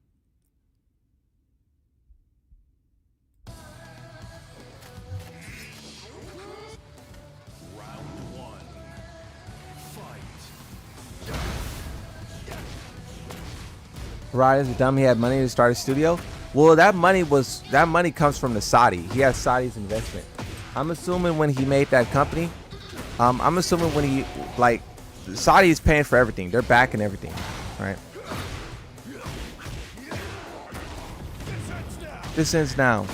Harada's a dumb. He had money to start a studio. Well, that money comes from the Saudi. He has Saudi's investment. I'm assuming when he made that company, I'm assuming when he, like, Saudi is paying for everything. They're backing everything, right? This ends now.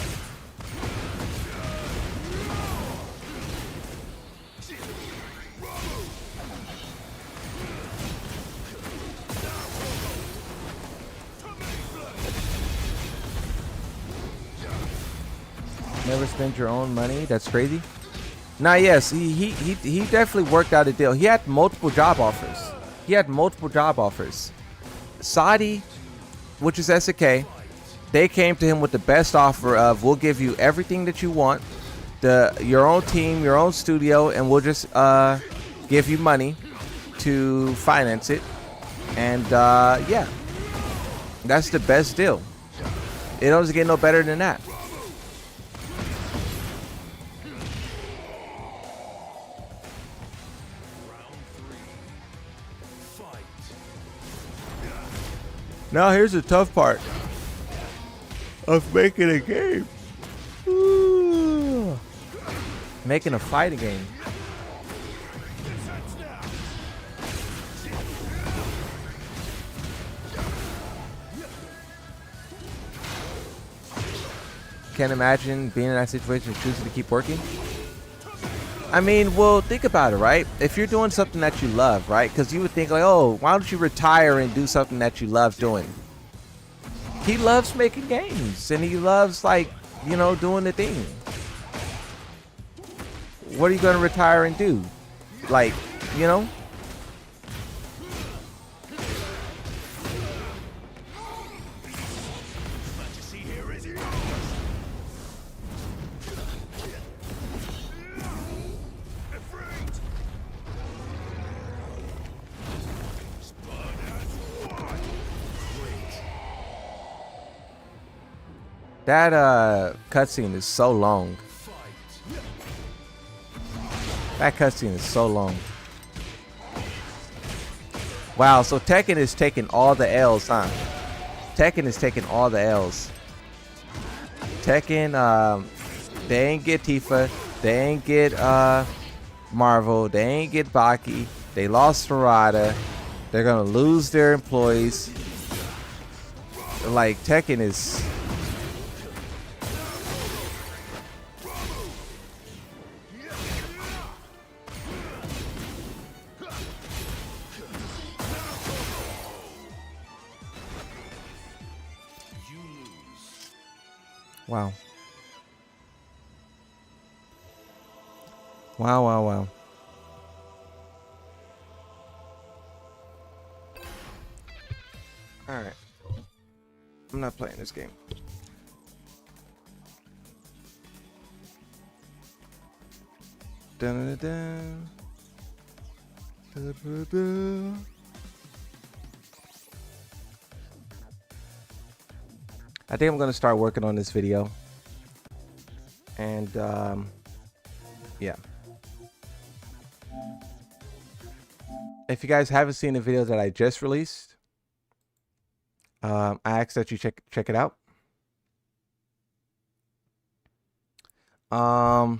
Never spend your own money. That's crazy. Nah, yes, he definitely worked out a deal. He had multiple job offers. Saudi, which is SNK, they came to him with the best offer of, we'll give you everything that you want, your own team, your own studio, and we'll just give you money to finance it. And yeah, that's the best deal. It doesn't get no better than that. Now here's the tough part of making a game. Ooh. Making a fighting game. Can't imagine being in that situation and choosing to keep working. I mean, well, think about it, right? If you're doing something that you love, right? Because you would think like, oh, why don't you retire and do something that you love doing? He loves making games, and he loves, like, you know, doing the thing. What are you going to retire and do? Like, you know? That cutscene is so long. That cutscene is so long. Wow, so Tekken is taking all the L's, huh? Tekken is taking all the L's. Tekken, they ain't get Tifa. They ain't get Marvel. They ain't get Baki. They lost Harada. They're gonna lose their employees. Like, Tekken is... Wow. Wow, wow, wow. All right. I'm not playing this game. Dun, dun, dun. Dun, dun, dun. I think I'm going to start working on this video. And, yeah. If you guys haven't seen the video that I just released, I ask that you check it out. I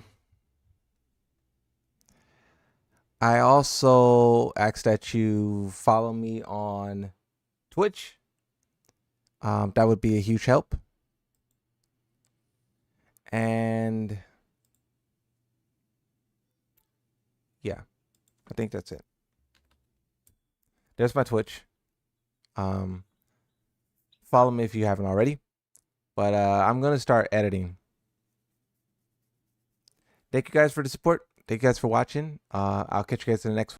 also ask that you follow me on Twitch. That would be a huge help. And yeah, I think that's it. There's my Twitch. Follow me if you haven't already. But I'm going to start editing. Thank you guys for the support. Thank you guys for watching. I'll catch you guys in the next one.